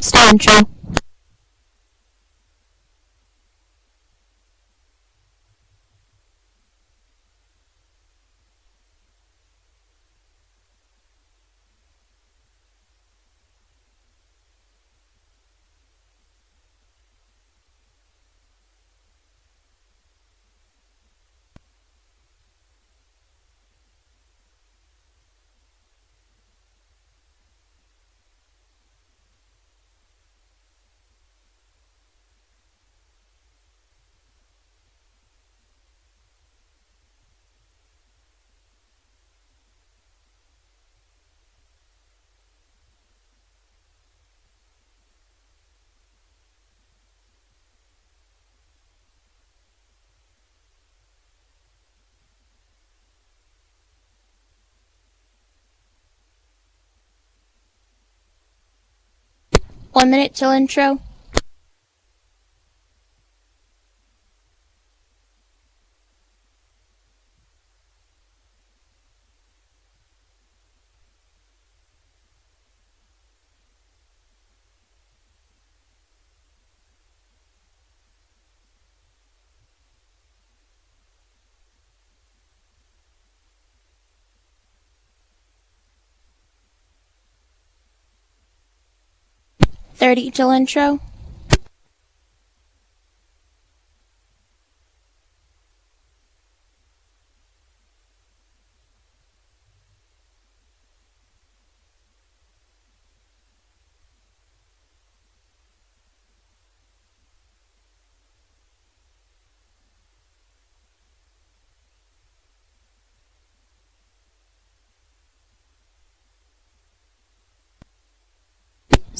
Next intro. One minute till intro. $30 till intro.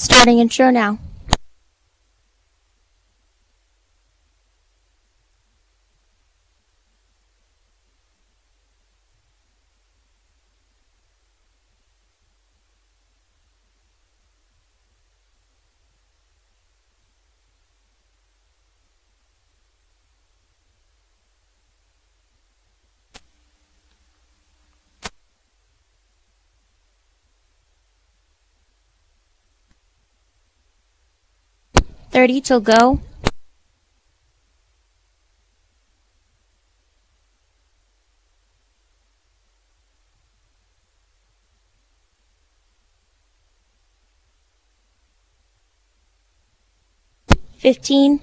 Starting intro now. $30 till go. $15.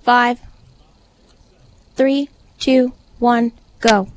5, 3, 2, 1, go.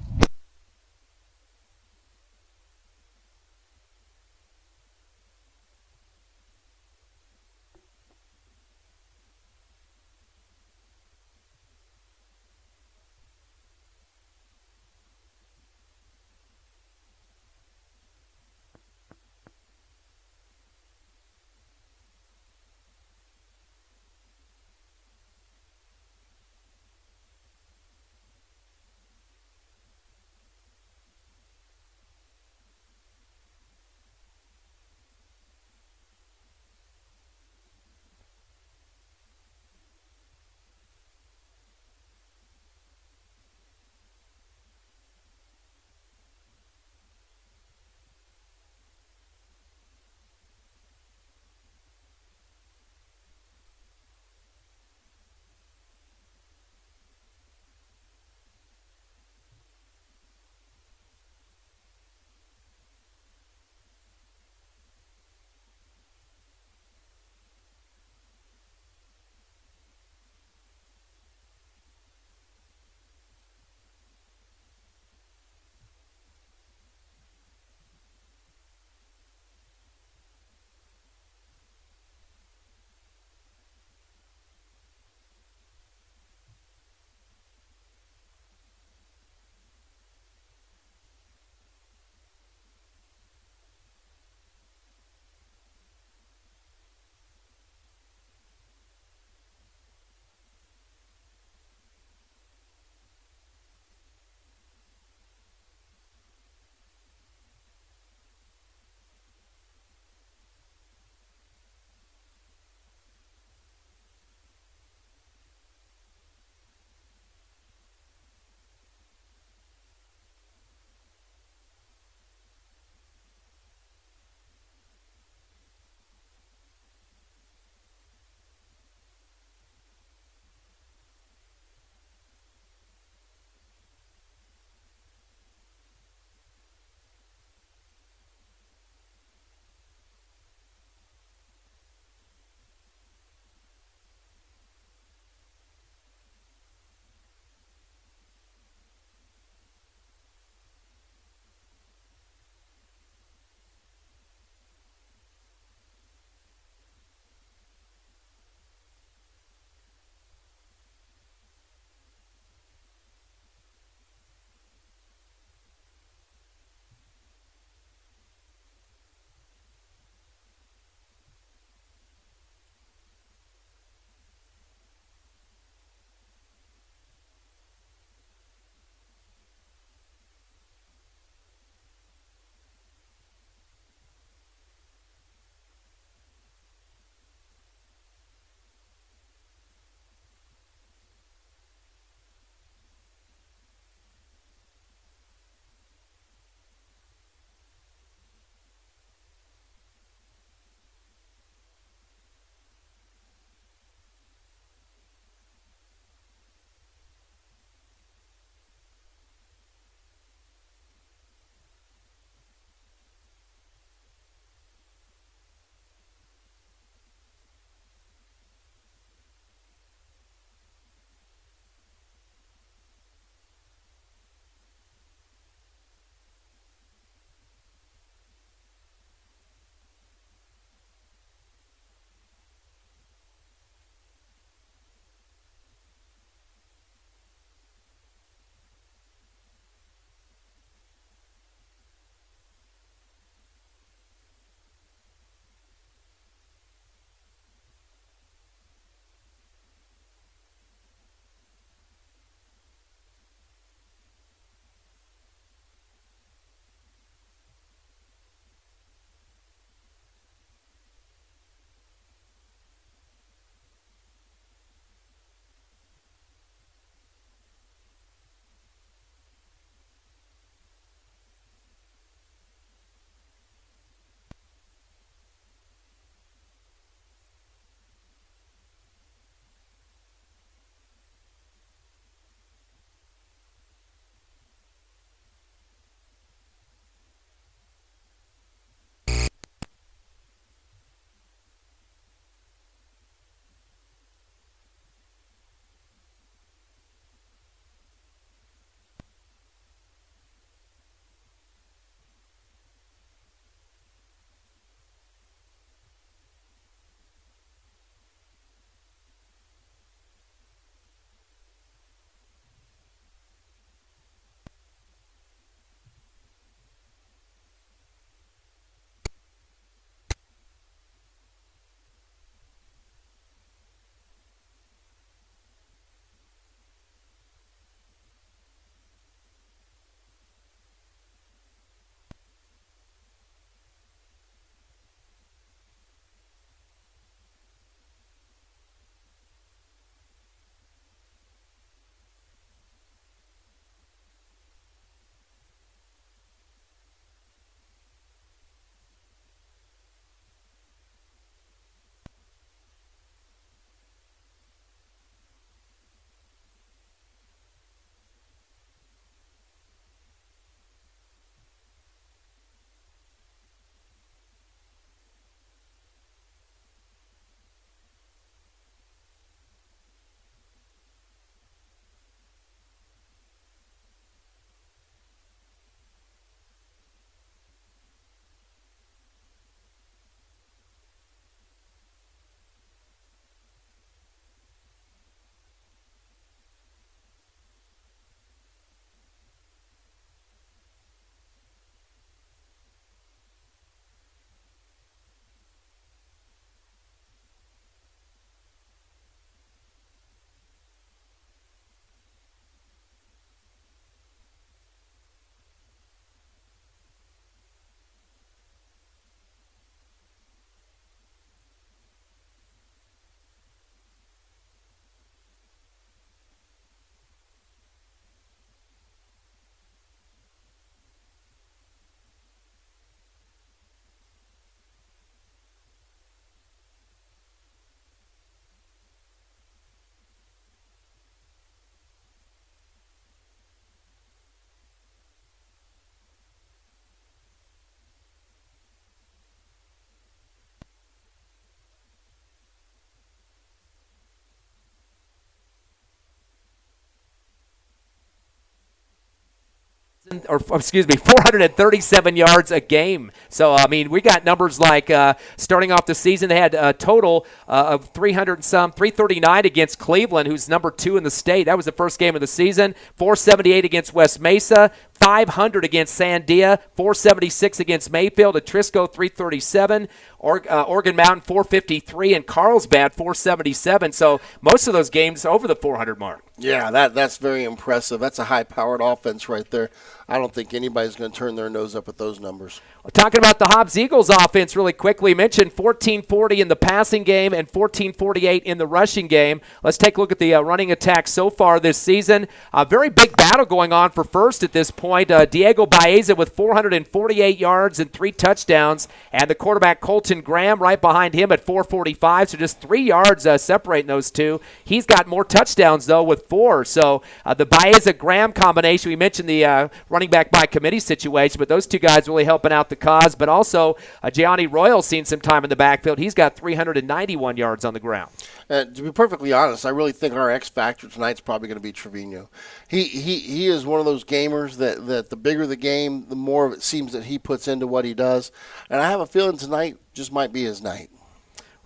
437 yards a game. So, I mean, we got numbers like starting off the season, they had a total of 339 against Cleveland, who's number 2 in the state. That was the first game of the season. 478 against West Mesa. 500 against Sandia, 476 against Mayfield, Atrisco 337, Oregon Mountain 453, and Carlsbad 477. So most of those games over the 400 mark. Yeah, that's very impressive. That's a high-powered offense right there. I don't think anybody's going to turn their nose up at those numbers. Talking about the Hobbs Eagles offense really quickly, mentioned 1440 in the passing game and 1448 in the rushing game. Let's take a look at the running attack so far this season. A very big battle going on for first at this point. Diego Baeza with 448 yards and 3 touchdowns, and the quarterback Colton Graham right behind him at 445, so just 3 yards separating those two. He's got more touchdowns, though, with 4. So the Baeza-Graham combination, we mentioned the running back by committee situation, but those two guys really helping out the cause. But also, Gianni Royal's seen some time in the backfield. He's got 391 yards on the ground. To be perfectly honest, I really think our X factor tonight's probably going to be Trevino. He is one of those gamers that the bigger the game, the more it seems that he puts into what he does. And I have a feeling tonight just might be his night.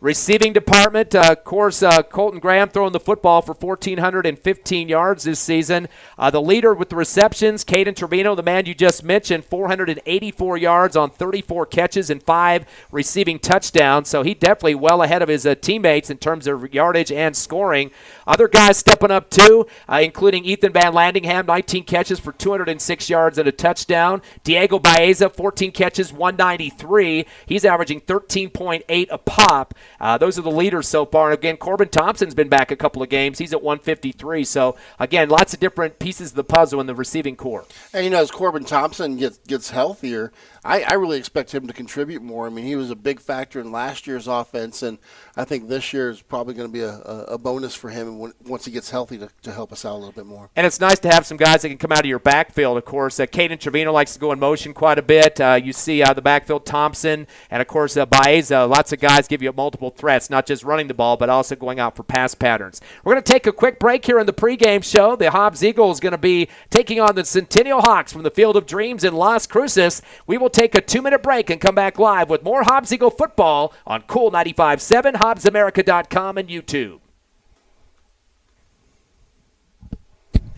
Receiving department, of course, Colton Graham throwing the football for 1,415 yards this season. The leader with the receptions, Caden Trevino, the man you just mentioned, 484 yards on 34 catches and 5 receiving touchdowns. So he definitely well ahead of his teammates in terms of yardage and scoring. Other guys stepping up too, including Ethan Van Landingham, 19 catches for 206 yards and a touchdown. Diego Baeza, 14 catches, 193. He's averaging 13.8 a pop. Those are the leaders so far. And again, Corbin Thompson's been back a couple of games. He's at 153. So, again, lots of different pieces of the puzzle in the receiving core. And, as Corbin Thompson gets healthier, I really expect him to contribute more. I mean, he was a big factor in last year's offense, and I think this year is probably going to be a bonus for him once he gets healthy to help us out a little bit more. And it's nice to have some guys that can come out of your backfield, of course. Caden Trevino likes to go in motion quite a bit. You see the backfield Thompson, and, of course, Baeza. Lots of guys give you multiple threats, not just running the ball, but also going out for pass patterns. We're going to take a quick break here in the pregame show. The Hobbs Eagles going to be taking on the Centennial Hawks from the Field of Dreams in Las Cruces. We will take a 2-minute break and come back live with more Hobbs Eagle football on Cool 95.7, HobbsAmerica.com, and YouTube.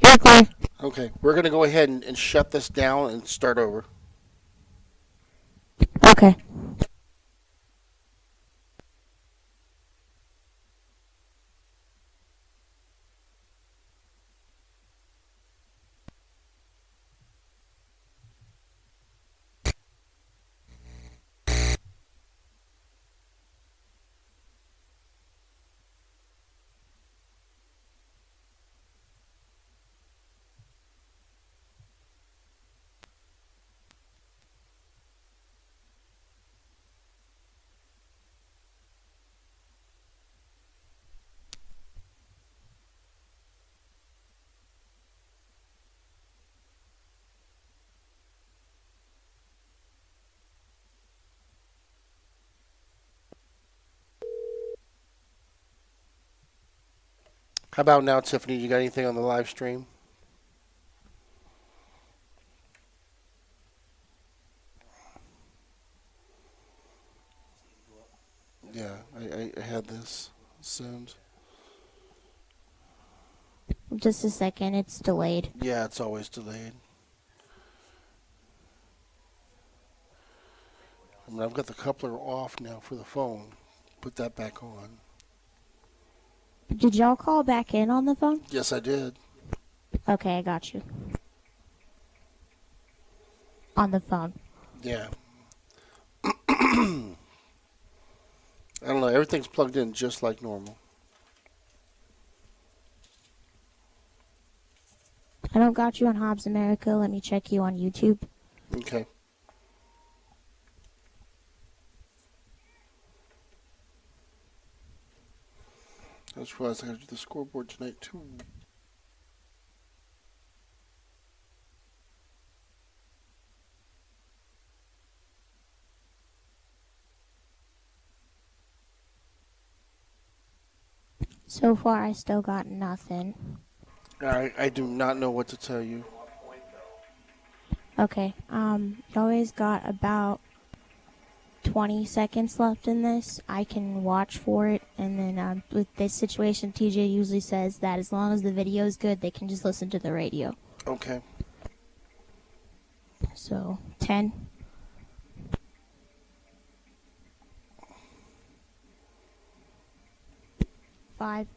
You're clear. Okay, we're going to go ahead and shut this down and start over. Okay. How about now, Tiffany? You got anything on the live stream? Yeah, I had this assumed. Just a second. It's delayed. Yeah, it's always delayed. I mean, I've got the coupler off now for the phone. Put that back on. Did y'all call back in on the phone? Yes, I did. Okay, I got you. On the phone. Yeah. I don't know. Everything's plugged in just like normal. I don't got you on Hobbs America. Let me check you on YouTube. Okay. I just realized I got to do the scoreboard tonight, too. So far, I still got nothing. I do not know what to tell you. Okay. You always got about 20 seconds left in this. I can watch for it, and then with this situation, TJ usually says that as long as the video is good, they can just listen to the radio. Okay. So, 10. 5.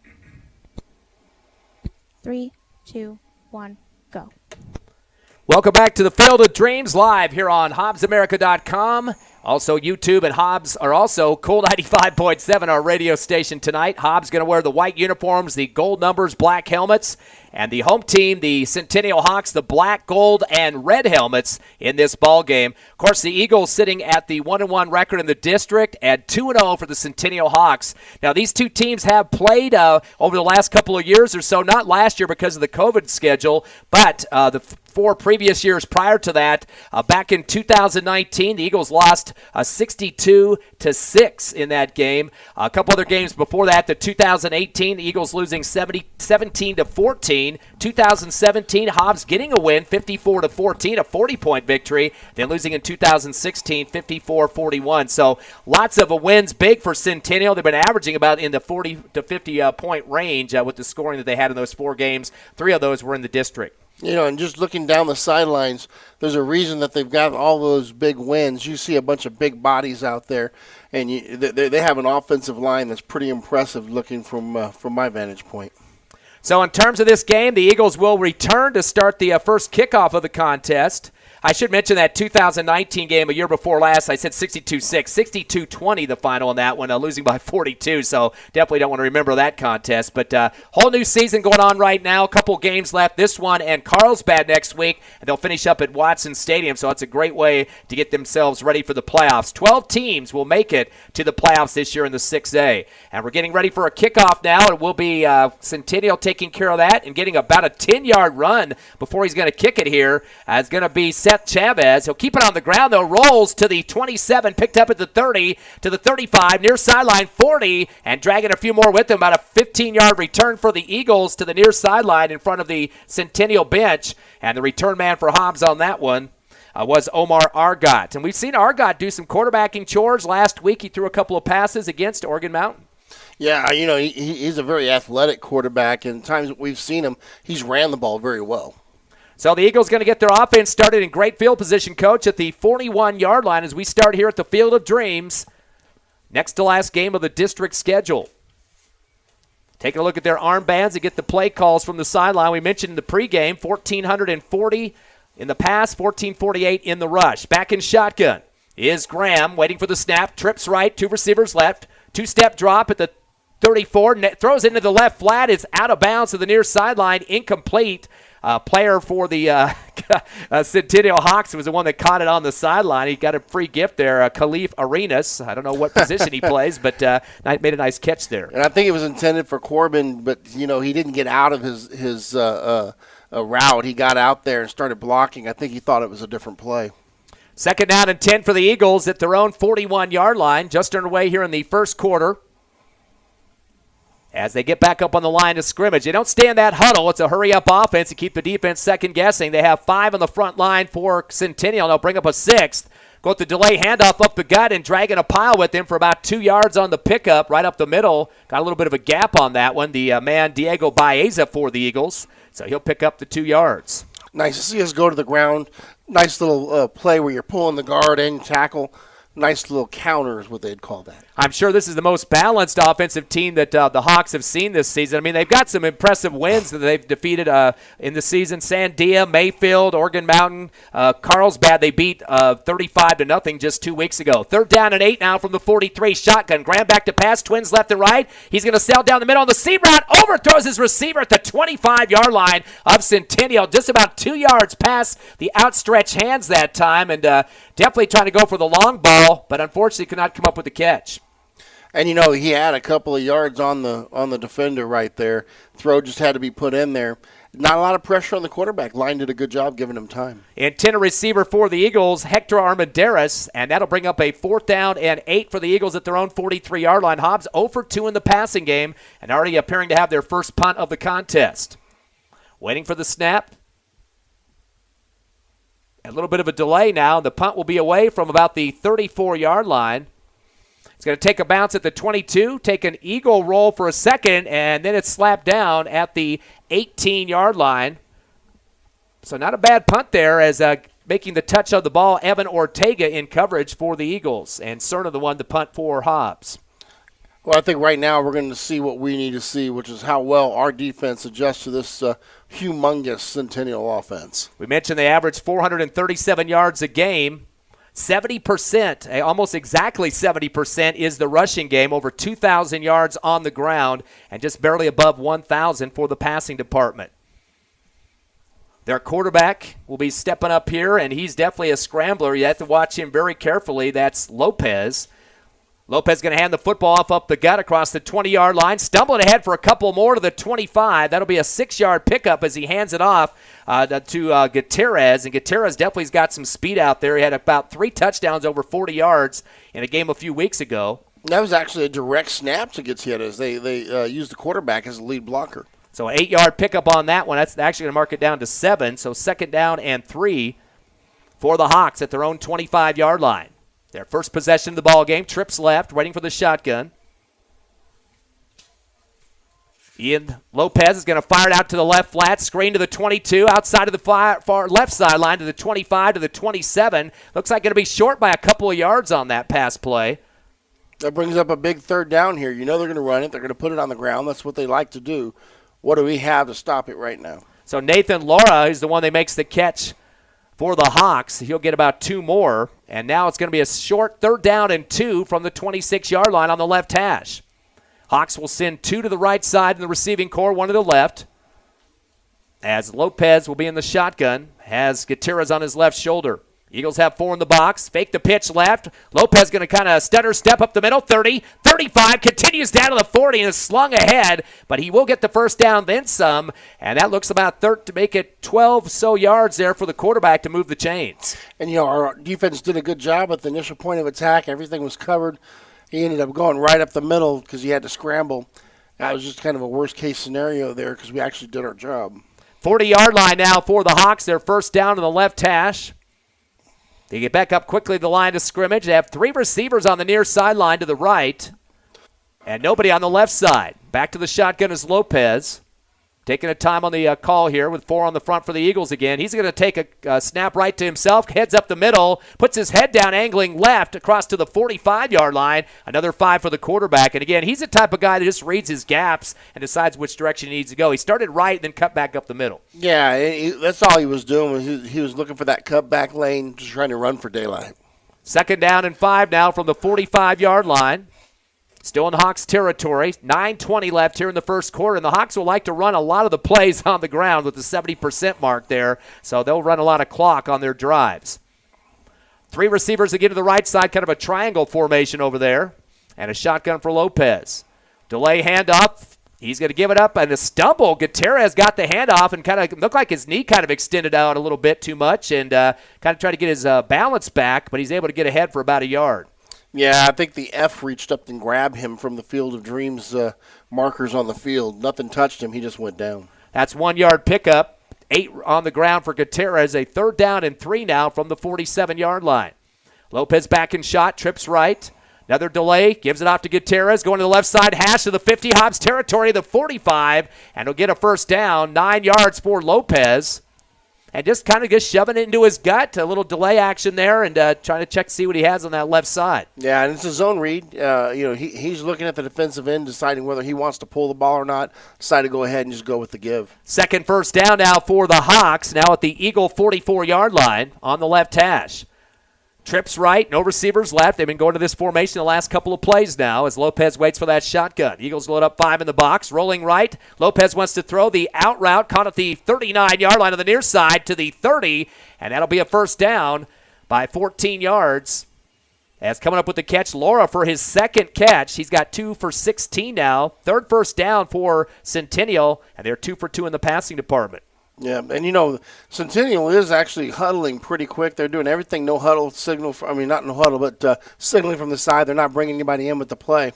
3, 2, 1, go. Welcome back to the Field of Dreams live here on HobbsAmerica.com. Also, YouTube and Hobbs are also Cool 95.7, our radio station tonight. Hobbs going to wear the white uniforms, the gold numbers, black helmets, and the home team, the Centennial Hawks, the black, gold, and red helmets in this ball game. Of course, the Eagles sitting at the 1-1 record in the district and 2-0 for the Centennial Hawks. Now, these two teams have played over the last couple of years or so, not last year because of the COVID schedule, but the 4 previous years prior to that. Back in 2019, the Eagles lost 62-6 in that game. A couple other games before that, the 2018, the Eagles losing 17-14. 2017, Hobbs getting a win, 54-14, a 40-point victory. Then losing in 2016, 54-41. So lots of wins, big for Centennial. They've been averaging about in the 40 to 50 point range with the scoring that they had in those 4 games. 3 of those were in the district. You know, and just looking down the sidelines, there's a reason that they've got all those big wins. You see a bunch of big bodies out there, and they have an offensive line that's pretty impressive looking from my vantage point. So in terms of this game, the Eagles will return to start the first kickoff of the contest. I should mention that 2019 game a year before last, I said 62-6, 62-20 the final in that one, losing by 42, so definitely don't want to remember that contest. But whole new season going on right now, a couple games left, this one and Carlsbad next week, and they'll finish up at Watson Stadium, so it's a great way to get themselves ready for the playoffs. 12 teams will make it to the playoffs this year in the 6A, and we're getting ready for a kickoff now. It will be Centennial taking care of that and getting about a 10-yard run before he's going to kick it here. It's going to be Seth Chavez. He'll keep it on the ground, though. Rolls to the 27, picked up at the 30, to the 35, near sideline 40, and dragging a few more with him. About a 15-yard return for the Eagles to the near sideline in front of the Centennial bench. And the return man for Hobbs on that one was Omar Argot. And we've seen Argot do some quarterbacking chores. Last week he threw a couple of passes against Oregon Mountain. Yeah, you know, he's a very athletic quarterback, and times that we've seen him, he's ran the ball very well. So the Eagles going to get their offense started in great field position, Coach, at the 41-yard line as we start here at the Field of Dreams. Next to last game of the district schedule. Taking a look at their armbands and get the play calls from the sideline. We mentioned in the pregame, 1,440 in the pass, 1,448 in the rush. Back in shotgun is Graham, waiting for the snap, trips right, 2 receivers left, 2-step drop at the 34, throws into the left flat, it's out of bounds to the near sideline, incomplete. Player for the Centennial Hawks was the one that caught it on the sideline. He got a free gift there, Khalif Arenas. I don't know what position he plays, but made a nice catch there. And I think it was intended for Corbin, but, you know, he didn't get out of his route. He got out there and started blocking. I think he thought it was a different play. Second down and 10 for the Eagles at their own 41-yard line, just underway here in the first quarter. As they get back up on the line of scrimmage. They don't stay in that huddle. It's a hurry-up offense to keep the defense second-guessing. They have 5 on the front line for Centennial. They'll bring up a 6th. Go with the delay handoff up the gut and dragging a pile with him for about 2 yards on the pickup right up the middle. Got a little bit of a gap on that one. The man Diego Baeza for the Eagles. So he'll pick up the 2 yards. Nice to see us go to the ground. Nice little play where you're pulling the guard and tackle. Nice little counter is what they'd call that. I'm sure this is the most balanced offensive team that the Hawks have seen this season. I mean, they've got some impressive wins that they've defeated in the season. Sandia, Mayfield, Oregon Mountain, Carlsbad, they beat 35-0 just 2 weeks ago. Third down and 8 now from the 43. Shotgun. Graham back to pass. Twins left and right. He's going to sail down the middle on the seam route. Overthrows his receiver at the 25-yard line of Centennial. Just about 2 yards past the outstretched hands that time. And definitely trying to go for the long ball, but unfortunately could not come up with the catch. And, you know, he had a couple of yards on the defender right there. Throw just had to be put in there. Not a lot of pressure on the quarterback. Line did a good job giving him time. Intended receiver for the Eagles, Hector Armendariz, and that'll bring up a 4th down and 8 for the Eagles at their own 43-yard line. Hobbs 0 for 2 in the passing game and already appearing to have their first punt of the contest. Waiting for the snap. A little bit of a delay now. The punt will be away from about the 34-yard line. It's going to take a bounce at the 22, take an eagle roll for a second, and then it's slapped down at the 18-yard line. So not a bad punt there as making the touch of the ball, Evan Ortega in coverage for the Eagles. And Cerna the one to punt for Hobbs. Well, I think right now we're going to see what we need to see, which is how well our defense adjusts to this humongous Centennial offense. We mentioned they average 437 yards a game. 70%, almost exactly 70% is the rushing game, over 2,000 yards on the ground, and just barely above 1,000 for the passing department. Their quarterback will be stepping up here, and he's definitely a scrambler. You have to watch him very carefully. That's Lopez. Lopez going to hand the football off up the gut across the 20-yard line, stumbling ahead for a couple more to the 25. That'll be a 6-yard pickup as he hands it off to Gutierrez, and Gutierrez definitely has got some speed out there. He had about 3 touchdowns over 40 yards in a game a few weeks ago. That was actually a direct snap to Gutierrez. They used the quarterback as the lead blocker. So an 8-yard pickup on that one. That's actually going to mark it down to 7. So 2nd down and 3 for the Hawks at their own 25-yard line. Their first possession of the ball game. Trips left, waiting for the shotgun. Ian Lopez is going to fire it out to the left flat, screen to the 22, outside of the far left sideline to the 25 to the 27. Looks like going to be short by a couple of yards on that pass play. That brings up a big 3rd down here. You know they're going to run it. They're going to put it on the ground. That's what they like to do. What do we have to stop it right now? So Nathan Laura is the one that makes the catch for the Hawks. He'll get about 2 more. And now it's going to be a short 3rd down and 2 from the 26-yard line on the left hash. Hawks will send 2 to the right side in the receiving core, 1 to the left. As Lopez will be in the shotgun, has Gutierrez on his left shoulder. Eagles have 4 in the box. Fake the pitch left. Lopez going to kind of stutter step up the middle. 30, 35, continues down to the 40 and is slung ahead, but he will get the first down, then some, and that looks about to make it 12 so yards there for the quarterback to move the chains. And, you know, our defense did a good job at the initial point of attack. Everything was covered. He ended up going right up the middle because he had to scramble. That was just kind of a worst-case scenario there because we actually did our job. 40-yard line now for the Hawks. Their first down to the left hash. They get back up quickly to the line of scrimmage. They have 3 receivers on the near sideline to the right and nobody on the left side. Back to the shotgun is Lopez. Taking a time on the call here with 4 on the front for the Eagles again. He's going to take a snap right to himself, heads up the middle, puts his head down, angling left across to the 45-yard line. Another 5 for the quarterback. And again, he's the type of guy that just reads his gaps and decides which direction he needs to go. He started right and then cut back up the middle. Yeah, that's all he was doing. He was looking for that cutback lane, just trying to run for daylight. 2nd down and 5 now from the 45-yard line. Still in Hawks territory. 9:20 left here in the first quarter, and the Hawks will like to run a lot of the plays on the ground with the 70% mark there, so they'll run a lot of clock on their drives. 3 receivers again to the right side, kind of a triangle formation over there, and a shotgun for Lopez. Delay handoff. He's going to give it up, and a stumble. Gutierrez got the handoff and kind of looked like his knee kind of extended out a little bit too much and kind of tried to get his balance back, but he's able to get ahead for about a yard. Yeah, I think the F reached up and grabbed him from the Field of Dreams markers on the field. Nothing touched him. He just went down. That's 1-yard pickup. 8 on the ground for Gutierrez. A 3rd down and 3 now from the 47-yard line. Lopez back in shot, trips right. Another delay, gives it off to Gutierrez, going to the left side hash to the 50, Hobbs territory, the 45, and he'll get a first down. 9 yards for Lopez. And just kind of shoving it into his gut, a little delay action there, and trying to see what he has on that left side. Yeah, and it's a zone read. He's looking at the defensive end, deciding whether he wants to pull the ball or not. Decide to go ahead and just go with the give. Second first down now for the Hawks, now at the Eagle 44-yard line on the left hash. Trips right, no receivers left. They've been going to this formation the last couple of plays now as Lopez waits for that shotgun. Eagles load up 5 in the box, rolling right. Lopez wants to throw the out route, caught at the 39-yard line on the near side to the 30, and that'll be a first down by 14 yards. As coming up with the catch, Laura for his 2nd catch. He's got 2 for 16 now. 3rd first down for Centennial, and they're 2 for 2 in the passing department. Yeah, and Centennial is actually huddling pretty quick. They're doing everything no huddle signal. Not no huddle, but signaling from the side. They're not bringing anybody in with the play.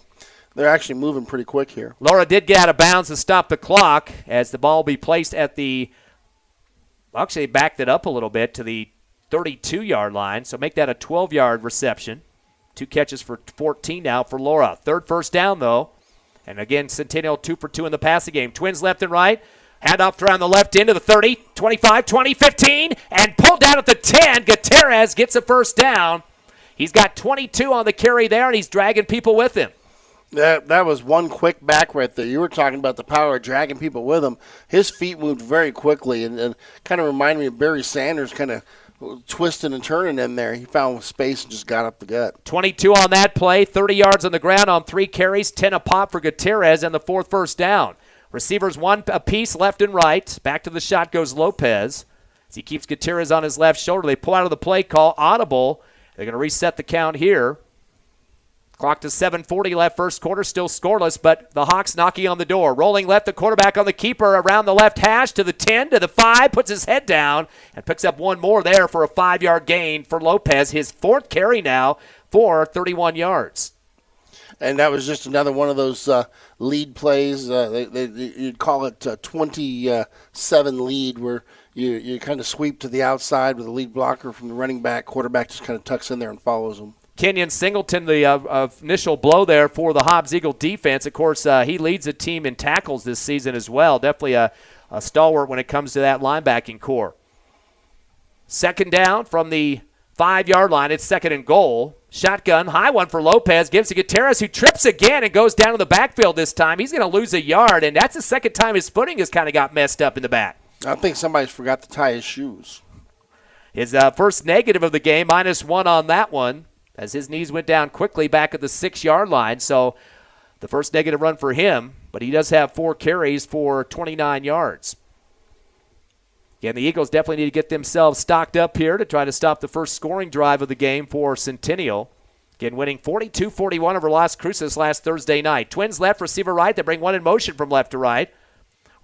They're actually moving pretty quick here. Laura did get out of bounds to stop the clock as the ball will be placed at the – actually backed it up a little bit to the 32-yard line, so make that a 12-yard reception. 2 catches for 14 now for Laura. Third first down, though. And again, Centennial 2 for 2 in the passing game. Twins left and right. Handoff around the left end to the 30, 25, 20, 15, and pulled down at the 10. Gutierrez gets a first down. He's got 22 on the carry there, and he's dragging people with him. That was one quick back right there. You were talking about the power of dragging people with him. His feet moved very quickly and kind of reminded me of Barry Sanders kind of twisting and turning in there. He found space and just got up the gut. 22 on that play, 30 yards on the ground on 3 carries, 10 a pop for Gutierrez, and the 4th first down. Receivers 1 apiece left and right. Back to the shot goes Lopez. As he keeps Gutierrez on his left shoulder, they pull out of the play call, audible. They're going to reset the count here. Clock to 7:40 left, first quarter, still scoreless, but the Hawks knocking on the door. Rolling left, the quarterback on the keeper around the left hash to the 10, to the 5, puts his head down and picks up one more there for a 5-yard gain for Lopez. His 4th carry now for 31 yards. And that was just another one of those lead plays. You'd call it 27 lead, where you kind of sweep to the outside with a lead blocker from the running back. Quarterback just kind of tucks in there and follows him. Kenyon Singleton, the initial blow there for the Hobbs Eagle defense. Of course, he leads the team in tackles this season as well. Definitely a stalwart when it comes to that linebacking core. Second down from the 5-yard line. It's 2nd and goal. Shotgun, high one for Lopez. Gives to Gutierrez, who trips again and goes down to the backfield this time. He's going to lose a yard, and that's the second time his footing has kind of got messed up in the back. I think somebody's forgot to tie his shoes. His first negative of the game, -1 on that one, as his knees went down quickly back at the 6-yard line. So the first negative run for him, but he does have 4 carries for 29 yards. Again, the Eagles definitely need to get themselves stocked up here to try to stop the first scoring drive of the game for Centennial. Again, winning 42-41 over Las Cruces last Thursday night. Twins left, receiver right. They bring one in motion from left to right.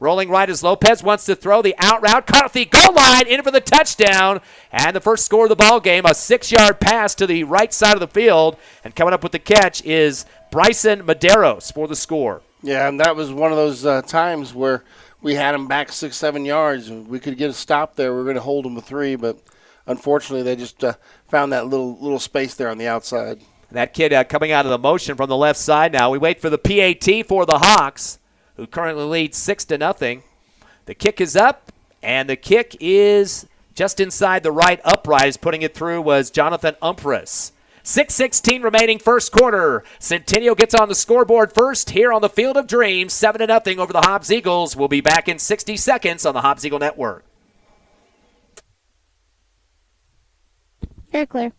Rolling right as Lopez wants to throw the out route. Caught at the goal line, in for the touchdown. And the first score of the ball game, a 6-yard pass to the right side of the field. And coming up with the catch is Bryson Medeiros for the score. Yeah, and that was one of those times where we had him back 6-7 yards. We could get a stop there. We were going to hold him to 3, but unfortunately they just found that little space there on the outside. That kid coming out of the motion from the left side now. We wait for the PAT for the Hawks, who currently leads 6-0. The kick is up, and the kick is just inside the right upright. As putting it through was Jonathan Umphris. 6:16 remaining first quarter. Centennial gets on the scoreboard first here on the Field of Dreams, 7-0 over the Hobbs Eagles. We'll be back in 60 seconds on the Hobbs Eagle Network. You're clear.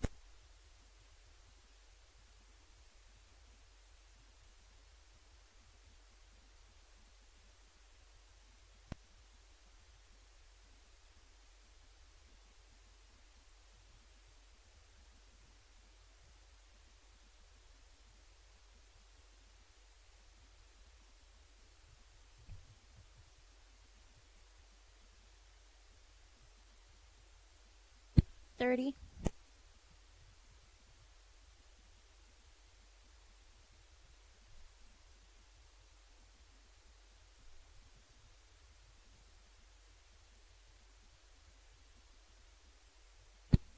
$30.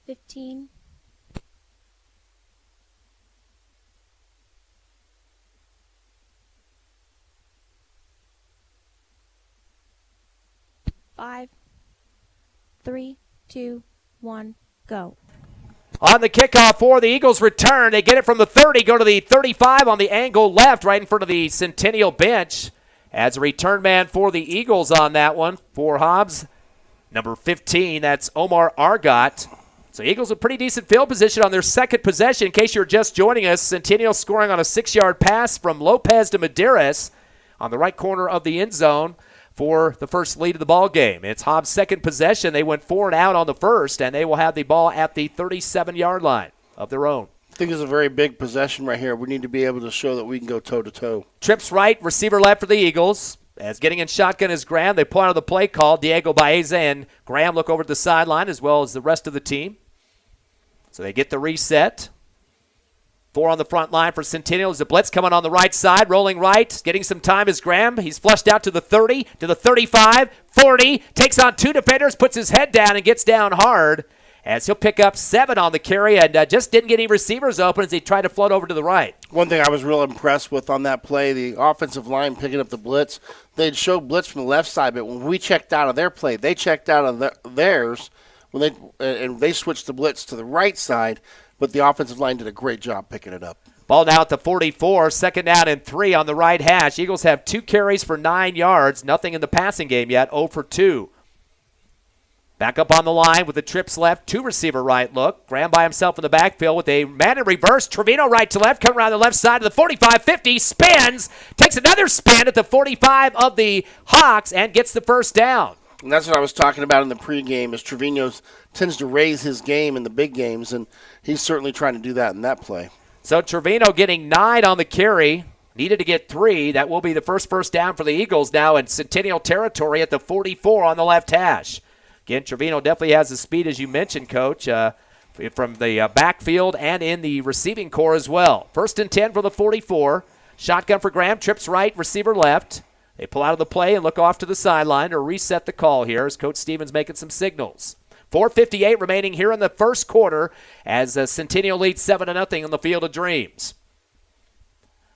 $15. $5, 3, 2, 1. Go. On the kickoff for the Eagles return, they get it from the 30, go to the 35 on the angle left, right in front of the Centennial bench. As a return man for the Eagles on that one for Hobbs, number 15, that's Omar Argot. So Eagles a pretty decent field position on their second possession. In case you're just joining us, Centennial scoring on a 6-yard pass from Lopez to Medeiros on the right corner of the end zone for the first lead of the ball game. It's Hobbs' second possession. They went 4 and out on the first, and they will have the ball at the 37-yard line of their own. I think it's a very big possession right here. We need to be able to show that we can go toe-to-toe. Trips right, receiver left for the Eagles. As getting in shotgun is Graham. They pull out of the play call. Diego Baeza and Graham look over at the sideline as well as the rest of the team. So they get the reset. 4 on the front line for Centennial. There's a blitz coming on the right side. Rolling right. Getting some time is Graham. He's flushed out to the 30, to the 35, 40. Takes on 2 defenders, puts his head down and gets down hard. as he'll pick up 7 on the carry and just didn't get any receivers open as he tried to float over to the right. One thing I was real impressed with on that play, the offensive line picking up the blitz. They'd show blitz from the left side, but when we checked out of their play, they checked out of theirs and they switched the blitz to the right side, but the offensive line did a great job picking it up. Ball now at the 44, 2nd down and 3 on the right hash. Eagles have 2 carries for 9 yards, nothing in the passing game yet, 0 for 2. Back up on the line with the trips left, 2 receiver right look. Graham by himself in the backfield with a man in reverse. Trevino right to left, coming around the left side of the 45-50, spins, takes another spin at the 45 of the Hawks and gets the first down. And that's what I was talking about in the pregame, is Trevino tends to raise his game in the big games, and he's certainly trying to do that in that play. So Trevino getting 9 on the carry. Needed to get 3. That will be the first down for the Eagles now in Centennial territory at the 44 on the left hash. Again, Trevino definitely has the speed, as you mentioned, Coach, from the backfield and in the receiving core as well. 1st and 10 for the 44. Shotgun for Graham, trips right, receiver left. They pull out of the play and look off to the sideline to reset the call here as Coach Stevens making some signals. 4:58 remaining here in the first quarter as Centennial leads 7-0 on the Field of Dreams.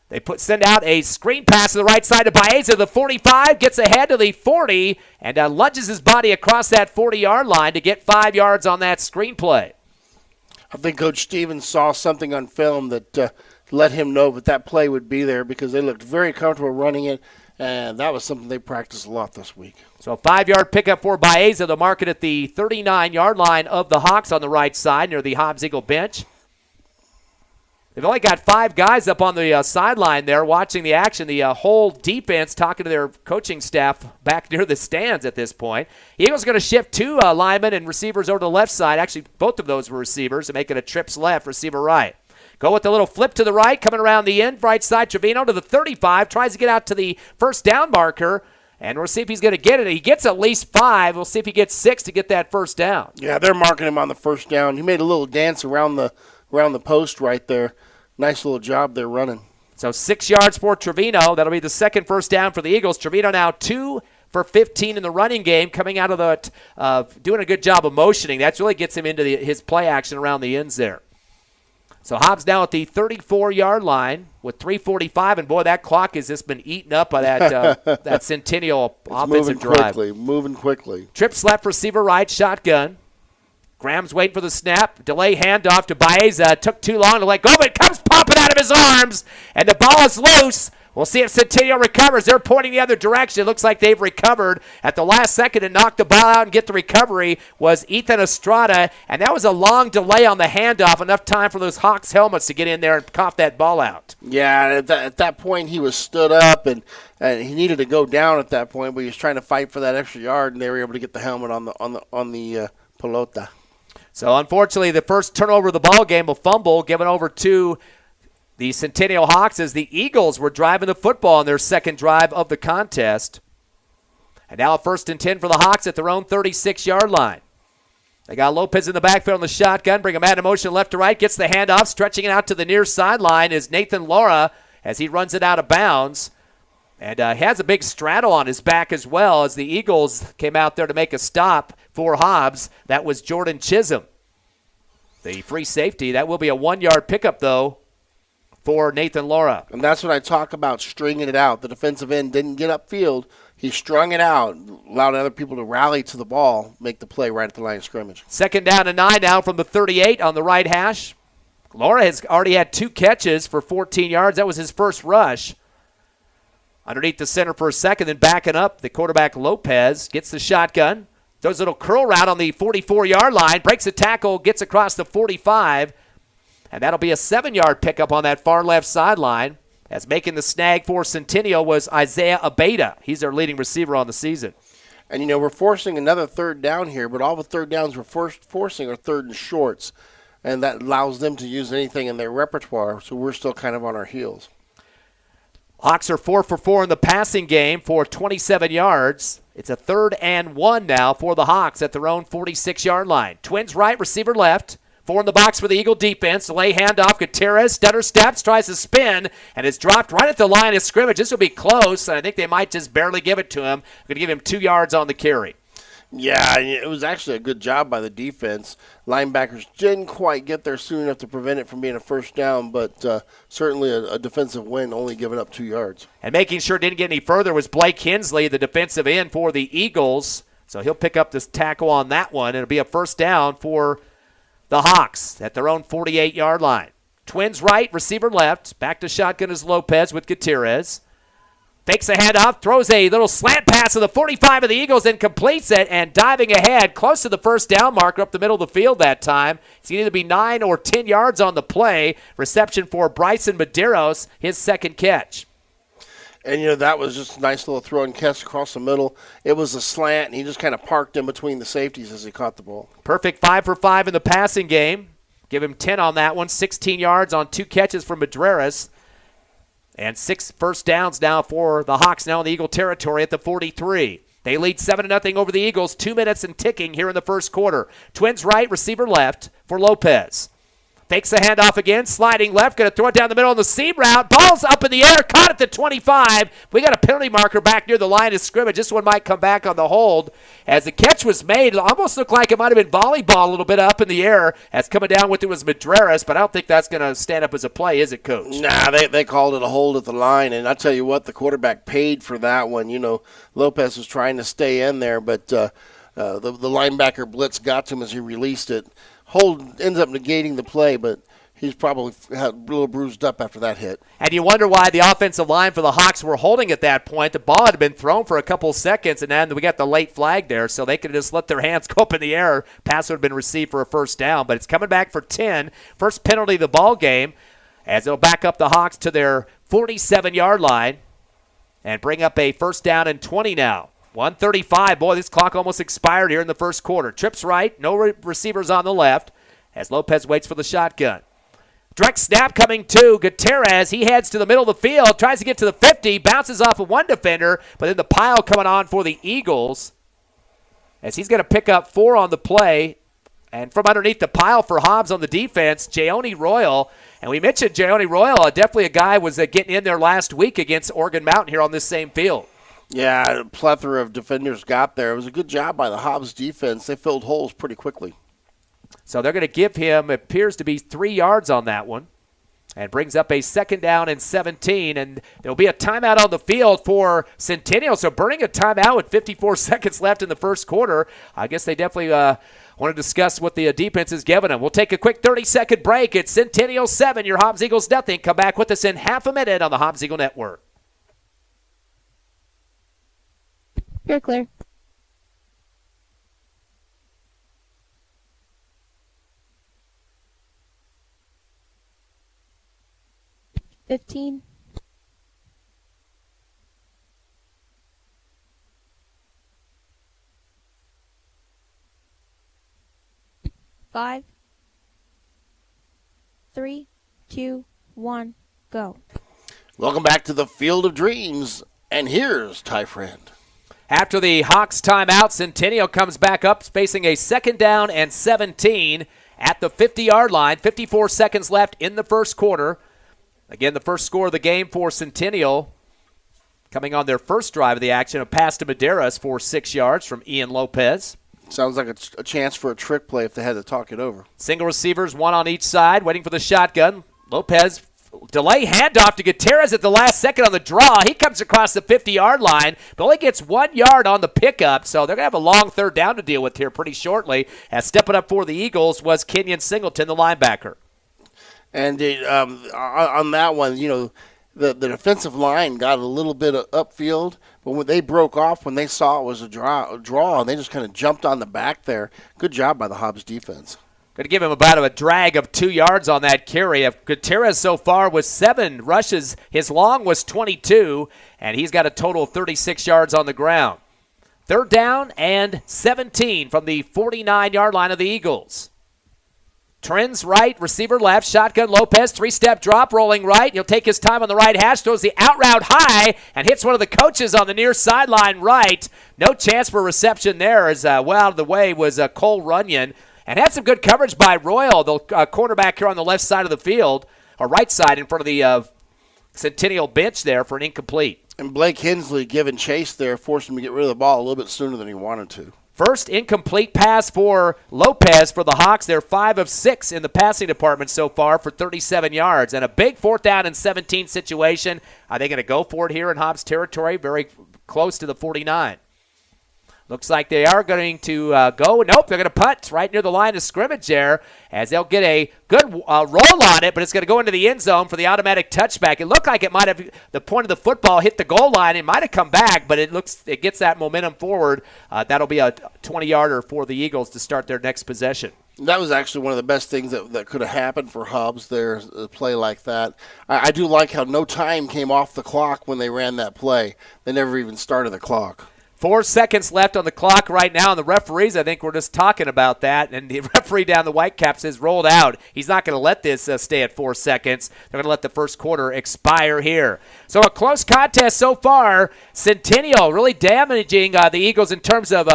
They send out a screen pass to the right side to Baeza. The 45 gets ahead to the 40 and lunges his body across that 40-yard line to get 5 yards on that screen play. I think Coach Stevens saw something on film that let him know that play would be there because they looked very comfortable running it, and that was something they practiced a lot this week. So a 5-yard pickup for Baeza. They'll mark it at the 39-yard line of the Hawks on the right side near the Hobbs Eagle bench. They've only got 5 guys up on the sideline there watching the action. The whole defense talking to their coaching staff back near the stands at this point. Eagles going to shift 2 linemen and receivers over to the left side. Actually, both of those were receivers and make it a trips left, receiver right. Go with the little flip to the right, coming around the end, right side. Trevino to the 35, tries to get out to the first down marker, and we'll see if he's going to get it. He gets at least 5. We'll see if he gets 6 to get that first down. Yeah, they're marking him on the first down. He made a little dance around the post right there. Nice little job there running. So 6 yards for Trevino. That'll be the second first down for the Eagles. Trevino now 2 for 15 in the running game, coming out of the doing a good job of motioning. That really gets him into his play action around the ends there. So Hobbs now at the 34-yard line with 3:45, and boy, that clock has just been eaten up by that that Centennial offensive drive. Moving quickly. Trips left, receiver right, shotgun. Graham's waiting for the snap. Delay handoff to Baeza. Took too long to let go, but it comes popping out of his arms, and the ball is loose. We'll see if Centennial recovers. They're pointing the other direction. It looks like they've recovered at the last second and knocked the ball out and get the recovery was Ethan Estrada, and that was a long delay on the handoff, enough time for those Hawks helmets to get in there and cough that ball out. Yeah, at that point he was stood up, and he needed to go down at that point, but he was trying to fight for that extra yard, and they were able to get the helmet on the pelota. So unfortunately, the first turnover of the ball game, a fumble given over to the Centennial Hawks as the Eagles were driving the football on their second drive of the contest. And now a 1st and 10 for the Hawks at their own 36-yard line. They got Lopez in the backfield on the shotgun, bring him out in motion left to right, gets the handoff, stretching it out to the near sideline is Nathan Laura as he runs it out of bounds. And he has a big straddle on his back as well as the Eagles came out there to make a stop for Hobbs. That was Jordan Chisholm, the free safety. That will be a 1-yard pickup, though, for Nathan Laura. And that's what I talk about, stringing it out. The defensive end didn't get upfield. He strung it out, allowed other people to rally to the ball, make the play right at the line of scrimmage. 2nd down and 9 now from the 38 on the right hash. Laura has already had 2 catches for 14 yards. That was his first rush. Underneath the center for a second, then backing up, the quarterback Lopez gets the shotgun. Throws a little curl route on the 44-yard line, breaks a tackle, gets across the 45, and that'll be a 7-yard pickup on that far left sideline. As making the snag for Centennial was Isaiah Abeda. He's their leading receiver on the season. And, we're forcing another 3rd down here, but all the 3rd downs we're forcing are 3rd and shorts, and that allows them to use anything in their repertoire, so we're still kind of on our heels. Hawks are 4 for 4 in the passing game for 27 yards. It's a 3rd and 1 now for the Hawks at their own 46-yard line. Twins right, receiver left. 4 in the box for the Eagle defense. Delay handoff. Gutierrez stutter steps, tries to spin, and is dropped right at the line of scrimmage. This will be close, and I think they might just barely give it to him. Going to give him 2 yards on the carry. Yeah, it was actually a good job by the defense. Linebackers didn't quite get there soon enough to prevent it from being a first down, but certainly a defensive win, only giving up 2 yards. And making sure it didn't get any further was Blake Hensley, the defensive end for the Eagles. So he'll pick up this tackle on that one. It'll be a first down for the Hawks at their own 48-yard line. Twins right, receiver left. Back to shotgun is Lopez with Gutierrez. Fakes a handoff, throws a little slant pass to the 45 of the Eagles and completes it, and diving ahead close to the first down marker up the middle of the field that time. It's going to either be 9 or 10 yards on the play. Reception for Bryson Medeiros, his second catch. And, that was just a nice little throw and catch across the middle. It was a slant, and he just kind of parked in between the safeties as he caught the ball. Perfect 5 for 5 in the passing game. Give him 10 on that one, 16 yards on 2 catches for Medeiros. And 6 first downs now for the Hawks now in the Eagle territory at the 43. They lead 7-0 over the Eagles, 2 minutes and ticking here in the first quarter. Twins right, receiver left for Lopez. Fakes the handoff again, sliding left, going to throw it down the middle on the seam route. Ball's up in the air, caught at the 25. We got a penalty marker back near the line of scrimmage. This one might come back on the hold. As the catch was made, it almost looked like it might have been volleyball a little bit up in the air. As coming down with it was Medeiros, but I don't think that's going to stand up as a play, is it, Coach? Nah, they called it a hold at the line, and I tell you what, the quarterback paid for that one. Lopez was trying to stay in there, but the linebacker blitz got to him as he released it. Hold ends up negating the play, but he's probably had a little bruised up after that hit. And you wonder why the offensive line for the Hawks were holding at that point. The ball had been thrown for a couple seconds, and then we got the late flag there, so they could have just let their hands go up in the air. Pass would have been received for a first down, but it's coming back for 10. First penalty of the ball game, as they'll back up the Hawks to their 47-yard line and bring up a first down and 20 now. 1:35. Boy, this clock almost expired here in the first quarter. Trips right, no receivers on the left as Lopez waits for the shotgun. Direct snap coming to Gutierrez. He heads to the middle of the field, tries to get to the 50, bounces off of one defender, but then the pile coming on for the Eagles as he's going to pick up 4 on the play. And from underneath the pile for Hobbs on the defense, Jayoni Royal. And we mentioned Jayoni Royal, definitely a guy was getting in there last week against Oregon Mountain here on this same field. Yeah, a plethora of defenders got there. It was a good job by the Hobbs defense. They filled holes pretty quickly. So they're going to give him, it appears to be 3 yards on that one, and brings up a second down and 17. And there'll be a timeout on the field for Centennial. So burning a timeout with 54 seconds left in the first quarter. I guess they definitely want to discuss what the defense is giving them. We'll take a quick 30-second break. It's Centennial 7, your Hobbs Eagles nothing. Come back with us in half a minute on the Hobbs Eagle Network. You're clear. $15. $5, 3, 2, 1, go. Welcome back to the Field of Dreams, and here's Ty Friend. After the Hawks timeout, Centennial comes back up, facing a second down and 17 at the 50-yard line. 54 seconds left in the first quarter. Again, the first score of the game for Centennial, coming on their first drive of the action, a pass to Medeiros for 6 yards from Ian Lopez. Sounds like a chance for a trick play if they had to talk it over. Single receivers, 1 on each side, waiting for the shotgun. Lopez, delay handoff to Gutierrez at the last second on the draw. He comes across the 50-yard line, but only gets 1 yard on the pickup, so they're going to have a long third down to deal with here pretty shortly. As stepping up for the Eagles was Kenyon Singleton, the linebacker. And on that one, the defensive line got a little bit of upfield, but when they broke off, when they saw it was a draw, and they just kind of jumped on the back there. Good job by the Hobbs defense. Going to give him about a drag of 2 yards on that carry. Gutierrez so far was 7 rushes. His long was 22, and he's got a total of 36 yards on the ground. Third down and 17 from the 49-yard line of the Eagles. Trends right, receiver left, shotgun Lopez, 3-step drop, rolling right. He'll take his time on the right hash, throws the out route high, and hits one of the coaches on the near sideline right. No chance for reception there as well out of the way was Cole Runyon. And had some good coverage by Royal, the cornerback here on the left side of the field, or right side in front of the Centennial bench there for an incomplete. And Blake Hensley giving chase there forced him to get rid of the ball a little bit sooner than he wanted to. First incomplete pass for Lopez for the Hawks. They're 5 of 6 in the passing department so far for 37 yards. And a big 4th down and 17 situation. Are they going to go for it here in Hobbs territory? Very close to the 49. Looks like they are going to go. Nope, they're going to punt right near the line of scrimmage there as they'll get a good roll on it, but it's going to go into the end zone for the automatic touchback. It looked like it might have, the point of the football hit the goal line. It might have come back, but it gets that momentum forward. That'll be a 20-yarder for the Eagles to start their next possession. That was actually one of the best things that could have happened for Hobbs there, a play like that. I do like how no time came off the clock when they ran that play. They never even started the clock. 4 seconds left on the clock right now, and the referees, I think we're just talking about that, and the referee down the Whitecap says rolled out. He's not going to let this stay at 4 seconds. They're going to let the first quarter expire here. So a close contest so far. Centennial really damaging the Eagles in terms of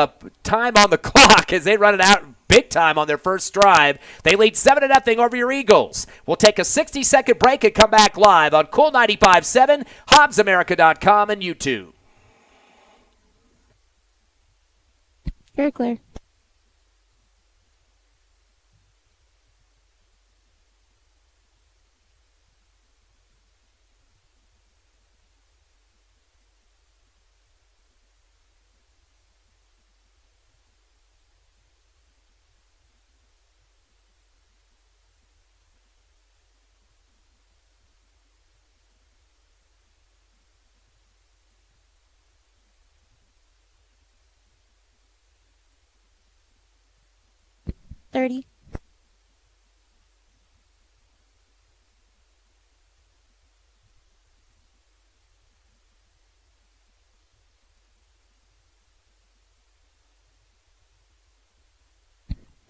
time on the clock as they run it out big time on their first drive. They lead 7-0 over your Eagles. We'll take a 60-second break and come back live on Cool 95.7, HobbsAmerica.com, and YouTube. Very clear. $30.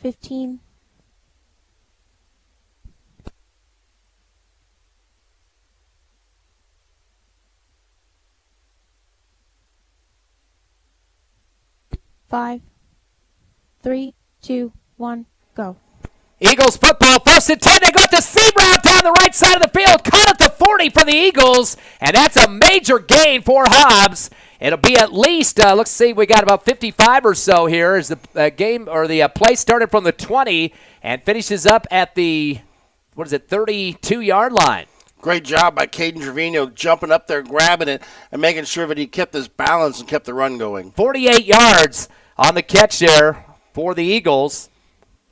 $15. $5, 3, 2, 1, go. Eagles football, 1st and 10. They got the seam route down the right side of the field. Caught at the 40 for the Eagles, and that's a major gain for Hobbs. It'll be at least, let's see, we got about 55 or so here as the game or the play started from the 20 and finishes up at the, 32-yard line. Great job by Caden Trevino jumping up there, grabbing it, and making sure that he kept his balance and kept the run going. 48 yards on the catch there for the Eagles,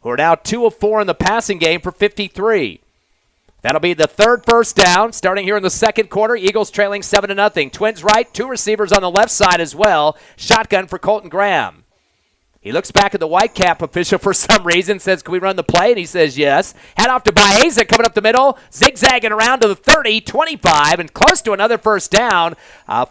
who are now 2 of 4 in the passing game for 53. That'll be the 3rd first down, starting here in the second quarter. Eagles trailing 7-0. Twins right, 2 receivers on the left side as well. Shotgun for Colton Graham. He looks back at the Whitecap official for some reason, says, can we run the play? And he says yes. Head off to Baeza coming up the middle, zigzagging around to the 30, 25, and close to another first down.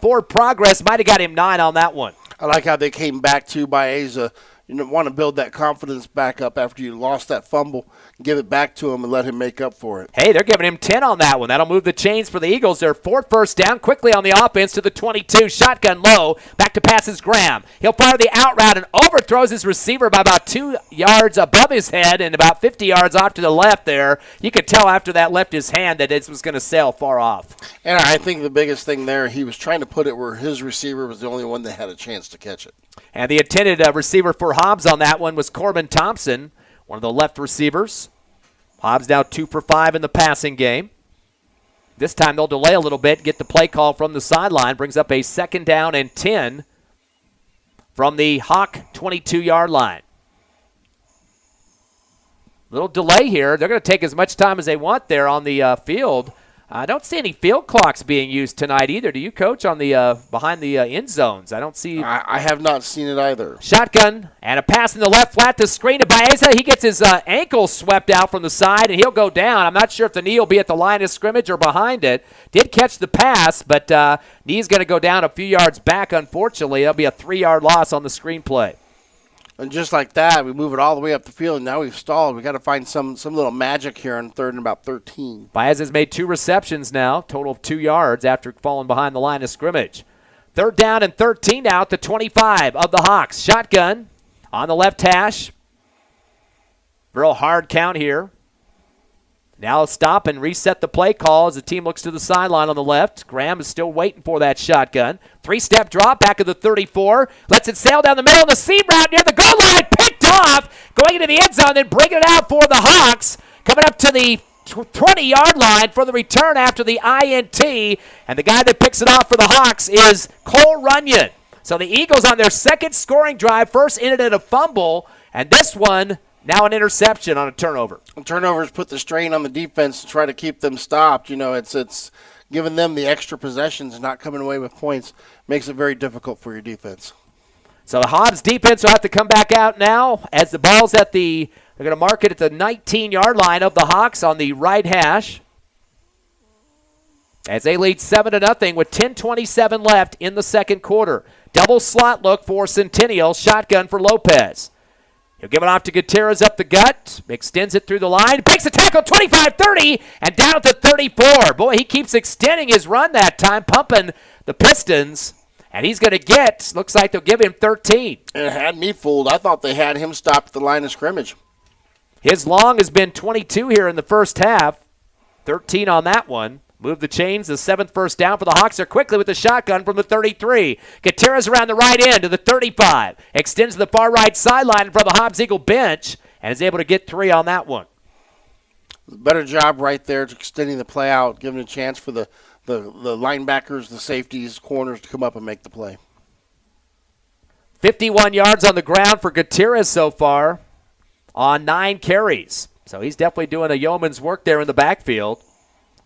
Forward progress might have got him 9 on that one. I like how they came back to Baeza. You want to build that confidence back up after you lost that fumble. Give it back to him and let him make up for it. Hey, they're giving him 10 on that one. That'll move the chains for the Eagles. Their 4th first down quickly on the offense to the 22. Shotgun low. Back to passes Graham. He'll fire the out route and overthrows his receiver by about 2 yards above his head and about 50 yards off to the left there. You could tell after that left his hand that it was going to sail far off. And I think the biggest thing there, he was trying to put it where his receiver was the only one that had a chance to catch it. And the intended receiver for Hobbs on that one was Corbin Thompson, one of the left receivers. Hobbs now 2 for 5 in the passing game. This time they'll delay a little bit, get the play call from the sideline, brings up a 2nd down and 10 from the Hawk 22-yard line. Little delay here. They're going to take as much time as they want there on the field. I don't see any field clocks being used tonight either. Do you, Coach, on the behind the end zones? I don't see. I have not seen it either. Shotgun and a pass in the left flat to screen to Baeza. He gets his ankle swept out from the side, and he'll go down. I'm not sure if the knee will be at the line of scrimmage or behind it. Did catch the pass, but knee's going to go down a few yards back, unfortunately. That'll be a 3-yard loss on the screen play. And just like that, we move it all the way up the field, and now we've stalled. We've got to find some little magic here on 3rd and about 13. Baez has made 2 receptions now, total of 2 yards after falling behind the line of scrimmage. 3rd down and 13 now at the 25 of the Hawks. Shotgun on the left hash. Real hard count here. Now stop and reset the play call as the team looks to the sideline on the left. Graham is still waiting for that shotgun. 3-step drop back of the 34. Lets it sail down the middle of the seam route near the goal line. Picked off. Going into the end zone, then bringing it out for the Hawks. Coming up to the 20-yard line for the return after the INT. And the guy that picks it off for the Hawks is Cole Runyon. So the Eagles on their second scoring drive first ended in a fumble. And this one, now an interception on a turnover. Turnovers put the strain on the defense to try to keep them stopped. You know, it's giving them the extra possessions and not coming away with points makes it very difficult for your defense. So the Hobbs defense will have to come back out now as the ball's they're going to mark it at the 19-yard line of the Hawks on the right hash. As they lead 7-0 with 10:27 left in the second quarter. Double slot look for Centennial, shotgun for Lopez. He'll give it off to Gutierrez up the gut, extends it through the line, breaks a tackle, 25-30, and down at the 34. Boy, he keeps extending his run that time, pumping the Pistons, and he's going to looks like they'll give him 13. And it had me fooled. I thought they had him stopped at the line of scrimmage. His long has been 22 here in the first half, 13 on that one. Move the chains, the 7th first down for the Hawks. Are quickly with the shotgun from the 33. Gutierrez around the right end to the 35. Extends to the far right sideline in front of the Hobbs Eagle bench and is able to get 3 on that one. Better job right there extending the play out, giving a chance for the linebackers, the safeties, corners to come up and make the play. 51 yards on the ground for Gutierrez so far on 9 carries. So he's definitely doing a yeoman's work there in the backfield.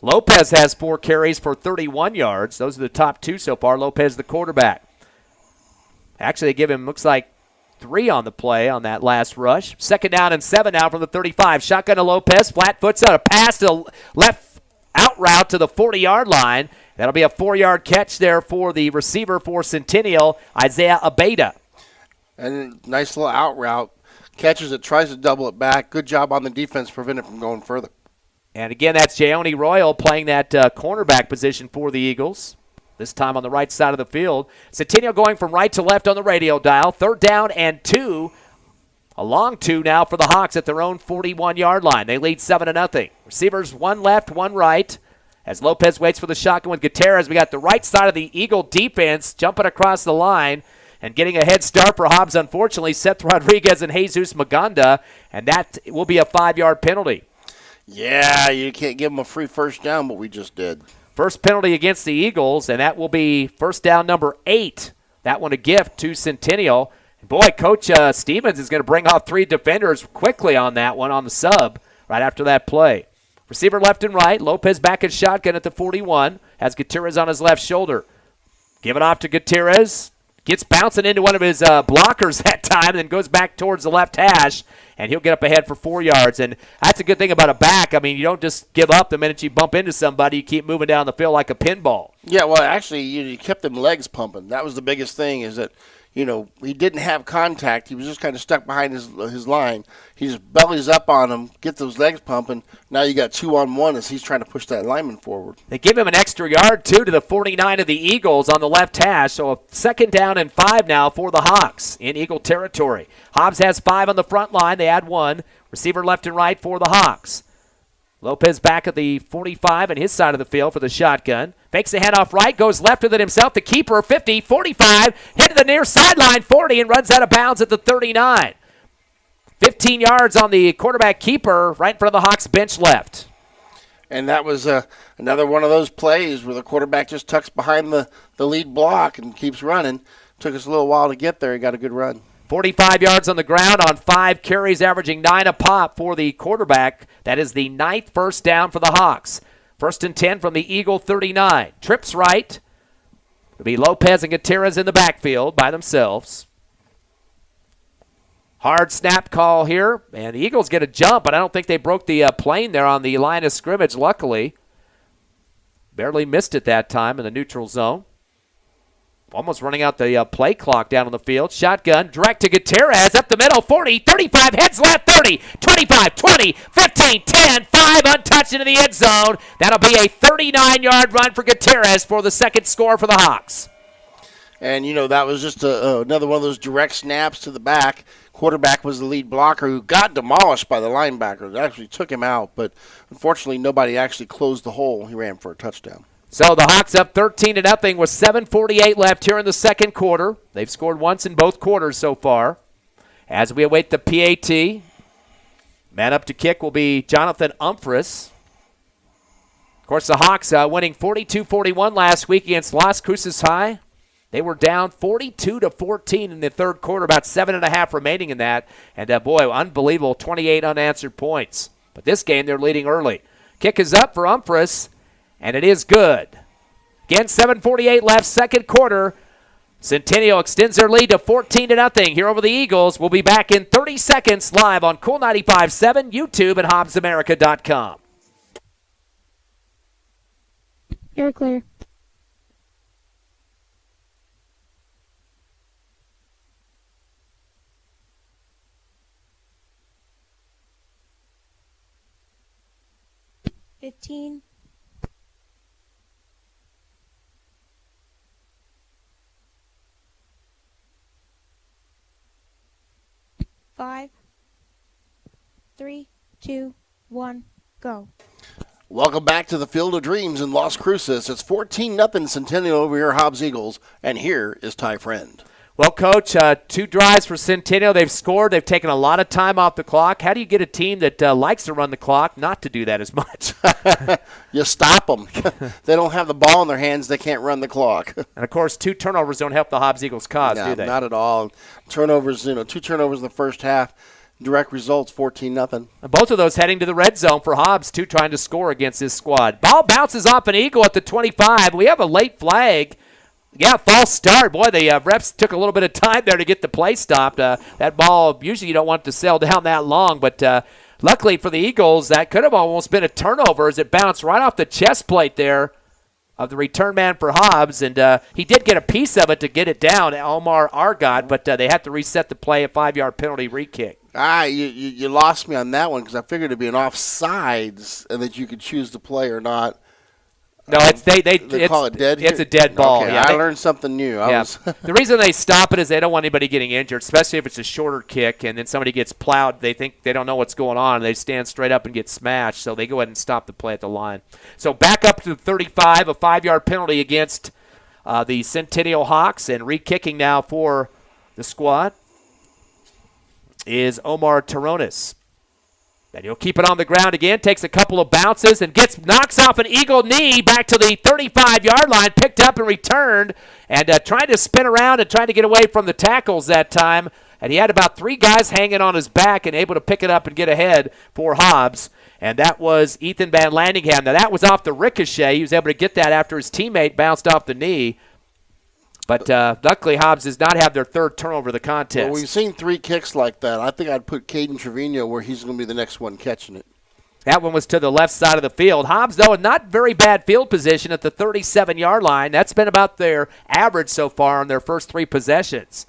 Lopez has 4 carries for 31 yards. Those are the top 2 so far. Lopez, the quarterback. Actually, they give him, looks like, 3 on the play on that last rush. 2nd down and 7 now from the 35. Shotgun to Lopez. Flat foots out a pass to the left out route to the 40-yard line. That'll be a 4-yard catch there for the receiver for Centennial, Isaiah Abeda. And a nice little out route. Catches it, tries to double it back. Good job on the defense, prevent it from going further. And again, that's Jayoni Royal playing that cornerback position for the Eagles. This time on the right side of the field. Centennial going from right to left on the radio dial. 3rd down and 2. A long 2 now for the Hawks at their own 41-yard line. They lead 7-0. Receivers 1 left, 1 right. As Lopez waits for the shotgun with Gutierrez, we got the right side of the Eagle defense jumping across the line and getting a head start for Hobbs, unfortunately, Seth Rodriguez and Jesus Maganda, and that will be a 5-yard penalty. Yeah, you can't give them a free first down, but we just did. First penalty against the Eagles, and that will be first down number 8. That one a gift to Centennial. And boy, Coach Stevens is going to bring off 3 defenders quickly on that one on the sub right after that play. Receiver left and right. Lopez back at shotgun at the 41. Has Gutierrez on his left shoulder. Give it off to Gutierrez. Gets bouncing into one of his blockers that time, then goes back towards the left hash, and he'll get up ahead for 4 yards. And that's a good thing about a back. I mean, you don't just give up the minute you bump into somebody. You keep moving down the field like a pinball. Yeah, well, actually, you kept them legs pumping. That was the biggest thing is that, you know, he didn't have contact. He was just kind of stuck behind his line. He just bellies up on him, get those legs pumping. Now you got 2-on-1 as he's trying to push that lineman forward. They give him an extra yard, too, to the 49 of the Eagles on the left hash. So a 2nd down and 5 now for the Hawks in Eagle territory. Hobbs has 5 on the front line. They add 1. Receiver left and right for the Hawks. Lopez back at the 45 on his side of the field for the shotgun. Fakes the handoff right, goes left with it himself. The keeper, 50, 45, hit to the near sideline, 40, and runs out of bounds at the 39. 15 yards on the quarterback keeper right in front of the Hawks bench left. And that was another one of those plays where the quarterback just tucks behind the lead block and keeps running. Took us a little while to get there. He got a good run. 45 yards on the ground on 5 carries, averaging 9 a pop for the quarterback. That is the 9th first down for the Hawks. 1st and 10 from the Eagle 39. Trips right. It'll be Lopez and Gutierrez in the backfield by themselves. Hard snap call here, and the Eagles get a jump, but I don't think they broke the plane there on the line of scrimmage, luckily. Barely missed it that time in the neutral zone. Almost running out the play clock down on the field. Shotgun, direct to Gutierrez, up the middle, 40, 35, heads left, 30, 25, 20, 15, 10, 5, untouched into the end zone. That'll be a 39-yard run for Gutierrez for the 2nd score for the Hawks. And, you know, that was just another one of those direct snaps to the back. Quarterback was the lead blocker who got demolished by the linebacker. They actually took him out, but unfortunately nobody actually closed the hole. He ran for a touchdown. So the Hawks up 13-0 with 7:48 left here in the second quarter. They've scored once in both quarters so far. As we await the PAT, man up to kick will be Jonathan Umphris. Of course, the Hawks winning 42-41 last week against Las Cruces High. They were down 42-14 in the third quarter, about 7.5 remaining in that. And, boy, unbelievable, 28 unanswered points. But this game, they're leading early. Kick is up for Umphris, and it is good. Again, 7:48 left, second quarter. Centennial extends their lead to 14-0 here over the Eagles. We'll be back in 30 seconds live on Cool 95.7, YouTube, and HobbsAmerica.com. You're clear. $15. Five, 3, 2, 1, go. Welcome back to the Field of Dreams in Las Cruces. It's 14-0 Centennial over here, Hobbs Eagles, and here is Ty Friend. Well, Coach, 2 drives for Centennial. They've scored. They've taken a lot of time off the clock. How do you get a team that likes to run the clock not to do that as much? You stop them. They don't have the ball in their hands. They can't run the clock. And, of course, 2 turnovers don't help the Hobbs Eagles cause, No, do they? not at all. Turnovers, 2 turnovers in the first half. Direct results, 14-0. And both of those heading to the red zone for Hobbs, too, trying to score against this squad. Ball bounces off an Eagle at the 25. We have a late flag. Yeah, false start. Boy, the refs took a little bit of time there to get the play stopped. That ball, usually you don't want it to sail down that long, but luckily for the Eagles, that could have almost been a turnover as it bounced right off the chest plate there of the return man for Hobbs, and he did get a piece of it to get it down, Omar Argott, but they had to reset the play, a 5-yard penalty re-kick. You lost me on that one because I figured it'd be an offsides and that you could choose to play or not. No, they call it dead here? It's a dead ball. Okay, Yeah, I learned something new. The reason they stop it is they don't want anybody getting injured, especially if it's a shorter kick and then somebody gets plowed. They think they don't know what's going on, and they stand straight up and get smashed, so they go ahead and stop the play at the line. So back up to 35, a 5-yard penalty against the Centennial Hawks, and re-kicking now for the squad is Omar Taronis. And he'll keep it on the ground again, takes a couple of bounces, and knocks off an Eagle knee back to the 35-yard line, picked up and returned, and trying to spin around and trying to get away from the tackles that time. And he had about 3 guys hanging on his back and able to pick it up and get ahead for Hobbs. And that was Ethan Van Landingham. Now, that was off the ricochet. He was able to get that after his teammate bounced off the knee. But luckily, Hobbs does not have their 3rd turnover of the contest. Well, we've seen 3 kicks like that. I think I'd put Caden Trevino where he's going to be the next one catching it. That one was to the left side of the field. Hobbs, though, in not very bad field position at the 37-yard line. That's been about their average so far on their first 3 possessions.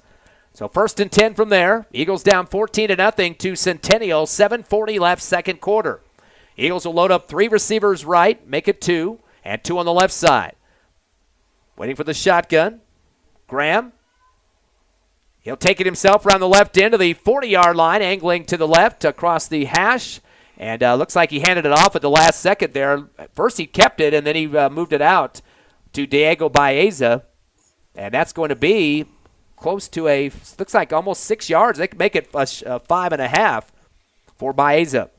So 1st and 10 from there. Eagles down 14-0 to Centennial. 7:40 left, second quarter. Eagles will load up 3 receivers right, make it 2, and 2 on the left side. Waiting for the shotgun. Graham. He'll take it himself around the left end of the 40-yard line, angling to the left across the hash. And looks like he handed it off at the last second there. First he kept it, and then he moved it out to Diego Baeza. And that's going to be close to looks like almost 6 yards. They can make it 5.5 for Baeza.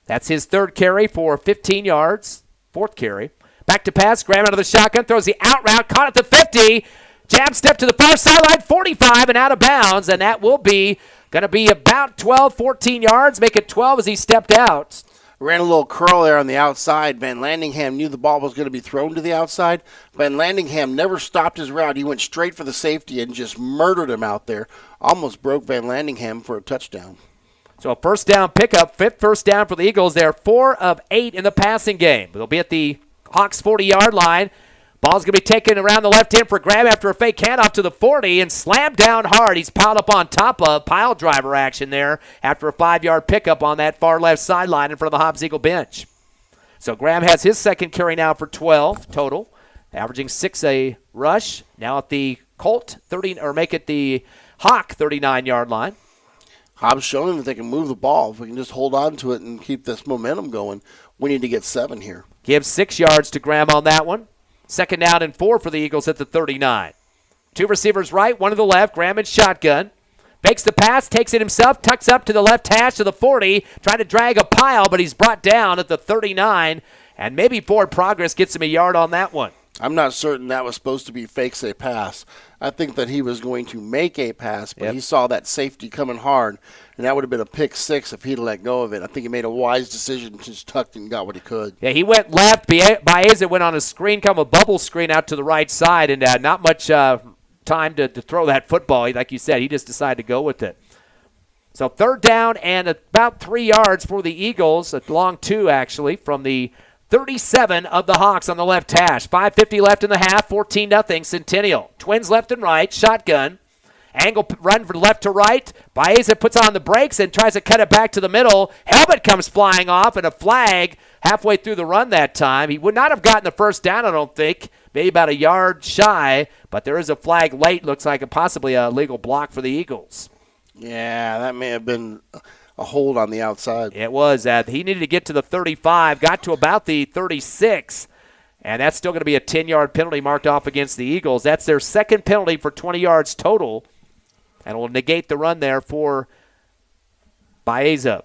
That's his 3rd carry for 15 yards. 4th carry. Back to pass. Graham out of the shotgun. Throws the out route. Caught at the 50. Jab step to the far sideline, 45 and out of bounds, and that will be going to be about 12, 14 yards, make it 12 as he stepped out. Ran a little curl there on the outside. Van Landingham knew the ball was going to be thrown to the outside. Van Landingham never stopped his route. He went straight for the safety and just murdered him out there. Almost broke Van Landingham for a touchdown. So a 1st down pickup, 5th first down for the Eagles. They're 4 of 8 in the passing game. They'll be at the Hawks 40-yard line. Ball's going to be taken around the left end for Graham after a fake handoff to the 40 and slammed down hard. He's piled up on top of pile driver action there after a 5-yard pickup on that far left sideline in front of the Hobbs Eagle bench. So Graham has his 2nd carry now for 12 total, averaging 6 a rush. Now at the Colt 30, or make it the Hawk 39-yard line. Hobbs showing that they can move the ball. If we can just hold on to it and keep this momentum going, we need to get 7 here. Gives 6 yards to Graham on that one. 2nd down and 4 for the Eagles at the 39. 2 receivers right, 1 to the left. Graham in shotgun. Fakes the pass, takes it himself, tucks up to the left hash to the 40, trying to drag a pile, but he's brought down at the 39, and maybe forward progress gets him a yard on that one. I'm not certain that was supposed to be fakes a pass. I think that he was going to make a pass, but he saw that safety coming hard, and that would have been a pick 6 if he'd let go of it. I think he made a wise decision, just tucked and got what he could. Yeah, he went left. Baeza went on a screen, kind of a bubble screen out to the right side, and not much time to throw that football. Like you said, he just decided to go with it. So 3rd down and about 3 yards for the Eagles, a long 2 actually, from the 37 of the Hawks on the left hash. 5:50 left in the half, 14-0 Centennial. Twins left and right, shotgun. Angle run from left to right. Baeza puts on the brakes and tries to cut it back to the middle. Helmet comes flying off, and a flag halfway through the run that time. He would not have gotten the 1st down, I don't think. Maybe about a yard shy, but there is a flag late. Looks like possibly a legal block for the Eagles. Yeah, that may have been a hold on the outside. It was. He needed to get to the 35, got to about the 36, and that's still going to be a 10-yard penalty marked off against the Eagles. That's their 2nd penalty for 20 yards total, and will negate the run there for Baeza.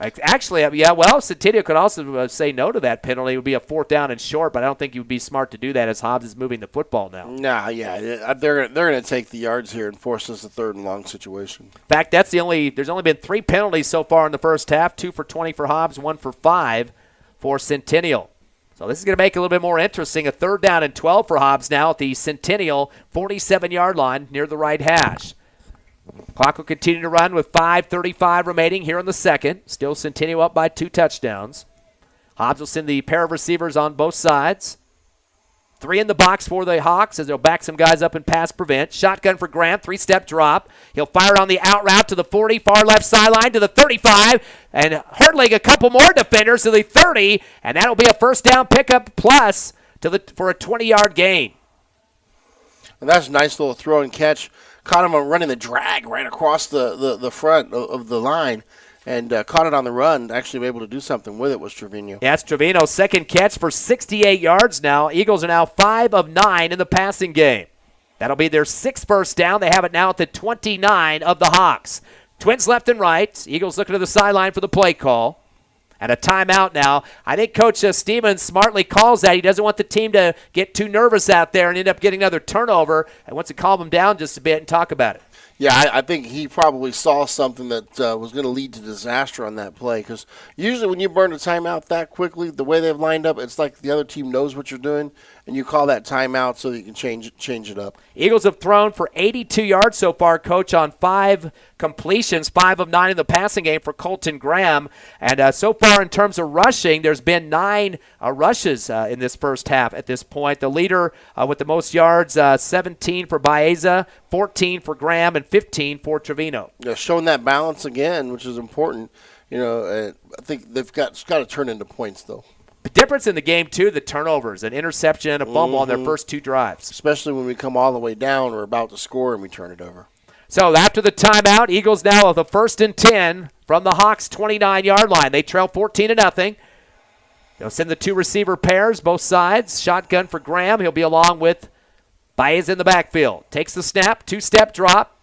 Actually, Centennial could also say no to that penalty. It would be a 4th down and short, but I don't think you would be smart to do that as Hobbs is moving the football now. Nah, yeah, they're going to take the yards here and force us a 3rd and long situation. In fact, there's only been 3 penalties so far in the first half, 2 for 20 for Hobbs, 1 for 5 for Centennial. So this is going to make it a little bit more interesting. A 3rd down and 12 for Hobbs now at the Centennial 47-yard line near the right hash. Clock will continue to run with 5:35 remaining here in the 2nd. Still Centennial up by 2 touchdowns. Hobbs will send the pair of receivers on both sides. 3 in the box for the Hawks as they'll back some guys up and pass prevent. Shotgun for Graham, 3-step drop. He'll fire on the out route to the 40, far left sideline to the 35, and hurdling a couple more defenders to the 30, and that'll be a 1st down pickup plus for a 20-yard gain. And that's a nice little throw and catch. Caught him running the drag right across the front of the line and caught it on the run. Actually able to do something with it was Trevino. Yeah, it's Trevino's 2nd catch for 68 yards now. Eagles are now 5 of 9 in the passing game. That'll be their 6th first down. They have it now at the 29 of the Hawks. Twins left and right. Eagles looking to the sideline for the play call. And a timeout now. I think Coach Stevens smartly calls that. He doesn't want the team to get too nervous out there and end up getting another turnover, and wants to calm them down just a bit and talk about it. Yeah, I think he probably saw something that was going to lead to disaster on that play, because usually when you burn a timeout that quickly, the way they've lined up, it's like the other team knows what you're doing, and you call that timeout so that you can change it up. Eagles have thrown for 82 yards so far, Coach, on 5 completions, 5 of 9 in the passing game for Colton Graham. And so far in terms of rushing, there's been 9 rushes in this first half at this point. The leader with the most yards, 17 for Baeza, 14 for Graham, and 15 for Trevino. Yeah, showing that balance again, which is important. I think it's got to turn into points, though. The difference in the game, too, the turnovers, an interception, a fumble on their first 2 drives. Especially when we come all the way down, we're about to score, and we turn it over. So after the timeout, Eagles now with a 1st and 10 from the Hawks' 29-yard line. They trail 14-0. They'll send the 2 receiver pairs, both sides. Shotgun for Graham. He'll be along with Baez in the backfield. Takes the snap, 2-step drop.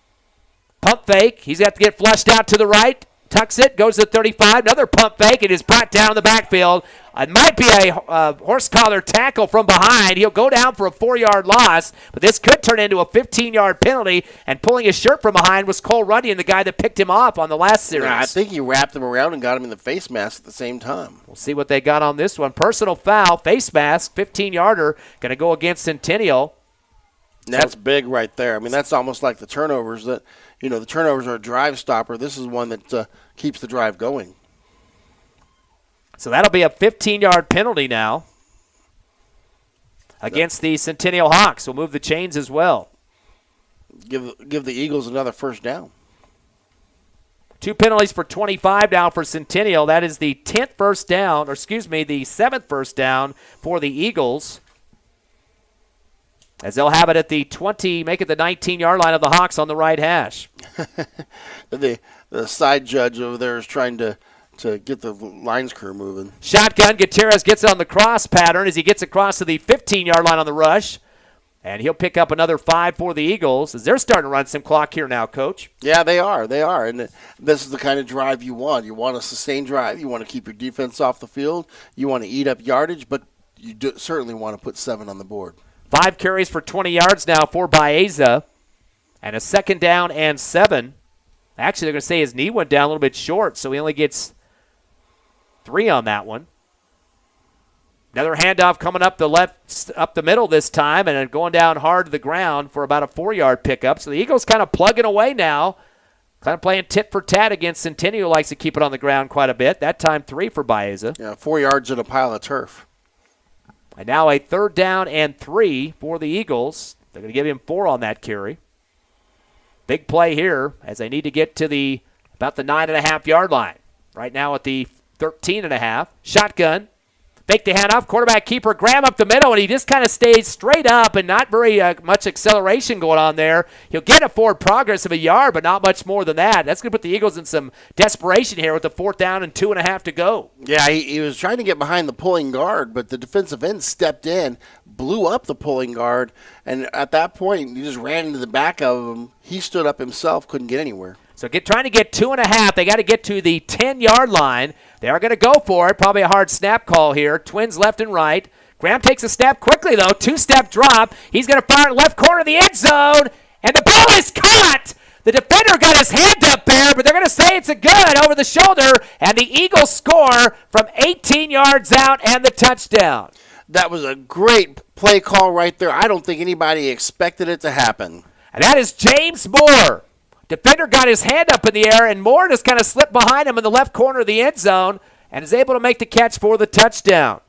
Pump fake. He's got to get flushed out to the right. Tucks it, goes to 35. Another pump fake. It is brought down in the backfield. It might be a horse collar tackle from behind. He'll go down for a 4-yard loss, but this could turn into a 15-yard penalty. And pulling his shirt from behind was Cole Runyon, the guy that picked him off on the last series. Yeah, I think he wrapped him around and got him in the face mask at the same time. We'll see what they got on this one. Personal foul, face mask, 15-yarder, going to go against Centennial. That's big right there. I mean, that's almost like the turnovers that, the turnovers are a drive stopper. This is one that keeps the drive going. So that'll be a 15-yard penalty now against the Centennial Hawks. We'll move the chains as well. Give the Eagles another 1st down. 2 penalties for 25 now for Centennial. That is the 7th first down for the Eagles. as they'll have it at the 20, make it the 19-yard line of the Hawks on the right hash. The side judge over there is trying to get the lines crew moving. Shotgun, Gutierrez gets it on the cross pattern as he gets across to the 15-yard line on the rush. And he'll pick up another 5 for the Eagles as they're starting to run some clock here now, Coach. Yeah, they are. And this is the kind of drive you want. You want a sustained drive. You want to keep your defense off the field. You want to eat up yardage, but you certainly want to put 7 on the board. 5 carries for 20 yards now for Baeza. And a 2nd down and 7. Actually, they're going to say his knee went down a little bit short, so he only gets 3 on that one. Another handoff coming up the middle this time, and then going down hard to the ground for about a 4-yard pickup. So the Eagles kind of plugging away now, kind of playing tit for tat against Centennial. Likes to keep it on the ground quite a bit. That time 3 for Baeza. Yeah, 4 yards in a pile of turf. And now a 3rd down and 3 for the Eagles. They're going to give him 4 on that carry. Big play here as they need to get to about the 9.5-yard line. Right now at the 13.5. Shotgun. Fake the handoff, quarterback keeper Graham up the middle, and he just kind of stays straight up and not very much acceleration going on there. He'll get a forward progress of a yard, but not much more than that. That's going to put the Eagles in some desperation here with the 4th down and 2.5 to go. Yeah, he was trying to get behind the pulling guard, but the defensive end stepped in, blew up the pulling guard, and at that point, he just ran into the back of him. He stood up himself, couldn't get anywhere. So trying to get 2.5. They got to get to the 10-yard line. They are going to go for it. Probably a hard snap call here. Twins left and right. Graham takes a step quickly, though. 2-step drop. He's going to fire in left corner of the end zone. And the ball is caught. The defender got his hand up there, but they're going to say it's a good over the shoulder. And the Eagles score from 18 yards out and the touchdown. That was a great play call right there. I don't think anybody expected it to happen. And that is James Moore. Defender got his hand up in the air, and Moore just kind of slipped behind him in the left corner of the end zone and is able to make the catch for the touchdown.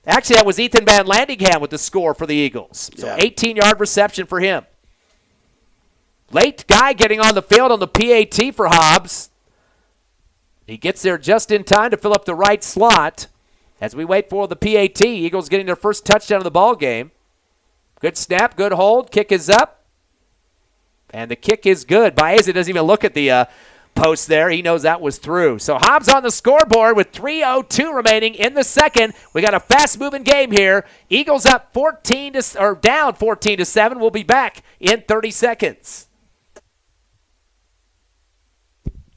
Actually, that was Ethan Van Landingham with the score for the Eagles. So 18-yard reception for him. Late guy getting on the field on the PAT for Hobbs. He gets there just in time to fill up the right slot. As we wait for the PAT, Eagles getting their first touchdown of the ball game. Good snap, good hold, kick is up. And the kick is good. Baeza doesn't even look at the post there. He knows that was through. So Hobbs on the scoreboard with 3:02 remaining in the second. We got a fast-moving game here. Eagles up down 14-7. We'll be back in 30 seconds.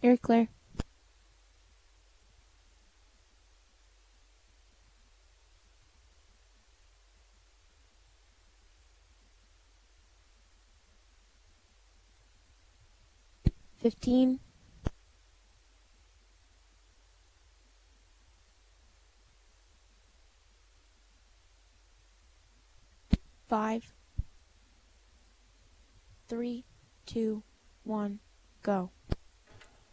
You're clear. $15. $5, 3, 2, 1, go.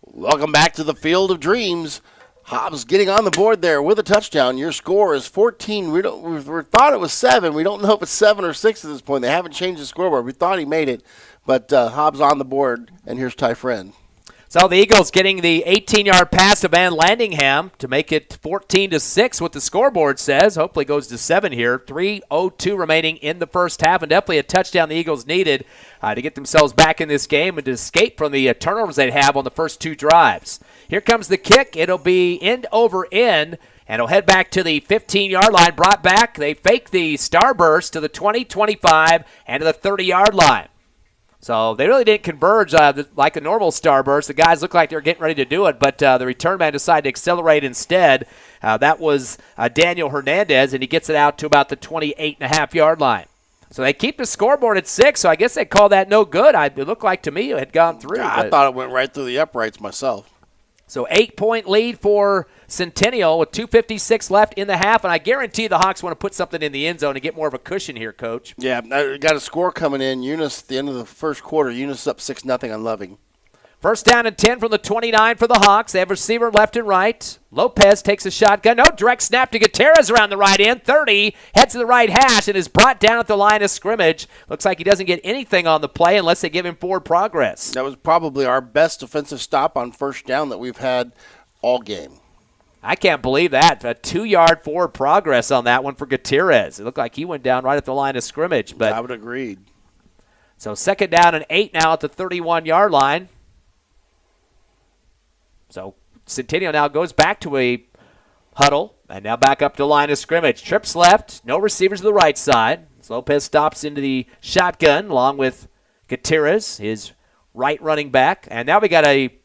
Welcome back to the Field of Dreams. Hobbs getting on the board there with a touchdown. Your score is 14. We thought it was 7. We don't know if it's 7 or 6 at this point. They haven't changed the scoreboard. We thought he made it, but Hobbs on the board, and here's Ty Friend. So the Eagles getting the 18-yard pass to Van Landingham to make it 14-6, what the scoreboard says. Hopefully goes to 7 here. 3:02 remaining in the first half, and definitely a touchdown the Eagles needed to get themselves back in this game and to escape from the turnovers they'd have on the first 2 drives. Here comes the kick. It'll be end over end, and it'll head back to the 15-yard line. Brought back. They fake the starburst to the 20, 25, and to the 30-yard line. So they really didn't converge like a normal starburst. The guys looked like they were getting ready to do it, but the return man decided to accelerate instead. That was Daniel Hernandez, and he gets it out to about the 28.5-yard line. So they keep the scoreboard at 6, so I guess they call that no good. It looked like to me it had gone through. I thought it went right through the uprights myself. So 8-point lead for Centennial with 2:56 left in the half, and I guarantee the Hawks want to put something in the end zone to get more of a cushion here, Coach. Yeah, got a score coming in. Eunice at the end of the first quarter. Eunice up 6-0 on Loving. First down and 10 from the 29 for the Hawks. They have receiver left and right. Lopez takes a shotgun. No, direct snap to Gutierrez around the right end. 30, heads to the right hash, and is brought down at the line of scrimmage. Looks like he doesn't get anything on the play unless they give him forward progress. That was probably our best defensive stop on first down that we've had all game. I can't believe that. A 2-yard forward progress on that one for Gutierrez. It looked like he went down right at the line of scrimmage. But I would agree. So 2nd down and 8 now at the 31-yard line. So Centennial now goes back to a huddle and now back up to line of scrimmage. Trips left, no receivers to the right side. So Lopez stops into the shotgun along with Gutierrez, his right running back. And now we got a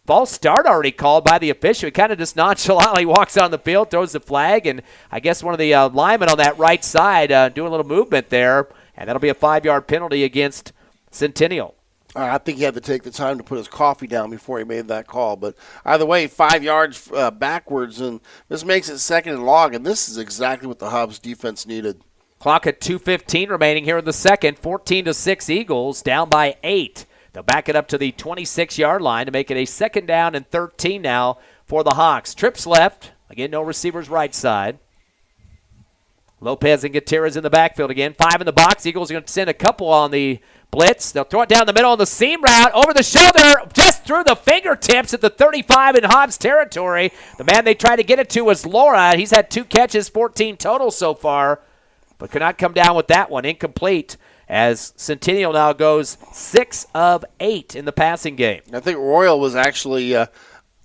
false start already called by the official. He kind of just nonchalantly walks on the field, throws the flag, and I guess one of the linemen on that right side doing a little movement there, and that'll be a 5-yard penalty against Centennial. I think he had to take the time to put his coffee down before he made that call. But either way, 5 yards backwards, and this makes it 2nd and long, and this is exactly what the Hobbs defense needed. Clock at 2:15 remaining here in the second. 14-6 Eagles, down by 8. They'll back it up to the 26-yard line to make it a 2nd down and 13 now for the Hawks. Trips left. Again, no receivers right side. Lopez and Gutierrez in the backfield again. 5 in the box. Eagles are going to send a couple on the blitz. They'll throw it down the middle on the seam route. Over the shoulder, just through the fingertips at the 35 in Hobbs territory. The man they tried to get it to was Laura. He's had 2 catches, 14 total so far, but could not come down with that one. Incomplete, as Centennial now goes 6 of 8 in the passing game. I think Royal was actually in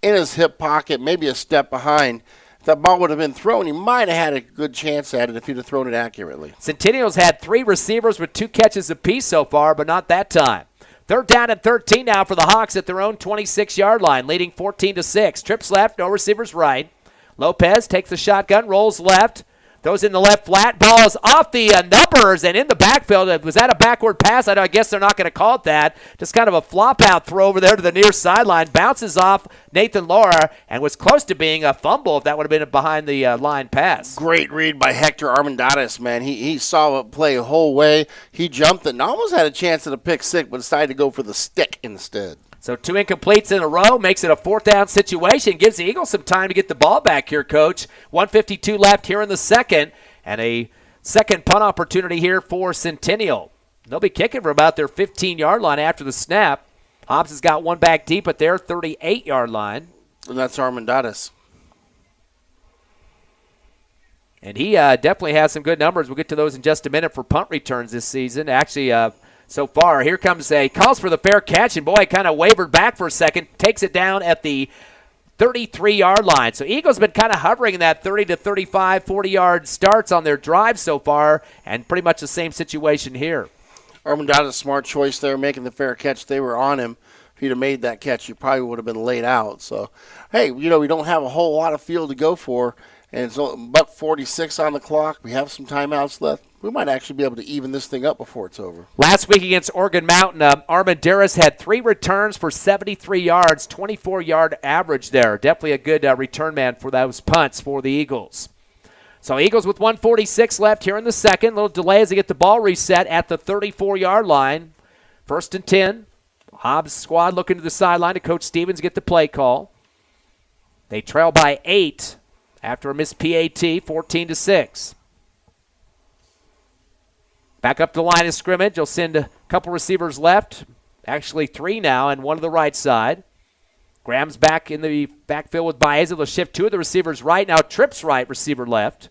his hip pocket, maybe a step behind. If that ball would have been thrown, he might have had a good chance at it if he'd have thrown it accurately. Centennial's had 3 receivers with 2 catches apiece so far, but not that time. 3rd down and 13 now for the Hawks at their own 26-yard line, leading 14-6. Trips left, no receivers right. Lopez takes the shotgun, rolls left. Throws in the left flat. Ball is off the numbers and in the backfield. Was that a backward pass? I guess they're not going to call it that. Just kind of a flop-out throw over there to the near sideline. Bounces off Nathan Laura and was close to being a fumble if that would have been a behind-the-line pass. Great read by Hector Armendariz, man. He saw it play a whole way. He jumped it and almost had a chance at a pick six, but decided to go for the stick instead. So 2 incompletes in a row makes it a 4th down situation. Gives the Eagles some time to get the ball back here, Coach. 1:52 left here in the second, and a second punt opportunity here for Centennial. They'll be kicking from about their 15-yard line after the snap. Hobbs has got one back deep at their 38-yard line. And that's Armendariz. And he definitely has some good numbers. We'll get to those in just a minute for punt returns this season. Actually, so far, here comes calls for the fair catch, and boy, kind of wavered back for a second, takes it down at the 33-yard line. So Eagles been kind of hovering in that 30 to 35, 40-yard starts on their drive so far, and pretty much the same situation here. Armendariz, smart choice there, making the fair catch. They were on him. If he'd have made that catch, he probably would have been laid out. So, hey, we don't have a whole lot of field to go for, and it's $1:46 on the clock. We have some timeouts left. We might actually be able to even this thing up before it's over. Last week against Oregon Mountain, Armendariz had 3 returns for 73 yards, 24-yard average there. Definitely a good return man for those punts for the Eagles. So Eagles with 1:46 left here in the second. A little delay as they get the ball reset at the 34-yard line. 1st and 10. Hobbs squad looking to the sideline to Coach Stevens get the play call. They trail by 8 after a missed PAT, 14-6. Back up the line of scrimmage. They'll send a couple receivers left. Actually 3 now and 1 to the right side. Graham's back in the backfield with Baeza. They'll shift 2 of the receivers right. Now Tripp's right, receiver left.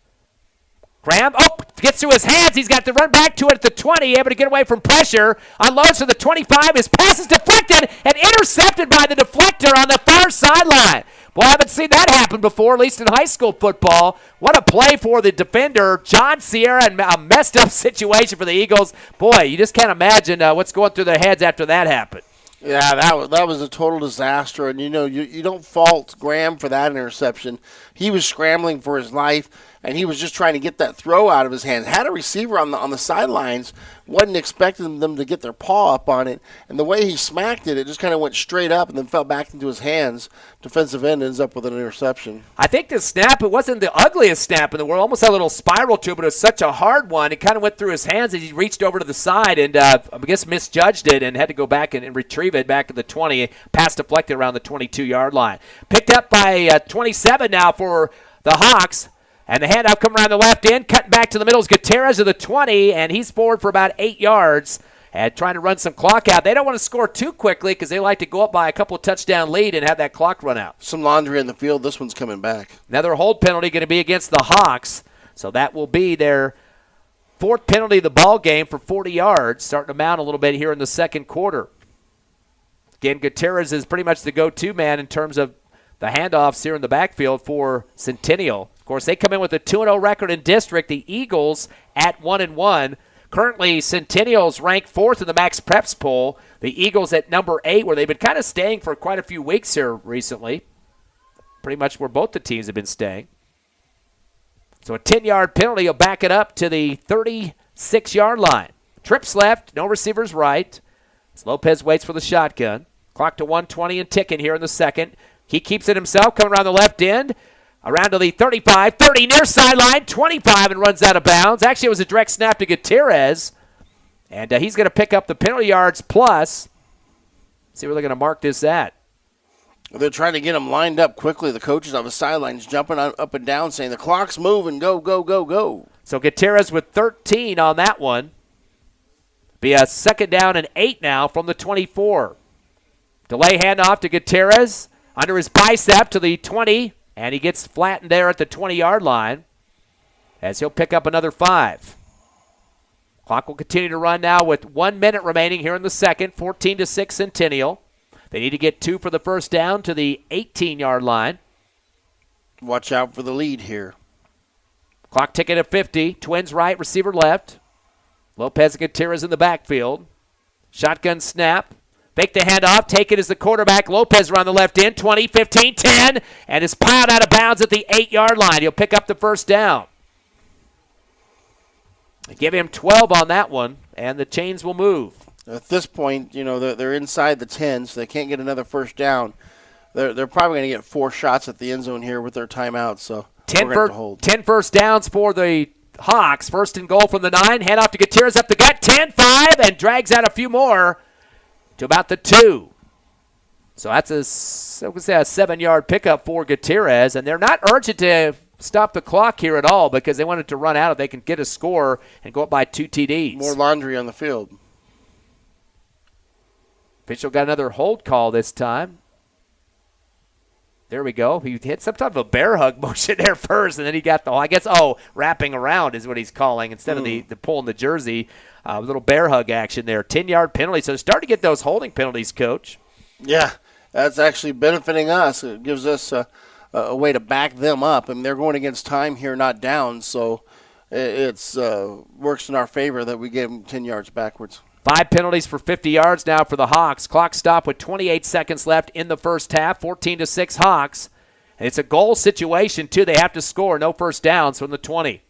Graham, gets to his hands. He's got to run back to it at the 20, able to get away from pressure. Unloads to the 25. His pass is deflected and intercepted by the deflector on the far sideline. Well, I haven't seen that happen before, at least in high school football. What a play for the defender, John Sierra, and a messed up situation for the Eagles. Boy, you just can't imagine what's going through their heads after that happened. Yeah, that was a total disaster, and you don't fault Graham for that interception. He was scrambling for his life, and he was just trying to get that throw out of his hands. Had a receiver on the sidelines, wasn't expecting them to get their paw up on it, and the way he smacked it just kind of went straight up and then fell back into his hands. Defensive end ends up with an interception. I think the snap, it wasn't the ugliest snap in the world. Almost had a little spiral to it, but it was such a hard one. It kind of went through his hands as he reached over to the side and I guess misjudged it and had to go back and retrieve it back at the 20. Pass deflected around the 22-yard line. Picked up by 27 now for the Hawks. And the handout coming around the left end, cutting back to the middle is Gutierrez of the 20, and he's forward for about 8 yards. and trying to run some clock out. They don't want to score too quickly because they like to go up by a couple of touchdown lead and have that clock run out. Some laundry in the field. This one's coming back. Another hold penalty going to be against the Hawks, so that will be their fourth penalty of the ball game for 40 yards, starting to mount a little bit here in the second quarter. Again, Gutierrez is pretty much the go-to man in terms of the handoffs here in the backfield for Centennial. Of course, they come in with a 2-0 record in district. The Eagles at 1-1. Currently, Centennial's ranked fourth in the Max Preps poll. The Eagles at number 8, where they've been kind of staying for quite a few weeks here recently. Pretty much where both the teams have been staying. So a 10-yard penalty will back it up to the 36-yard line. Trips left, no receivers right. As Lopez waits for the shotgun. Clock to 1:20 and ticking here in the second. He keeps it himself, coming around the left end. Around to the 35, 30, near sideline, 25, and runs out of bounds. Actually, it was a direct snap to Gutierrez. And he's going to pick up the penalty yards plus. See where they're going to mark this at. They're trying to get him lined up quickly. The coaches on the sidelines jumping up and down saying, the clock's moving, go, go, go, go. So Gutierrez with 13 on that one. Be a second down and 8 now from the 24. Delay handoff to Gutierrez. Under his bicep to the 20. And he gets flattened there at the 20-yard line as he'll pick up another 5. Clock will continue to run now with 1 minute remaining here in the second. 14-6 Centennial. They need to get 2 for the first down to the 18-yard line. Watch out for the lead here. Clock ticking at 50. Twins right, receiver left. Lopez and Gutierrez in the backfield. Shotgun snap. Fake the handoff. Take it as the quarterback. Lopez around the left end. 20, 15, 10. And is piled out of bounds at the 8-yard line. He'll pick up the first down. They give him 12 on that one, and the chains will move. At this point, you know, they're inside the 10, so they can't get another first down. They're probably going to get 4 shots at the end zone here with their timeout, so 10 we're going to hold. 10 first downs for the Hawks. First and goal from the 9. Hand off to Gutierrez up the gut. 10-5, and drags out a few more to about the 2. So that's a 7-yard pickup for Gutierrez, and they're not urgent to stop the clock here at all because they want it to run out if they can get a score and go up by 2 TDs. More laundry on the field. Official got another hold call this time. There we go. He hit some type of a bear hug motion there first, and then he got wrapping around is what he's calling instead of the pulling the jersey. A little bear hug action there. 10-yard penalty. So start to get those holding penalties, Coach. Yeah, that's actually benefiting us. It gives us a way to back them up. And they're going against time here, not down. So it's works in our favor that we gave them 10 yards backwards. 5 penalties for 50 yards now for the Hawks. Clock stop with 28 seconds left in the first half. 14-6 Hawks. And it's a goal situation, too. They have to score. No first downs from the 20.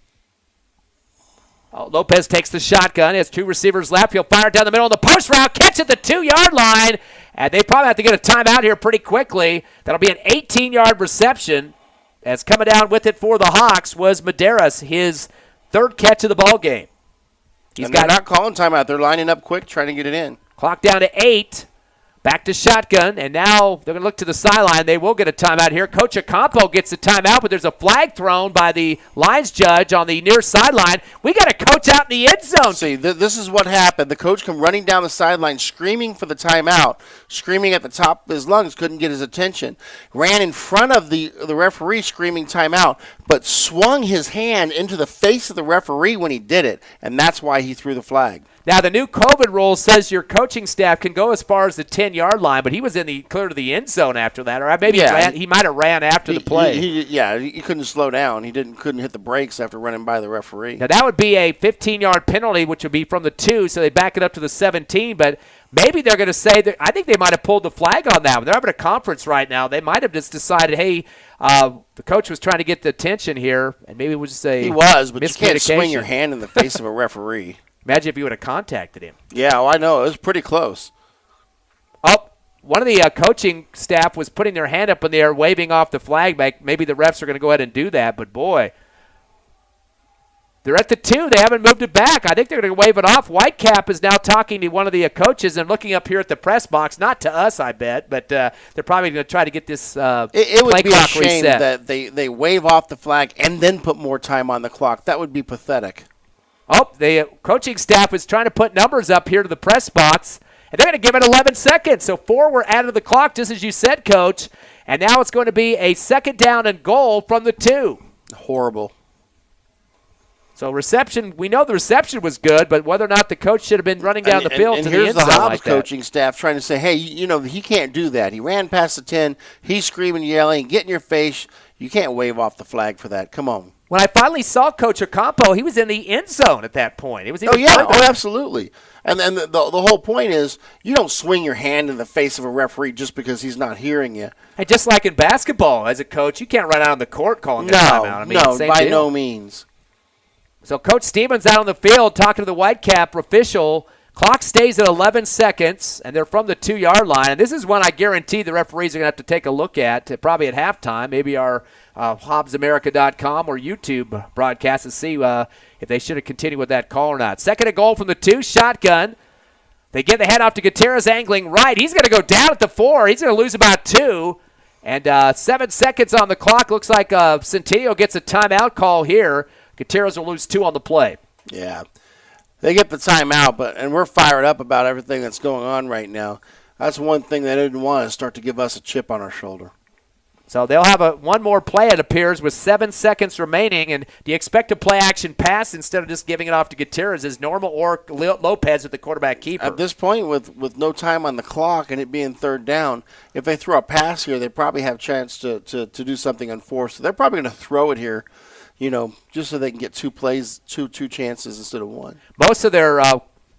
Lopez takes the shotgun. He has 2 receivers left. He'll fire it down the middle of the post route. Catch at the 2-yard line. And they probably have to get a timeout here pretty quickly. That'll be an 18-yard reception. As coming down with it for the Hawks was Medeiros, his 3rd catch of the ball game. They're not calling timeout. They're lining up quick, trying to get it in. Clock down to 8. Back to shotgun, and now they're going to look to the sideline. They will get a timeout here. Coach Ocampo gets a timeout, but there's a flag thrown by the lines judge on the near sideline. We got a coach out in the end zone. See, this is what happened. The coach come running down the sideline, screaming for the timeout, screaming at the top of his lungs, couldn't get his attention. Ran in front of the referee screaming timeout, but swung his hand into the face of the referee when he did it, and that's why he threw the flag. Now, the new COVID rule says your coaching staff can go as far as the 10-yard line, but he was clear to the end zone after that. Or maybe he might have ran after the play. He couldn't slow down. He couldn't hit the brakes after running by the referee. Now, that would be a 15-yard penalty, which would be from the 2, so they back it up to the 17. But maybe they're going to say that I think they might have pulled the flag on that one. They're having a conference right now. They might have just decided, hey, the coach was trying to get the attention here, and maybe it was just a He was, but you can't swing your hand in the face of a referee. Imagine if you would have contacted him. Yeah, I know. It was pretty close. Oh, one of the coaching staff was putting their hand up in the air, waving off the flag back. Maybe the refs are going to go ahead and do that, but boy. They're at the 2. They haven't moved it back. I think they're going to wave it off. Whitecap is now talking to one of the coaches and looking up here at the press box. Not to us, I bet, but they're probably going to try to get this it would play be clock a shame reset. that they wave off the flag and then put more time on the clock. That would be pathetic. Oh, the coaching staff was trying to put numbers up here to the press box, and they're going to give it 11 seconds. So 4 were added to the clock, just as you said, Coach. And now it's going to be a second down and goal from the 2. Horrible. So reception, we know the reception was good, but whether or not the coach should have been running down the field to the end zone like that. And here's the Hobbs coaching staff trying to say, hey, he can't do that. He ran past the 10. He's screaming, yelling, get in your face. You can't wave off the flag for that. Come on. When I finally saw Coach Ocampo, he was in the end zone at that point. It was even further. Oh, absolutely. And then the whole point is you don't swing your hand in the face of a referee just because he's not hearing you. And just like in basketball, as a coach, you can't run out on the court calling a timeout. By no means. So Coach Stevens out on the field talking to the Whitecap official. Clock stays at 11 seconds, and they're from the 2-yard line. And this is one I guarantee the referees are going to have to take a look at, probably at halftime, maybe our HobbsAmerica.com or YouTube broadcast to see if they should have continued with that call or not. Second and goal from the 2, shotgun. They get the head off to Gutierrez angling right. He's going to go down at the 4. He's going to lose about 2. And 7 seconds on the clock. Looks like Centennial gets a timeout call here. Gutierrez will lose 2 on the play. Yeah. They get the timeout, and we're fired up about everything that's going on right now. That's one thing they didn't want to start to give us a chip on our shoulder. So they'll have one more play, it appears, with 7 seconds remaining. And do you expect a play-action pass instead of just giving it off to Gutierrez as normal, or Lopez at the quarterback keeper? At this point, with no time on the clock and it being third down, if they throw a pass here, they probably have a chance to do something unforced. So they're probably going to throw it here, just so they can get 2 plays, two chances instead of 1. Most of their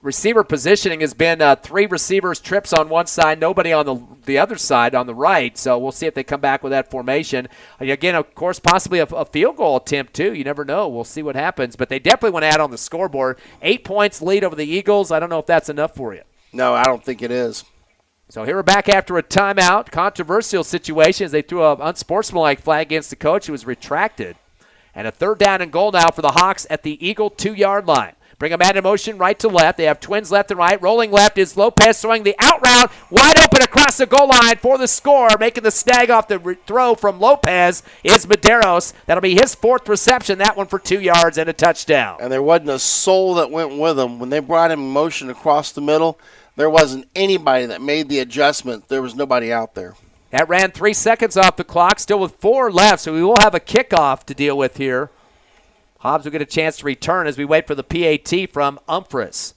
receiver positioning has been 3 receivers trips on one side, nobody on the other side on the right. So we'll see if they come back with that formation. Again, of course, possibly a field goal attempt too. You never know. We'll see what happens. But they definitely want to add on the scoreboard. 8 points lead over the Eagles. I don't know if that's enough for you. No, I don't think it is. So here we're back after a timeout. Controversial situation as they threw an unsportsmanlike flag against the coach who was retracted. And a third down and goal now for the Hawks at the Eagle 2-yard line. Bring a man in motion right to left. They have twins left and right. Rolling left is Lopez throwing the out route. Wide open across the goal line for the score. Making the snag off the throw from Lopez is Medeiros. That'll be his 4th reception. That one for 2 yards and a touchdown. And there wasn't a soul that went with him. When they brought him in motion across the middle, there wasn't anybody that made the adjustment. There was nobody out there. That ran 3 seconds off the clock, still with 4 left, so we will have a kickoff to deal with here. Hobbs will get a chance to return as we wait for the PAT from Umphreys.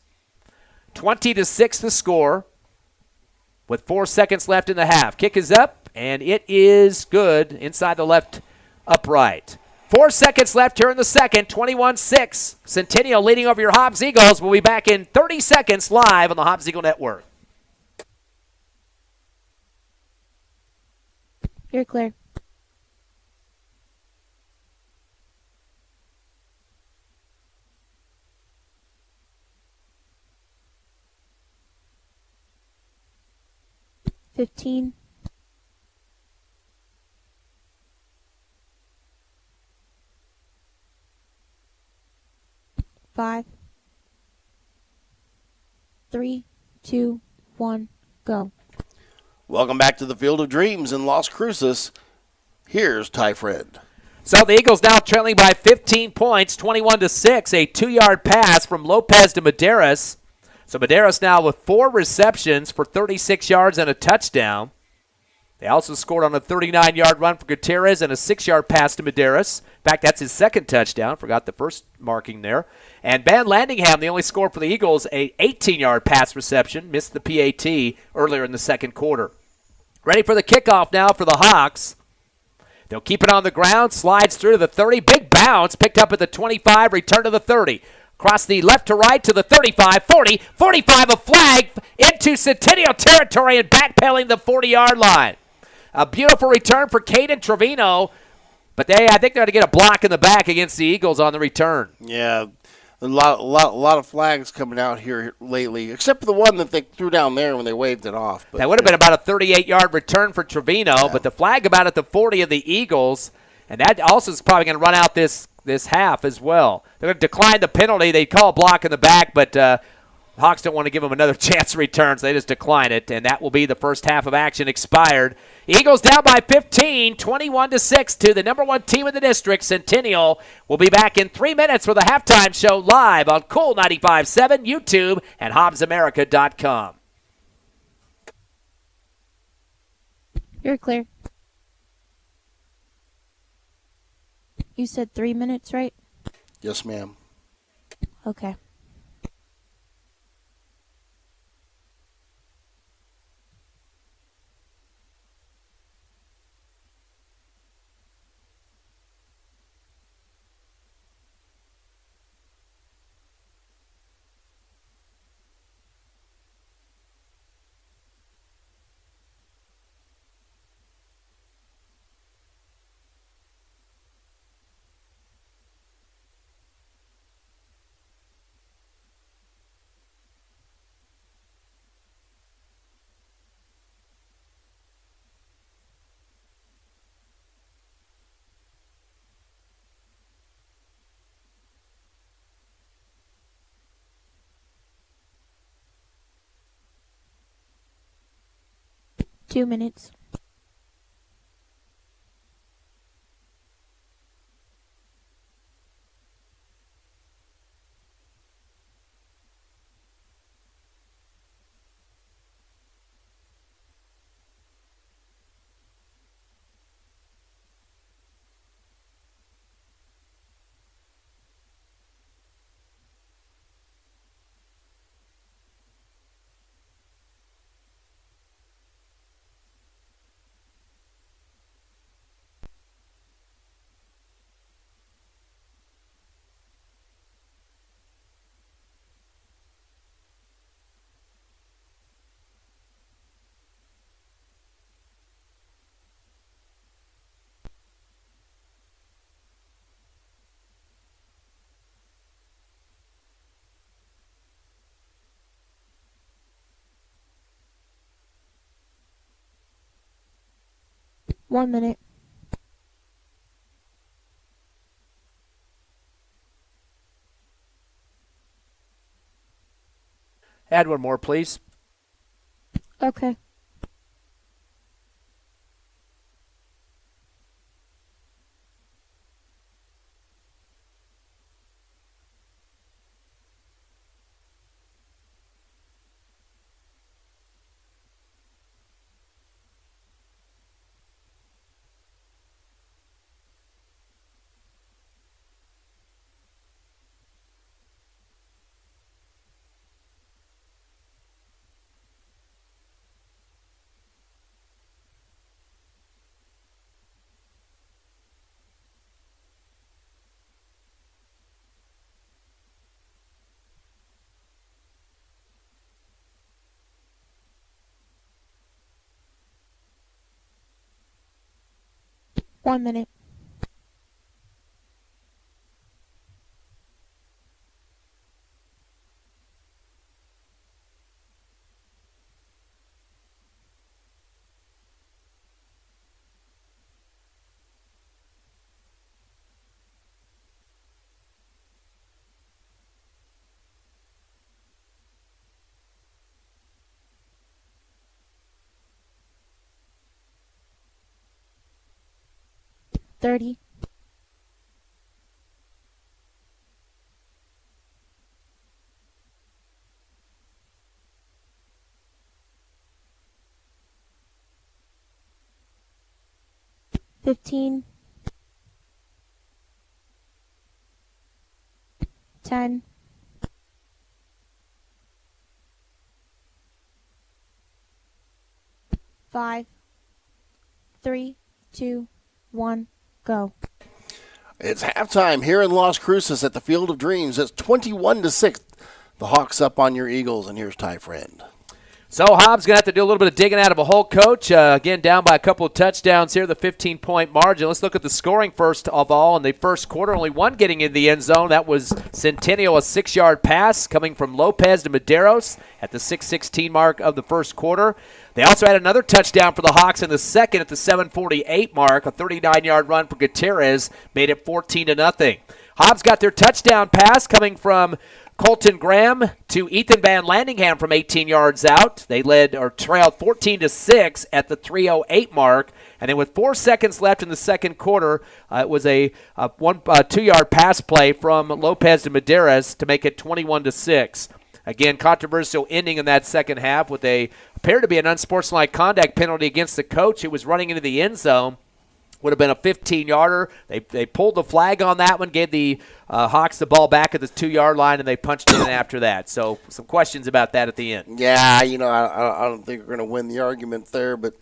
20-6 the score with 4 seconds left in the half. Kick is up, and it is good inside the left upright. 4 seconds left here in the second, 21-6. Centennial leading over your Hobbs Eagles. We'll be back in 30 seconds live on the Hobbs Eagle Network. You're clear. $15. $5. 3, 2, 1, go. Welcome back to the Field of Dreams in Las Cruces. Here's Ty Fred. So the Eagles now trailing by 15 points, 21-6. A 2-yard pass from Lopez to Medeiros. So Medeiros now with 4 receptions for 36 yards and a touchdown. They also scored on a 39-yard run for Gutierrez and a 6-yard pass to Medeiros. In fact, that's his 2nd touchdown. Forgot the first marking there. And Van Landingham, the only score for the Eagles, a 18-yard pass reception. Missed the PAT earlier in the second quarter. Ready for the kickoff now for the Hawks. They'll keep it on the ground, slides through to the 30. Big bounce, picked up at the 25, return to the 30. Across the left to right to the 35, 40, 45, a flag into Centennial territory and backpedaling the 40-yard line. A beautiful return for Caden Trevino, but I think they're going to get a block in the back against the Eagles on the return. Yeah, a lot of flags coming out here lately, except for the one that they threw down there when they waved it off. But, that would have been about a 38-yard return for Trevino, but the flag about at the 40 of the Eagles, and that also is probably going to run out this half as well. They're going to decline the penalty. They call a block in the back, but Hawks don't want to give them another chance to return, so they just decline it, and that will be the first half of action expired. Eagles down by 15, 21-6 to the number 1 team in the district, Centennial. We'll be back in 3 minutes for the halftime show live on Cool 95.7, YouTube, and HobbsAmerica.com. You're clear. You said 3 minutes, right? Yes, ma'am. Okay. Two minutes. One minute. Add one more, please. Okay. One minute. $30. $15. 10. 5. 3, 2, 1. Go. It's halftime here in Las Cruces at the Field of Dreams. It's 21-6. The Hawks up on your Eagles, and here's Ty Friend. So Hobbs going to have to do a little bit of digging out of a hole, Coach. Again, down by a couple of touchdowns here, the 15-point margin. Let's look at the scoring first of all. In the first quarter, only one getting in the end zone. That was Centennial, a 6-yard pass coming from Lopez to Medeiros at the 6:16 mark of the first quarter. They also had another touchdown for the Hawks in the second at the 7:48 mark. A 39-yard run for Gutierrez made it 14-0. Hobbs got their touchdown pass coming from Colton Graham to Ethan Van Landingham from 18 yards out. They led or trailed 14-6 at the 3:08 mark. And then with 4 seconds left in the second quarter, it was a 2-yard pass play from Lopez to Medeiros to make it 21-6. Again, controversial ending in that second half with appeared to be an unsportsmanlike conduct penalty against the coach who was running into the end zone. Would have been a 15-yarder. They pulled the flag on that one, gave the Hawks the ball back at the 2-yard line, and they punched it in after that. So some questions about that at the end. Yeah, I don't think we're going to win the argument there, but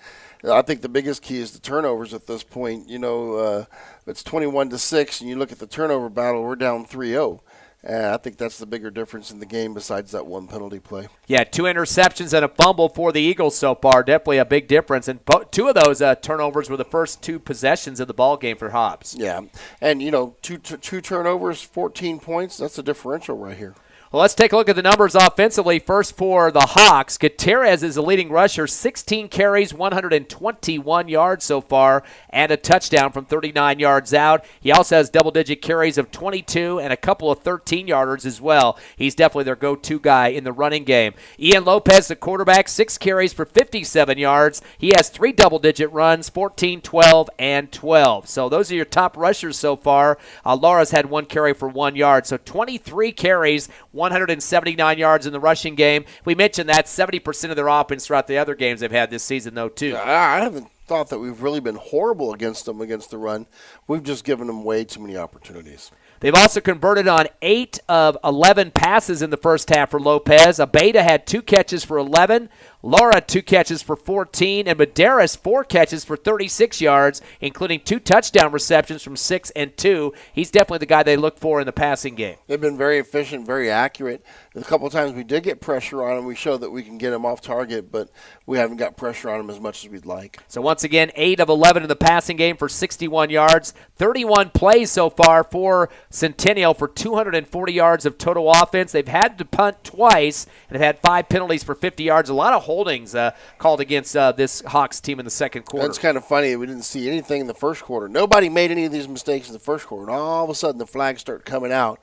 I think the biggest key is the turnovers at this point. It's 21-6, and you look at the turnover battle, we're down 3-0. I think that's the bigger difference in the game besides that one penalty play. Yeah, 2 interceptions and a fumble for the Eagles so far. Definitely a big difference. And 2 of those turnovers were the first 2 possessions of the ball game for Hobbs. Yeah, and, two turnovers, 14 points, that's a differential right here. Well, let's take a look at the numbers offensively. First for the Hawks, Gutierrez is the leading rusher, 16 carries, 121 yards so far, and a touchdown from 39 yards out. He also has double-digit carries of 22 and a couple of 13-yarders as well. He's definitely their go-to guy in the running game. Ian Lopez, the quarterback, 6 carries for 57 yards. He has 3 double-digit runs, 14, 12, and 12. So those are your top rushers so far. Laura's had 1 carry for 1 yard, so 23 carries, 179 yards in the rushing game. We mentioned that 70% of their offense throughout the other games they've had this season, though, too. I haven't thought that we've really been horrible against them against the run. We've just given them way too many opportunities. They've also converted on 8 of 11 passes in the first half for Lopez. Abeda had 2 catches for 11. Laura, 2 catches for 14. And Medeiros, 4 catches for 36 yards, including 2 touchdown receptions from 6 and 2. He's definitely the guy they look for in the passing game. They've been very efficient, very accurate. A couple of times we did get pressure on them. We showed that we can get them off target, but we haven't got pressure on them as much as we'd like. So once again, 8 of 11 in the passing game for 61 yards. 31 plays so far for Centennial for 240 yards of total offense. They've had to punt twice and have had 5 penalties for 50 yards. A lot of holdings called against this Hawks team in the second quarter. That's kind of funny. We didn't see anything in the first quarter. Nobody made any of these mistakes in the first quarter. And all of a sudden, the flags start coming out.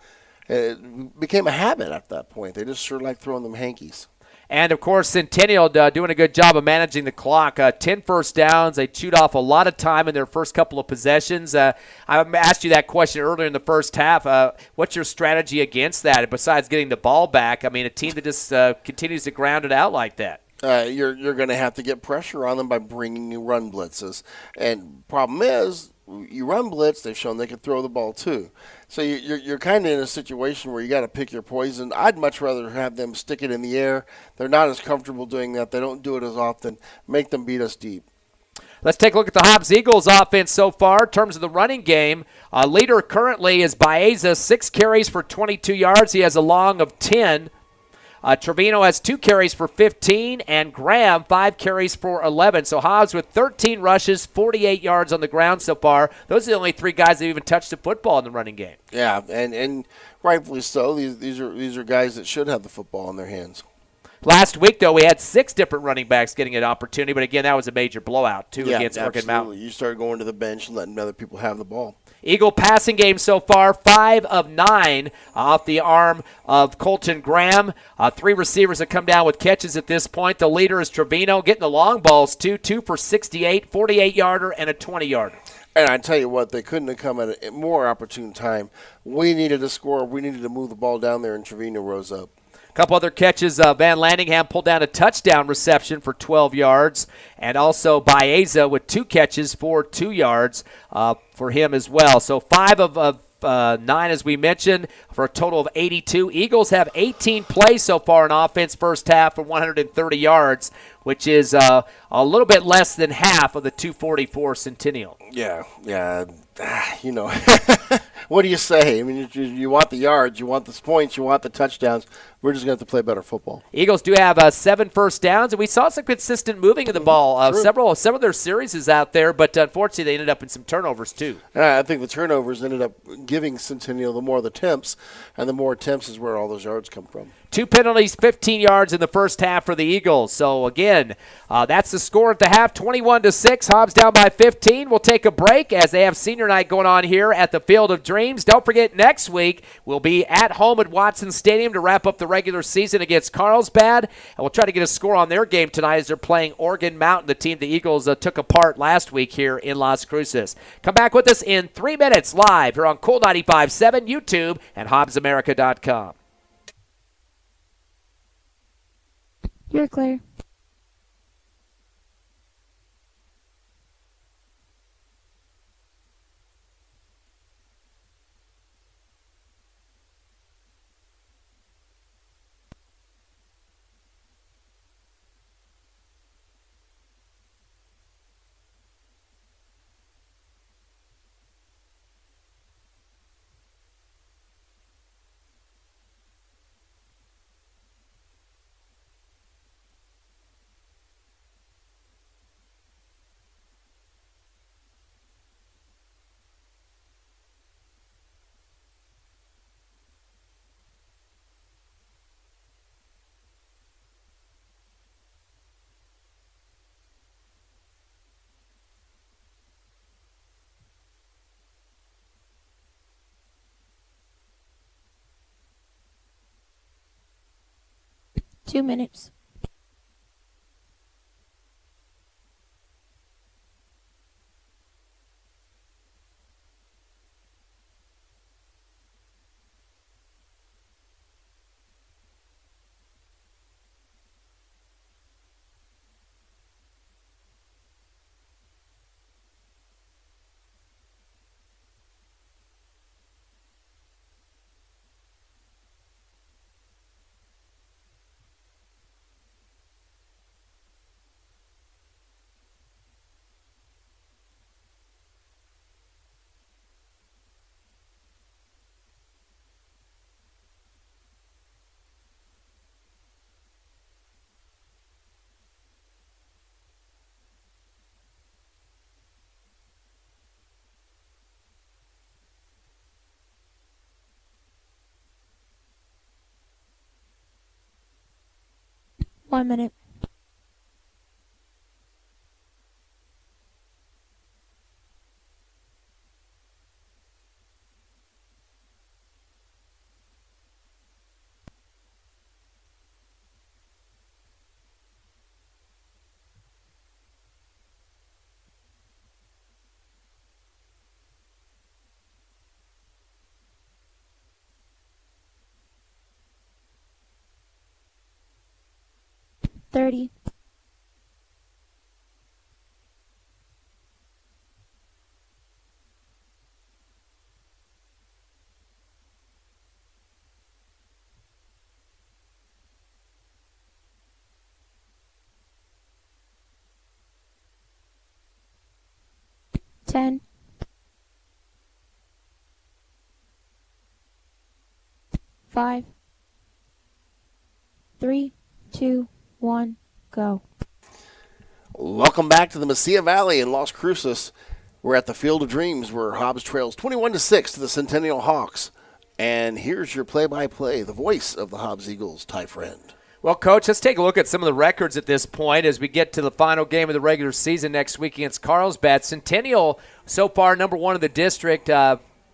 It became a habit at that point. They just sure like throwing them hankies. And, of course, Centennial doing a good job of managing the clock. 10 first downs. They chewed off a lot of time in their first couple of possessions. I asked you that question earlier in the first half. What's your strategy against that besides getting the ball back? I mean, a team that just continues to ground it out like that. You're going to have to get pressure on them by bringing you run blitzes. And problem is, you run blitz, they've shown they can throw the ball too. So you're kind of in a situation where you got to pick your poison. I'd much rather have them stick it in the air. They're not as comfortable doing that. They don't do it as often. Make them beat us deep. Let's take a look at the Hobbs Eagles offense so far. In terms of the running game, leader currently is Baeza, 6 carries for 22 yards. He has a long of 10. Trevino has 2 carries for 15, and Graham 5 carries for 11. So Hobbs with 13 rushes, 48 yards on the ground so far. Those are the only 3 guys that even touched the football in the running game. Yeah, and rightfully so. These are guys that should have the football in their hands. Last week, though, we had 6 different running backs getting an opportunity, but again, that was a major blowout, too, against Crooked Mountain. You started going to the bench and letting other people have the ball. Eagle passing game so far, 5 of 9 off the arm of Colton Graham. 3 receivers have come down with catches at this point. The leader is Trevino, getting the long balls, 2 for 68, 48-yarder, and a 20-yarder. And I tell you what, they couldn't have come at a more opportune time. We needed to score. We needed to move the ball down there, and Trevino rose up. Couple other catches. Van Landingham pulled down a touchdown reception for 12 yards, and also Baeza with 2 catches for 2 yards for him as well. So 5 of 9, as we mentioned, for a total of 82. Eagles have 18 plays so far in offense first half for 130 yards, which is a little bit less than half of the 244 Centennial. Yeah. What do you say? I mean, you want the yards, you want the points, you want the touchdowns. We're just going to have to play better football. Eagles do have 7 first downs, and we saw some consistent moving of the ball. Several of their series is out there, but unfortunately they ended up in some turnovers too. I think the turnovers ended up giving Centennial the more the attempts, and the more attempts is where all those yards come from. 2 penalties, 15 yards in the first half for the Eagles. So, again, that's the score at the half, 21-6. Hobbs down by 15. We'll take a break as they have senior night going on here at the Field of Dreams. Dreams. Don't forget, next week we'll be at home at Watson Stadium to wrap up the regular season against Carlsbad, and we'll try to get a score on their game tonight as they're playing Oregon Mountain, the team the Eagles took apart last week here in Las Cruces. Come back with us in 3 minutes live here on Cool 95.7, YouTube, and HobbsAmerica.com. You're clear. Two minutes. One minute. $30. $10. 5. 3, 2, 1, go. Welcome back to the Mesilla Valley in Las Cruces. We're at the Field of Dreams where Hobbs trails 21-6 to the Centennial Hawks. And here's your play-by-play, the voice of the Hobbs Eagles, Ty Friend. Well, Coach, let's take a look at some of the records at this point as we get to the final game of the regular season next week against Carlsbad. Centennial, so far, number one in the district.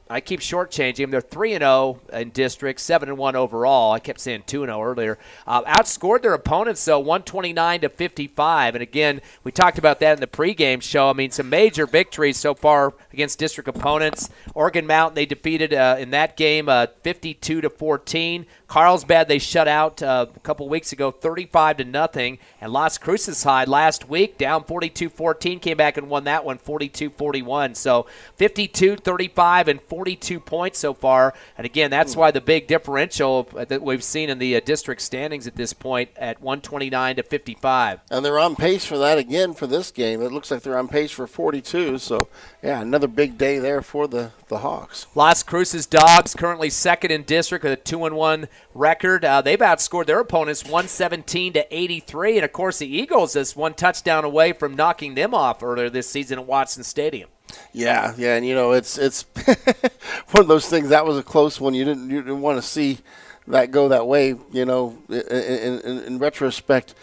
I keep shortchanging them. They're 3-0 in district, 7-1 overall. I kept saying 2-0 earlier. Outscored their opponents, though, 129-55. And again, we talked about that in the pregame show. I mean, some major victories so far against district opponents. Oregon Mountain, they defeated in that game 52-14. Carlsbad, they shut out a couple weeks ago, 35-0. And Las Cruces High last week, down 42-14, came back and won that one 42-41. So 52-35 and 42 points so far. And again, that's why the big differential that we've seen in the district standings at this point at 129-55. And they're on pace for that again for this game. It looks like they're on pace for 42. So, yeah, another big day there for the Hawks. Las Cruces Dogs currently second in district with a 2-1 record. They've outscored their opponents 117-83. And, of course, the Eagles is one touchdown away from knocking them off earlier this season at Watson Stadium. Yeah, and you know it's one of those things. That was a close one. You didn't want to see that go that way. You know, in retrospect,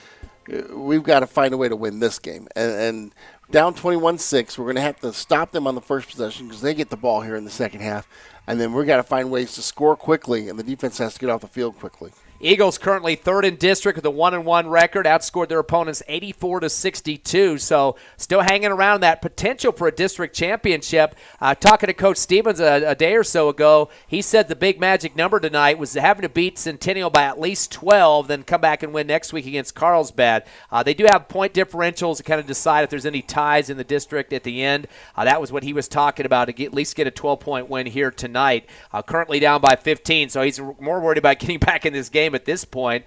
we've got to find a way to win this game. And down 21-6, we're going to have to stop them on the first possession because they get the ball here in the second half. and then we've got to find ways to score quickly, and the defense has to get off the field quickly. Eagles currently third in district with a 1-1 record, outscored their opponents 84-62. So still hanging around that potential for a district championship. Talking to Coach Stevens a day or so ago, he said the big magic number tonight was having to beat Centennial by at least 12, then come back and win next week against Carlsbad. They do have point differentials to kind of decide if there's any ties in the district at the end. That was what he was talking about, to at least get a 12-point win here tonight. Currently down by 15, so he's more worried about getting back in this game at this point.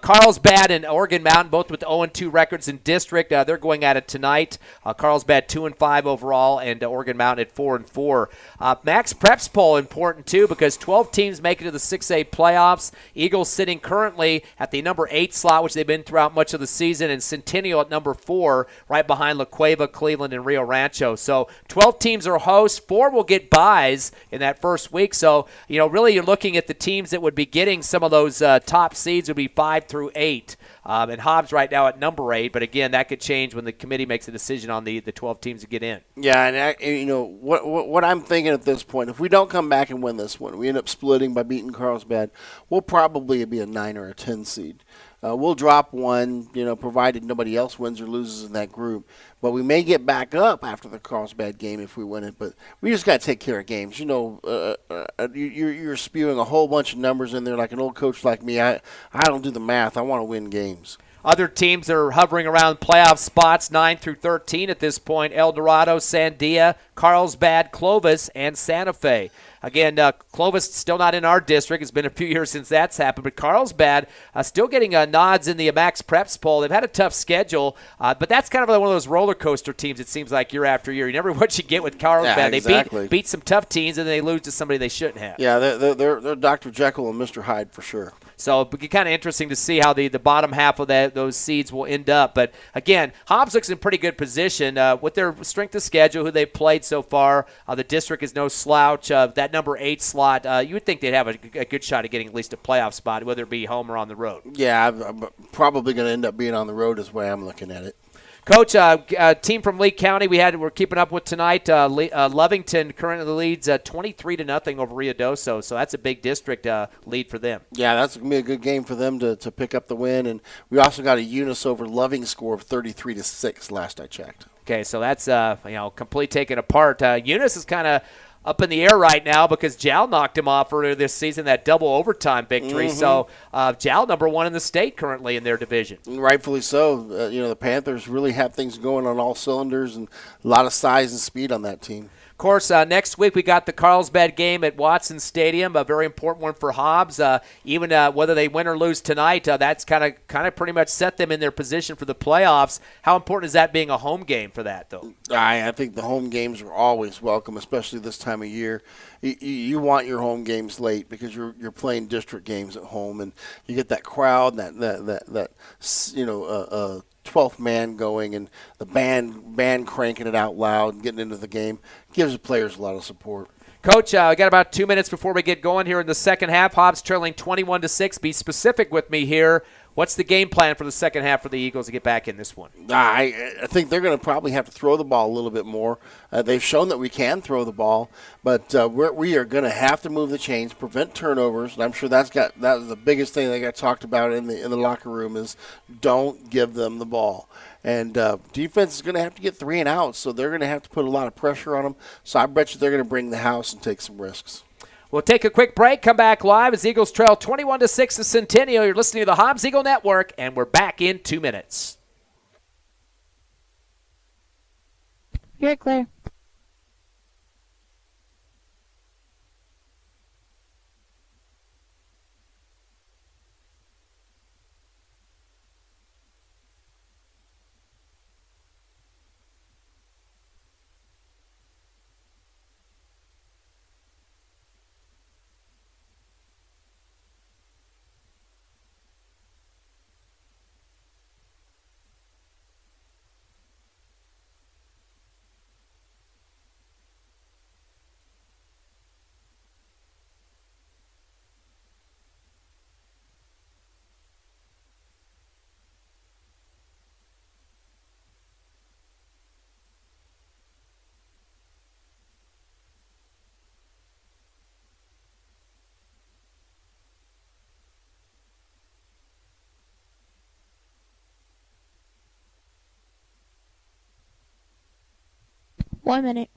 Carlsbad and Oregon Mountain, both with 0-2 records in district. They're going at it tonight. Carlsbad 2-5 overall, and Oregon Mountain at 4-4. Max Preps poll important too, because 12 teams make it to the 6A playoffs. Eagles sitting currently at the number 8 slot, which they've been throughout much of the season, and Centennial at number 4, right behind La Cueva, Cleveland, and Rio Rancho. So 12 teams are hosts. 4 will get buys in that first week. So, really you're looking at the teams that would be getting some of those top seeds would be 5 through 8. And Hobbs right now at number 8, but again, that could change when the committee makes a decision on the 12 teams to get in. Yeah, and what I'm thinking at this point, if we don't come back and win this one, we end up splitting by beating Carlsbad, we'll probably be a 9 or a 10 seed. We'll drop one, provided nobody else wins or loses in that group. But we may get back up after the Carlsbad game if we win it. But we just got to take care of games. You're spewing a whole bunch of numbers in there like an old coach like me. I don't do the math. I want to win games. Other teams are hovering around playoff spots 9 through 13 at this point: El Dorado, Sandia, Carlsbad, Clovis, and Santa Fe. Again, Clovis still not in our district. It's been a few years since that's happened. But Carlsbad still getting nods in the Max Preps poll. They've had a tough schedule, but that's kind of one of those roller coaster teams, it seems like, year after year. You never know what you get with Carlsbad. Yeah, exactly. They beat some tough teams, and then they lose to somebody they shouldn't have. Yeah, they're Dr. Jekyll and Mr. Hyde for sure. So it'll be kind of interesting to see how the bottom half of those seeds will end up. But, again, Hobbs looks in pretty good position with their strength of schedule, who they've played so far. The district is no slouch. That number 8 slot, you would think they'd have a good shot at getting at least a playoff spot, whether it be home or on the road. Yeah, I'm probably going to end up being on the road is the way I'm looking at it. Coach, a team from Lee County we're keeping up with tonight. Lovington currently leads 23-0 over Ruidoso, so that's a big district lead for them. Yeah, that's going to be a good game for them to pick up the win. And we also got a Eunice over Loving score of 33-6 last I checked. Okay, so that's complete taken apart. Eunice is kind of up in the air right now because Jal knocked him off earlier this season, that double overtime victory. Mm-hmm. So Jal number 1 in the state currently in their division. Rightfully so. The Panthers really have things going on all cylinders and a lot of size and speed on that team. Of course, next week we got the Carlsbad game at Watson Stadium, a very important one for Hobbs. Even whether they win or lose tonight, that's kind of pretty much set them in their position for the playoffs. How important is that being a home game for that, though? I think the home games are always welcome, especially this time of year. You want your home games late because you're playing district games at home, and you get that crowd, that 12th man going, and the band cranking it out loud and getting into the game gives the players a lot of support. Coach, we got about 2 minutes before we get going here in the second half. Hobbs trailing 21-6. Be specific with me here. What's the game plan for the second half for the Eagles to get back in this one? I think they're going to probably have to throw the ball a little bit more. They've shown that we can throw the ball, but we are going to have to move the chains, prevent turnovers. And I'm sure that was the biggest thing that got talked about in the locker room is don't give them the ball. And defense is going to have to get 3 and out, so they're going to have to put a lot of pressure on them. So I bet you they're going to bring the house and take some risks. We'll take a quick break, come back live as Eagles trail 21-6 to Centennial. You're listening to the Hobbs Eagle Network, and we're back in 2 minutes. You're clear. 1 minute.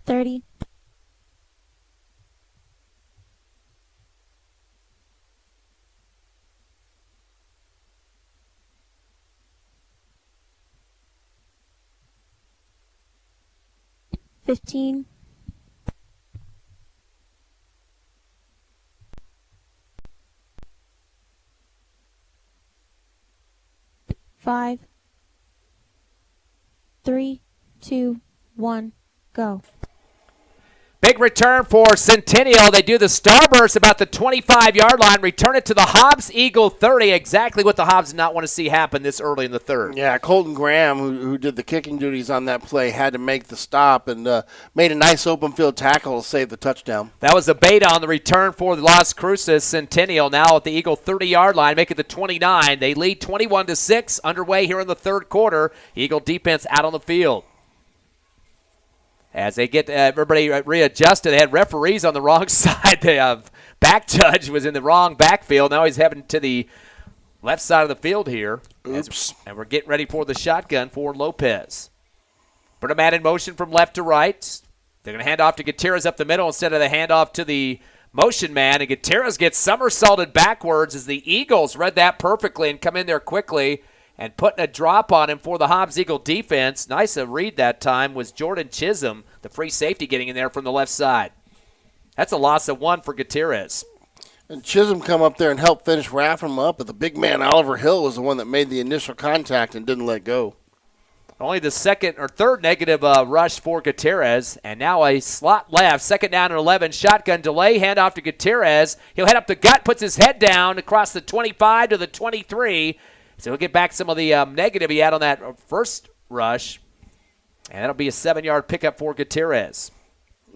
$30. $15. $5. 3, 2, 1, go. Big return for Centennial. They do the starburst about the 25-yard line, return it to the Hobbs Eagle 30, exactly what the Hobbs did not want to see happen this early in the third. Yeah, Colton Graham, who did the kicking duties on that play, had to make the stop and made a nice open field tackle to save the touchdown. That was a beta on the return for the Las Cruces. Centennial now at the Eagle 30-yard line, make it the 29. They lead 21-6 underway here in the third quarter. Eagle defense out on the field. As they get everybody readjusted, they had referees on the wrong side. The back judge was in the wrong backfield. Now he's heading to the left side of the field here. Oops. And we're getting ready for the shotgun for Lopez. Put a man in motion from left to right. They're going to hand off to Gutierrez up the middle instead of the handoff to the motion man. And Gutierrez gets somersaulted backwards as the Eagles read that perfectly and come in there quickly. And putting a drop on him for the Hobbs Eagle defense. Nice a read that time was Jordan Chisholm, the free safety getting in there from the left side. That's a loss of 1 for Gutierrez. And Chisholm come up there and helped finish wrapping him up, but the big man Oliver Hill was the one that made the initial contact and didn't let go. Only the second or third negative rush for Gutierrez. And now a slot left, second down and 11, shotgun delay, handoff to Gutierrez. He'll head up the gut, puts his head down across the 25 to the 23. So he'll get back some of the negative he had on that first rush. And that'll be a 7-yard pickup for Gutierrez.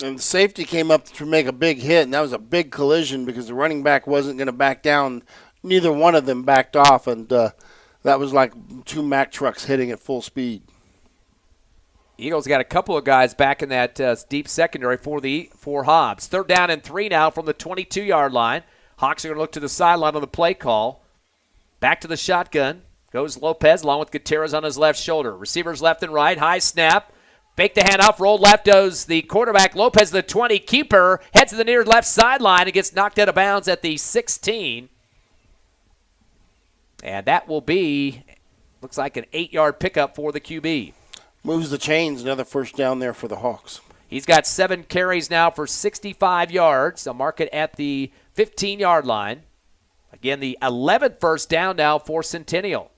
And the safety came up to make a big hit, and that was a big collision because the running back wasn't going to back down. Neither one of them backed off, and that was like 2 Mack trucks hitting at full speed. Eagles got a couple of guys back in that deep secondary for Hobbs. Third down and 3 now from the 22-yard line. Hawks are going to look to the sideline on the play call. Back to the shotgun. Goes Lopez along with Gutierrez on his left shoulder. Receivers left and right. High snap. Fake the handoff. Roll left goes the quarterback. Lopez, the 20. Keeper heads to the near left sideline and gets knocked out of bounds at the 16. And that will be, looks like an 8-yard pickup for the QB. Moves the chains. Another first down there for the Hawks. He's got 7 carries now for 65 yards. They'll mark it at the 15-yard line. Again, the 11th first down now for Centennial.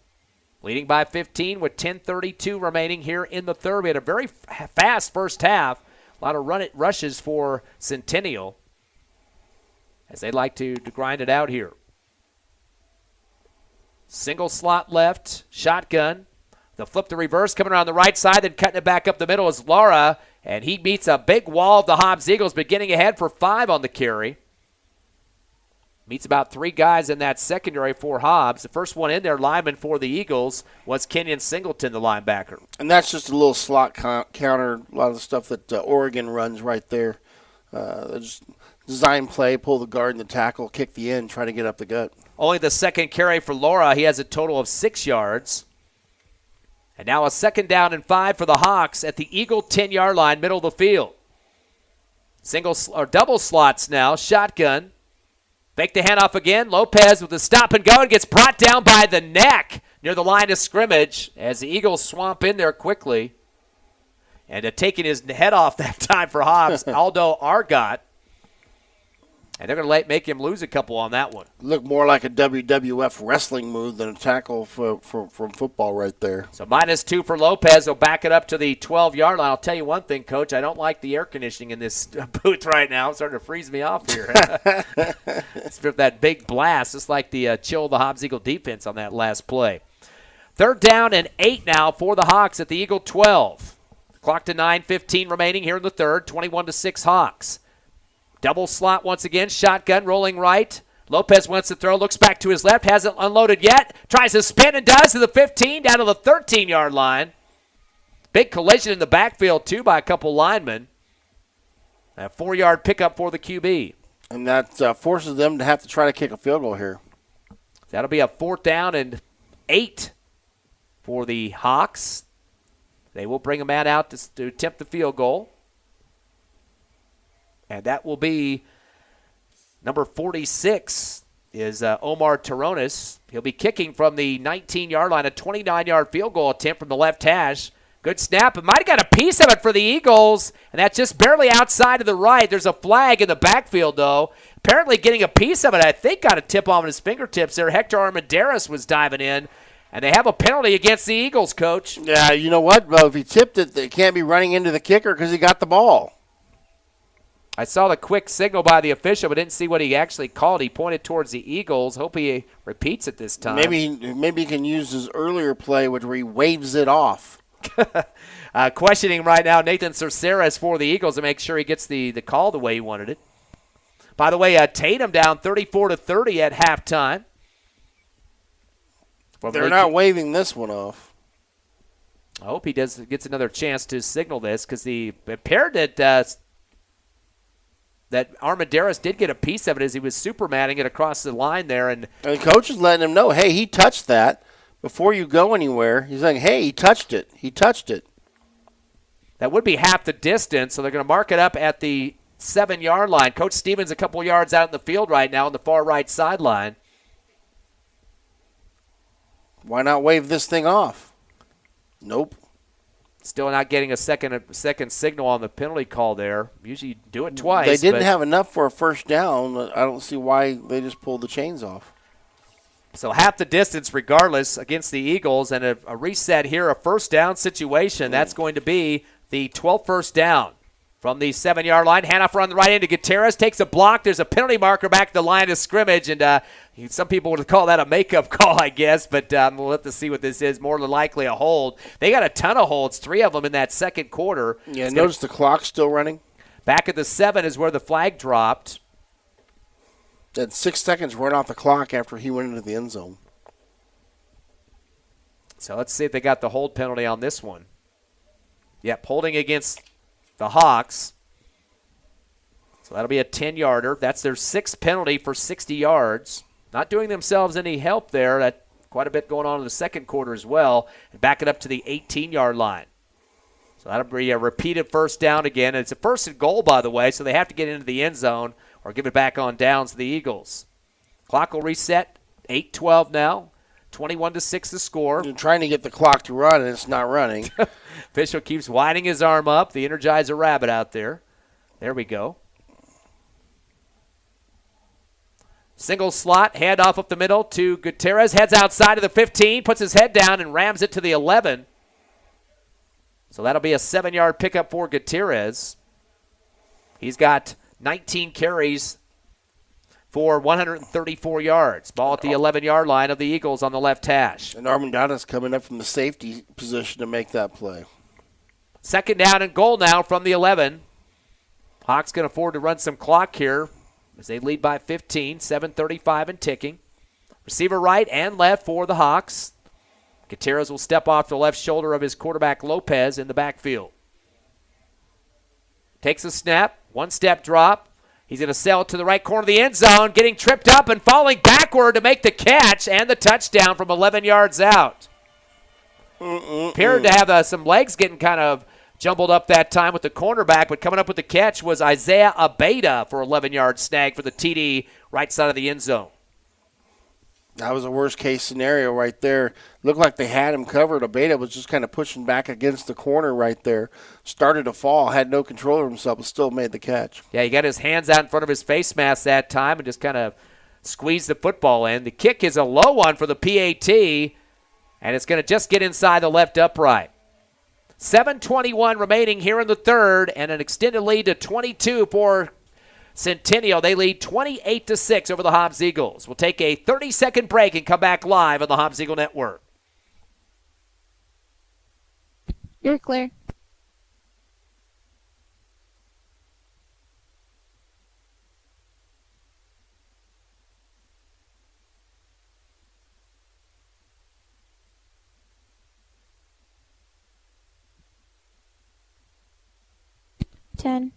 Leading by 15 with 10:32 remaining here in the third. We had a very fast first half. A lot of rushes for Centennial as they like to grind it out here. Single slot left, shotgun. They'll flip the reverse, coming around the right side, then cutting it back up the middle is Lara, and he meets a big wall of the Hobbs Eagles, beginning ahead for 5 on the carry. Meets about 3 guys in that secondary for Hobbs. The first one in there, lineman for the Eagles, was Kenyon Singleton, the linebacker. And that's just a little slot counter, a lot of the stuff that Oregon runs right there. Just design play, pull the guard and the tackle, kick the end, try to get up the gut. Only the second carry for Laura. He has a total of 6 yards. And now a second down and 5 for the Hawks at the Eagle 10-yard line, middle of the field. Double slots now, shotgun. Fake the handoff again. Lopez with the stop and go and gets brought down by the neck near the line of scrimmage as the Eagles swamp in there quickly. And taking his head off that time for Hobbs, Aldo Argot. And they're going to make him lose a couple on that one. Look more like a WWF wrestling move than a tackle from football right there. So -2 for Lopez. They'll back it up to the 12-yard line. I'll tell you one thing, Coach. I don't like the air conditioning in this booth right now. It's starting to freeze me off here. It's that big blast. It's like the chill of the Hobbs Eagle defense on that last play. Third down and 8 now for the Hawks at the Eagle 12. Clock to 9:15 remaining here in the third. 21-6 Hawks. Double slot once again. Shotgun rolling right. Lopez wants to throw. Looks back to his left. Hasn't unloaded yet. Tries to spin and does to the 15 down to the 13-yard line. Big collision in the backfield, too, by a couple linemen. A 4-yard pickup for the QB. And that forces them to have to try to kick a field goal here. That'll be a 4th down and 8 for the Hawks. They will bring a man out to attempt the field goal. And that will be number 46 is Omar Terrones. He'll be kicking from the 19-yard line, a 29-yard field goal attempt from the left hash. Good snap. It might have got a piece of it for the Eagles, and that's just barely outside of the right. There's a flag in the backfield, though. Apparently getting a piece of it, I think, got a tip on his fingertips there. Hector Armendariz was diving in, and they have a penalty against the Eagles, Coach. Yeah, you know what, bro? If he tipped it, they can't be running into the kicker because he got the ball. I saw the quick signal by the official, but didn't see what he actually called. He pointed towards the Eagles. Hope he repeats it this time. Maybe he can use his earlier play where he waves it off. Questioning right now Nathan Cerceres for the Eagles to make sure he gets the call the way he wanted it. By the way, Tatum down 34-30 at halftime. They're not waving this one off. I hope he gets another chance to signal this because it appeared that Armendariz did get a piece of it as he was supermanning it across the line there. And the coach is letting him know, hey, he touched that. Before you go anywhere, he's like, hey, he touched it. He touched it. That would be half the distance, so they're going to mark it up at the 7-yard line. Coach Stevens a couple yards out in the field right now on the far right sideline. Why not wave this thing off? Nope. Still not getting a second signal on the penalty call there. Usually you do it twice. They didn't have enough for a first down. I don't see why they just pulled the chains off. So half the distance regardless against the Eagles, and a reset here, a first down situation. That's going to be the 12th first down from the 7-yard line. Handoff on the right end to Gutierrez. Takes a block. There's a penalty marker back to the line of scrimmage, and some people would call that a makeup call, I guess, but we'll have to see what this is. More than likely a hold. They got a ton of holds, 3 of them in that second quarter. Yeah, notice the clock's still running. Back at the 7 is where the flag dropped. That 6 seconds run off the clock after he went into the end zone. So let's see if they got the hold penalty on this one. Yep, holding against the Hawks. So that'll be a 10-yarder. That's their 6th penalty for 60 yards. Not doing themselves any help there. That quite a bit going on in the second quarter as well. And back it up to the 18-yard line. So that'll be a repeated first down again. And it's a first and goal, by the way, so they have to get into the end zone or give it back on downs to the Eagles. Clock will reset. 8-12 now. 21-6 the score. You're trying to get the clock to run, and it's not running. Official keeps winding his arm up. The Energizer Rabbit out there. There we go. Single slot, handoff up the middle to Gutierrez. Heads outside of the 15, puts his head down and rams it to the 11. So that'll be a 7-yard pickup for Gutierrez. He's got 19 carries for 134 yards. Ball at the 11-yard line of the Eagles on the left hash. And Armendariz coming up from the safety position to make that play. Second down and goal now from the 11. Hawks can afford to run some clock here as they lead by 15, 7:35 and ticking. Receiver right and left for the Hawks. Gutierrez will step off the left shoulder of his quarterback Lopez in the backfield. Takes a snap, one-step drop. He's going to sail it to the right corner of the end zone, getting tripped up and falling backward to make the catch and the touchdown from 11 yards out. Appeared to have some legs getting kind of jumbled up that time with the cornerback, but coming up with the catch was Isaiah Abeda for 11-yard snag for the TD right side of the end zone. That was a worst-case scenario right there. Looked like they had him covered. Abeda was just kind of pushing back against the corner right there. Started to fall, had no control of himself, but still made the catch. Yeah, he got his hands out in front of his face mask that time and just kind of squeezed the football in. The kick is a low one for the PAT, and it's going to just get inside the left upright. 7:21 remaining here in the third, and an extended lead to 22 for Centennial. They lead 28-6 over the Hobbs Eagles. We'll take a 30-second break and come back live on the Hobbs Eagle Network. You're clear. 10.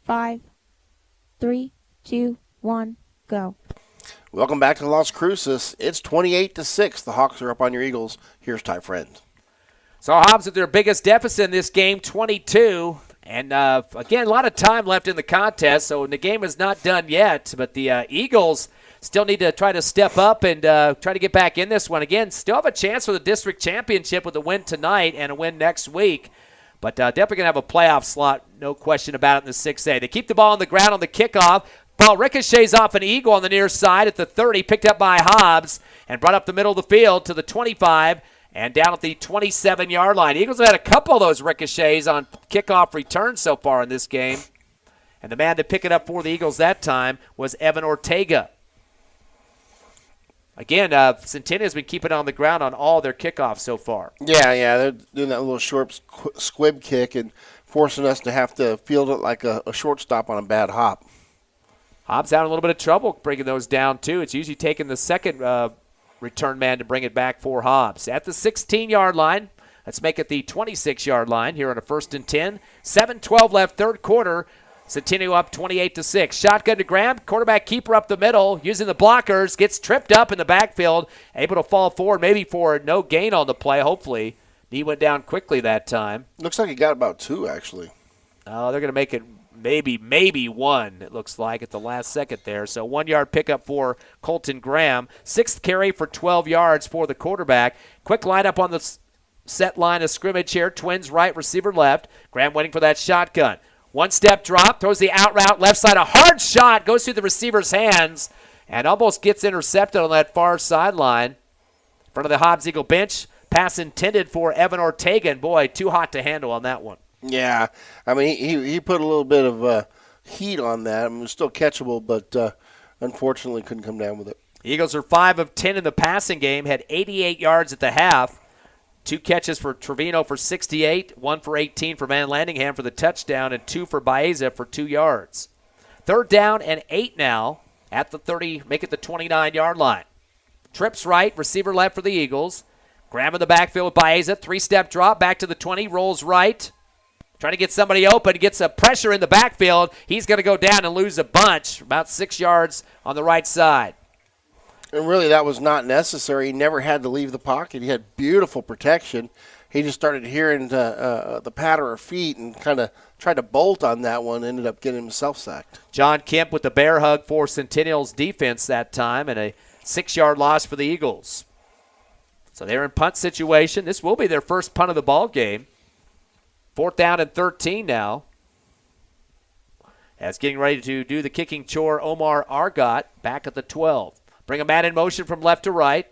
5, 3, 2, 1, go. Welcome back to Las Cruces. It's 28-6. The Hawks are up on your Eagles. Here's Ty Friend. So Hobbs with their biggest deficit in this game, 22. And, again, a lot of time left in the contest, so the game is not done yet. But the Eagles still need to try to step up and try to get back in this one. Again, still have a chance for the district championship with a win tonight and a win next week. But definitely going to have a playoff slot, no question about it, in the 6A. They keep the ball on the ground on the kickoff. Ball ricochets off an Eagle on the near side at the 30, picked up by Hobbs, and brought up the middle of the field to the 25 and down at the 27-yard line. Eagles have had a couple of those ricochets on kickoff returns so far in this game. And the man to pick it up for the Eagles that time was Evan Ortega. Again, Centennial has been keeping it on the ground on all their kickoffs so far. Yeah, they're doing that little short squib kick and forcing us to have to field it like a shortstop on a bad hop. Hobbs having a little bit of trouble bringing those down, too. It's usually taking the second return man to bring it back for Hobbs. At the 16-yard line, let's make it the 26-yard line here on a 1st and 10. 7:12 left, third quarter. Centennial up 28-6. Shotgun to Graham, quarterback keeper up the middle, using the blockers, gets tripped up in the backfield, able to fall forward, maybe for no gain on the play, hopefully. Knee went down quickly that time. Looks like he got about 2, actually. Oh, they're going to make it maybe 1, it looks like, at the last second there. So 1-yard pickup for Colton Graham. 6th carry for 12 yards for the quarterback. Quick lineup on the set line of scrimmage here. Twins right, receiver left. Graham waiting for that shotgun. 1-step drop, throws the out route left side. A hard shot goes through the receiver's hands and almost gets intercepted on that far sideline. In front of the Hobbs Eagle bench. Pass intended for Evan Ortega. And, boy, too hot to handle on that one. Yeah, I mean, he put a little bit of heat on that. I mean, it was still catchable, but unfortunately couldn't come down with it. Eagles are 5 of 10 in the passing game, had 88 yards at the half. 2 catches for Trevino for 68, 1 for 18 for Van Landingham for the touchdown, and 2 for Baeza for 2 yards. 3rd down and 8 now at the 30, make it the 29-yard line. Trips right, receiver left for the Eagles. Graham in the backfield with Baeza, 3-step drop, back to the 20, rolls right. Trying to get somebody open, gets a pressure in the backfield. He's going to go down and lose a bunch, about 6 yards on the right side. And really, that was not necessary. He never had to leave the pocket. He had beautiful protection. He just started hearing the patter of feet and kind of tried to bolt on that one, ended up getting himself sacked. John Kemp with the bear hug for Centennial's defense that time, and a 6-yard loss for the Eagles. So they're in punt situation. This will be their first punt of the ball game. 4th down and 13 now. As getting ready to do the kicking chore, Omar Argot back at the 12. Bring a man in motion from left to right.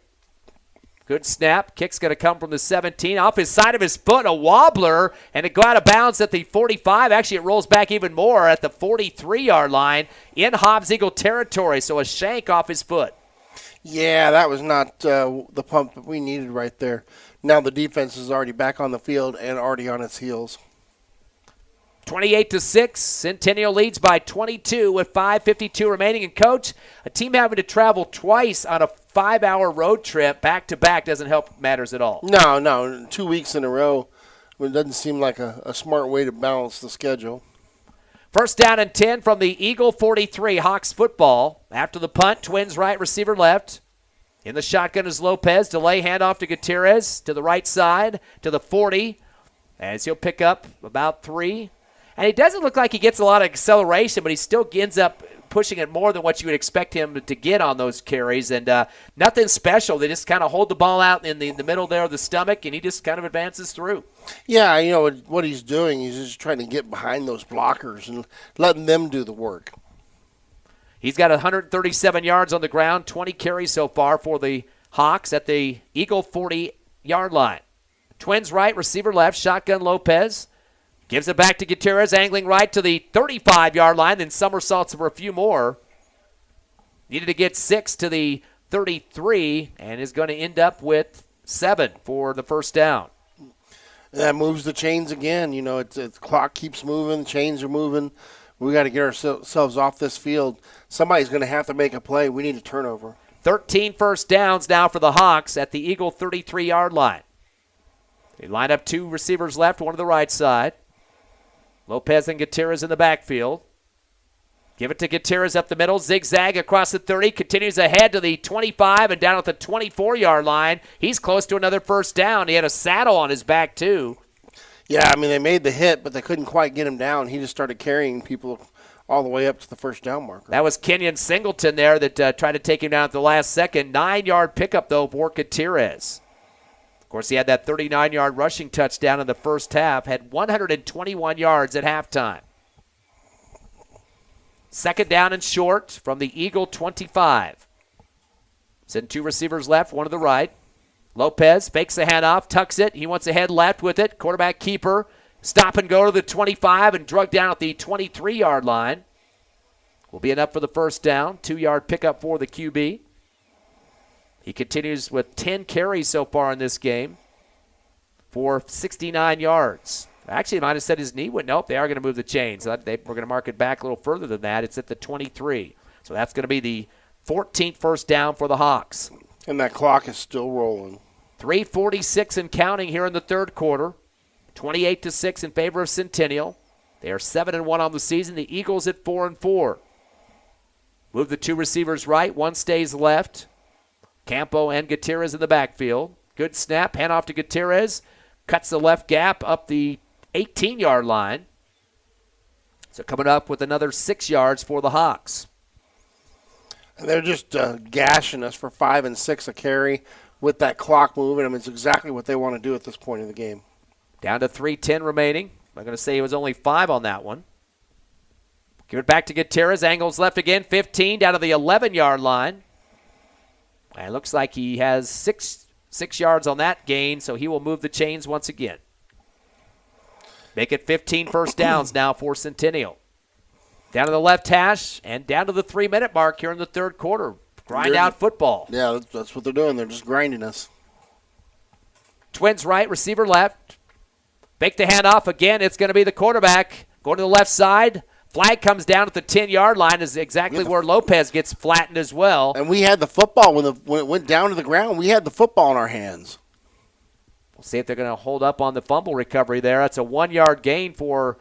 Good snap. Kick's going to come from the 17. Off his side of his foot, a wobbler, and it go out of bounds at the 45. Actually, it rolls back even more at the 43-yard line in Hobbs Eagle territory. So a shank off his foot. Yeah, that was not the pump that we needed right there. Now the defense is already back on the field and already on its heels. 28-6, Centennial leads by 22 with 5:52 remaining. And, Coach, a team having to travel twice on a 5-hour road trip back-to-back doesn't help matters at all. No, 2 weeks in a row, it doesn't seem like a smart way to balance the schedule. 1st down and 10 from the Eagle 43, Hawks football. After the punt, Twins right, receiver left. In the shotgun is Lopez. Delay handoff to Gutierrez to the right side to the 40 as he'll pick up about 3. And it doesn't look like he gets a lot of acceleration, but he still ends up pushing it more than what you would expect him to get on those carries. And nothing special. They just kind of hold the ball out in the middle there of the stomach, and he just kind of advances through. Yeah, you know, what he's doing, he's just trying to get behind those blockers and letting them do the work. He's got 137 yards on the ground, 20 carries so far for the Hawks at the Eagle 40-yard line. Twins right, receiver left, shotgun Lopez. Gives it back to Gutierrez, angling right to the 35-yard line, then somersaults for a few more. Needed to get 6 to the 33, and is going to end up with 7 for the 1st down. That moves the chains again. You know, the clock keeps moving, the chains are moving. We got to get ourselves off this field. Somebody's going to have to make a play. We need a turnover. 13 first downs now for the Hawks at the Eagle 33-yard line. They line up 2 receivers left, one to the right side. Lopez and Gutierrez in the backfield. Give it to Gutierrez up the middle. Zigzag across the 30. Continues ahead to the 25 and down at the 24-yard line. He's close to another first down. He had a saddle on his back, too. Yeah, I mean, they made the hit, but they couldn't quite get him down. He just started carrying people all the way up to the first down marker. That was Kenyon Singleton there that tried to take him down at the last second. 9-yard pickup, though, for Gutierrez. Of course, he had that 39-yard rushing touchdown in the first half. Had 121 yards at halftime. Second down and short from the Eagle 25. Send 2 receivers left, one to the right. Lopez fakes the handoff, tucks it. He wants to head left with it. Quarterback keeper. Stop and go to the 25 and drug down at the 23-yard line. Will be enough for the first down. 2-yard pickup for the QB. He continues with 10 carries so far in this game for 69 yards. Actually, might have said his knee would. Nope, they are going to move the chains. We're going to mark it back a little further than that. It's at the 23. So that's going to be the 14th first down for the Hawks. And that clock is still rolling. 3:46 and counting here in the third quarter. 28-6 in favor of Centennial. They are 7-1 on the season. The Eagles at 4-4. Move the 2 receivers right. One stays left. Campo and Gutierrez in the backfield. Good snap. Handoff to Gutierrez. Cuts the left gap up the 18-yard line. So coming up with another 6 yards for the Hawks. And they're just gashing us for 5 and 6 a carry with that clock moving. I mean, it's exactly what they want to do at this point in the game. Down to 3:10 remaining. I'm going to say it was only 5 on that one. Give it back to Gutierrez. Angles left again. 15 down to the 11-yard line. And it looks like he has 6 yards on that gain, so he will move the chains once again. Make it 15 first downs now for Centennial. Down to the left hash and down to the 3-minute mark here in the third quarter. Grind out football. Yeah, that's what they're doing. They're just grinding us. Twins right, receiver left. Fake the handoff again. It's going to be the quarterback going to the left side. Flag comes down at the 10-yard line is exactly where Lopez gets flattened as well. And we had the football when it went down to the ground. We had the football in our hands. We'll see if they're going to hold up on the fumble recovery there. That's a 1-yard gain for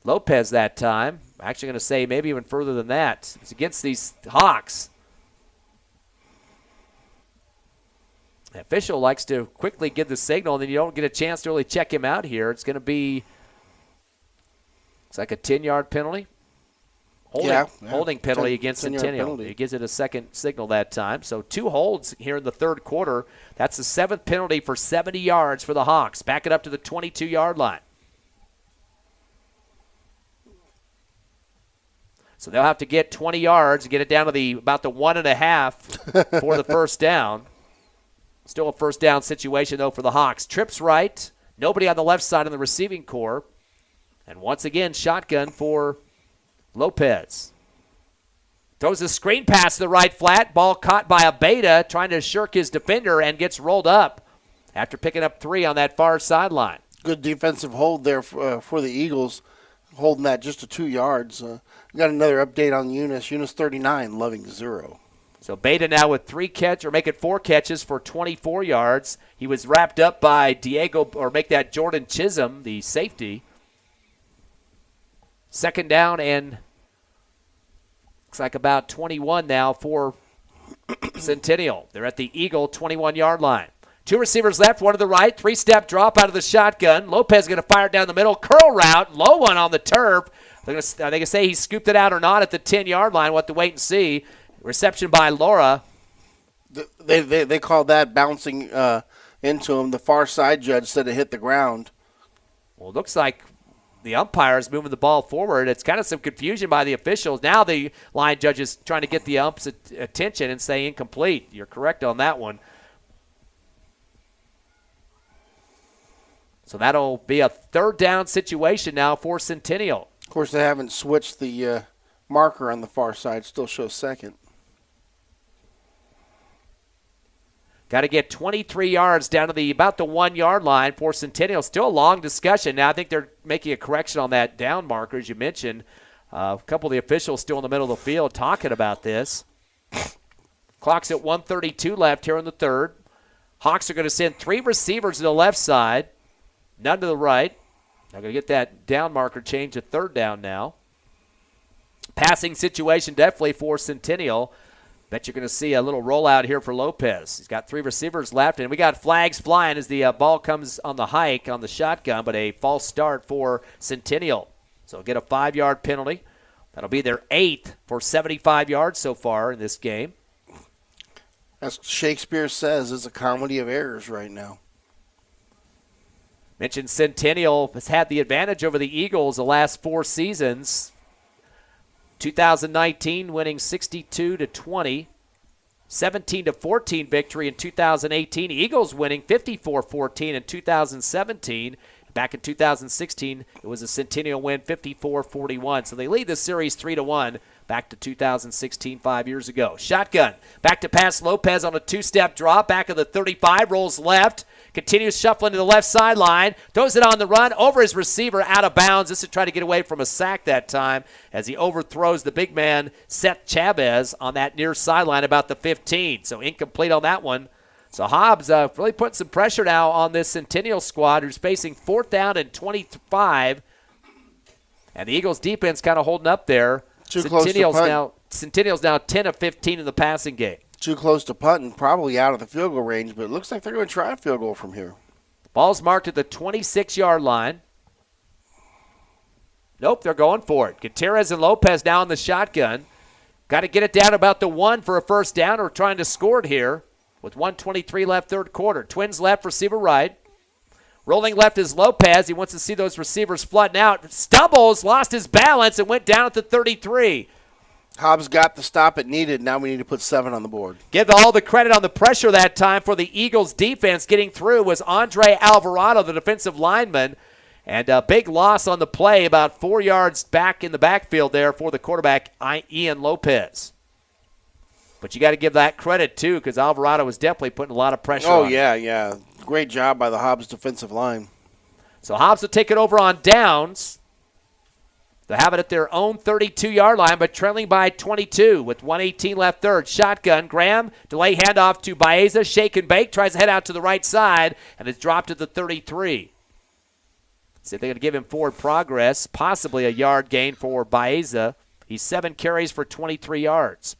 Lopez that time. I'm actually going to say maybe even further than that. It's against these Hawks. The official likes to quickly give the signal, and then you don't get a chance to really check him out here. It's going to be, it's like a 10-yard penalty. Holding penalty against Centennial. He gives it a second signal that time. So 2 holds here in the third quarter. That's the 7th penalty for 70 yards for the Hawks. Back it up to the 22-yard line. So they'll have to get 20 yards and get it down to about the 1.5 for the first down. Still a first down situation, though, for the Hawks. Trips right. Nobody on the left side in the receiving corps. And once again, shotgun for Lopez. Throws a screen pass to the right flat. Ball caught by Abeda, trying to shirk his defender, and gets rolled up after picking up 3 on that far sideline. Good defensive hold there for the Eagles, holding that just to 2 yards. We got another update on Eunice. Eunice 39, Loving 0. So Beta now with 4 catches for 24 yards. He was wrapped up by Jordan Chisholm, the safety. Second down and looks like about 21 now for Centennial. They're at the Eagle 21-yard line. 2 receivers left, one to the right. 3-step drop out of the shotgun. Lopez going to fire it down the middle. Curl route, low one on the turf. Are they going to say he scooped it out or not at the 10-yard line? We'll have to wait and see. Reception by Laura. They called that bouncing into him. The far side judge said it hit the ground. Well, it looks like the umpire is moving the ball forward. It's kind of some confusion by the officials. Now the line judge is trying to get the ump's attention and say incomplete. You're correct on that one. So that'll be a third down situation now for Centennial. Of course, they haven't switched the marker on the far side. Still shows second. Got to get 23 yards down to about the 1-yard line for Centennial. Still a long discussion. Now I think they're making a correction on that down marker, as you mentioned. A couple of the officials still in the middle of the field talking about this. Clock's at 1:32 left here in the third. Hawks are going to send 3 receivers to the left side, none to the right. They're going to get that down marker changed to third down now. Passing situation definitely for Centennial. Bet you're going to see a little rollout here for Lopez. He's got 3 receivers left, and we got flags flying as the ball comes on the hike on the shotgun, but a false start for Centennial. So get a 5-yard penalty. That'll be their 8th for 75 yards so far in this game. As Shakespeare says, it's a comedy of errors right now. Mentioned Centennial has had the advantage over the Eagles the last 4 seasons. 2019 winning 62-20, 17-14 victory in 2018. Eagles winning 54-14 in 2017. Back in 2016, it was a Centennial win 54-41. So they lead the series 3-1 back to 2016, 5 years ago. Shotgun. Back to pass Lopez on a 2-step drop. Back of the 35, rolls left. Continues shuffling to the left sideline. Throws it on the run over his receiver out of bounds. This is trying to get away from a sack that time as he overthrows the big man, Seth Chavez, on that near sideline about the 15. So incomplete on that one. So Hobbs really putting some pressure now on this Centennial squad who's facing 4th down and 25. And the Eagles defense kind of holding up there. Too close to punt. Centennial's now 10 of 15 in the passing game. Too close to punt and probably out of the field goal range, but it looks like they're going to try a field goal from here. Ball's marked at the 26-yard line. Nope, they're going for it. Gutierrez and Lopez now in the shotgun. Got to get it down about the 1 for a first down or trying to score it here with 1:23 left third quarter. Twins left, receiver right. Rolling left is Lopez. He wants to see those receivers flooding out. Stumbles, lost his balance, and went down at the 33. Hobbs got the stop it needed. Now we need to put 7 on the board. Give all the credit on the pressure that time for the Eagles defense getting through was Andre Alvarado, the defensive lineman. And a big loss on the play, about 4 yards back in the backfield there for the quarterback, Ian Lopez. But you got to give that credit, too, because Alvarado was definitely putting a lot of pressure on him. Yeah. Great job by the Hobbs defensive line. So Hobbs will take it over on downs. They have it at their own 32-yard line, but trailing by 22 with 1:18 left third. Shotgun. Graham, delay handoff to Baeza. Shake and bake. Tries to head out to the right side, and it's dropped at the 33. See if they're going to give him forward progress, possibly a yard gain for Baeza. He's 7 carries for 23 yards.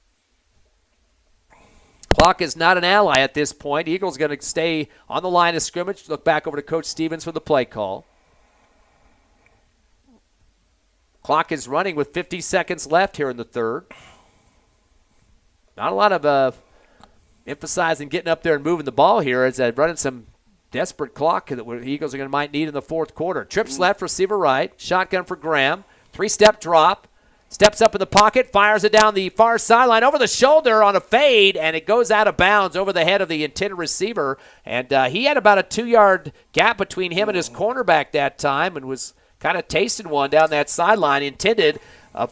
Clock is not an ally at this point. Eagles going to stay on the line of scrimmage. Look back over to Coach Stevens for the play call. Clock is running with 50 seconds left here in the third. Not a lot of emphasizing getting up there and moving the ball here as they're running some desperate clock that the Eagles are going to might need in the fourth quarter. Trips left, receiver right. Shotgun for Graham. 3-step drop. Steps up in the pocket, fires it down the far sideline over the shoulder on a fade, and it goes out of bounds over the head of the intended receiver. And he had about a 2-yard gap between him and his cornerback that time and was kind of tasting one down that sideline intended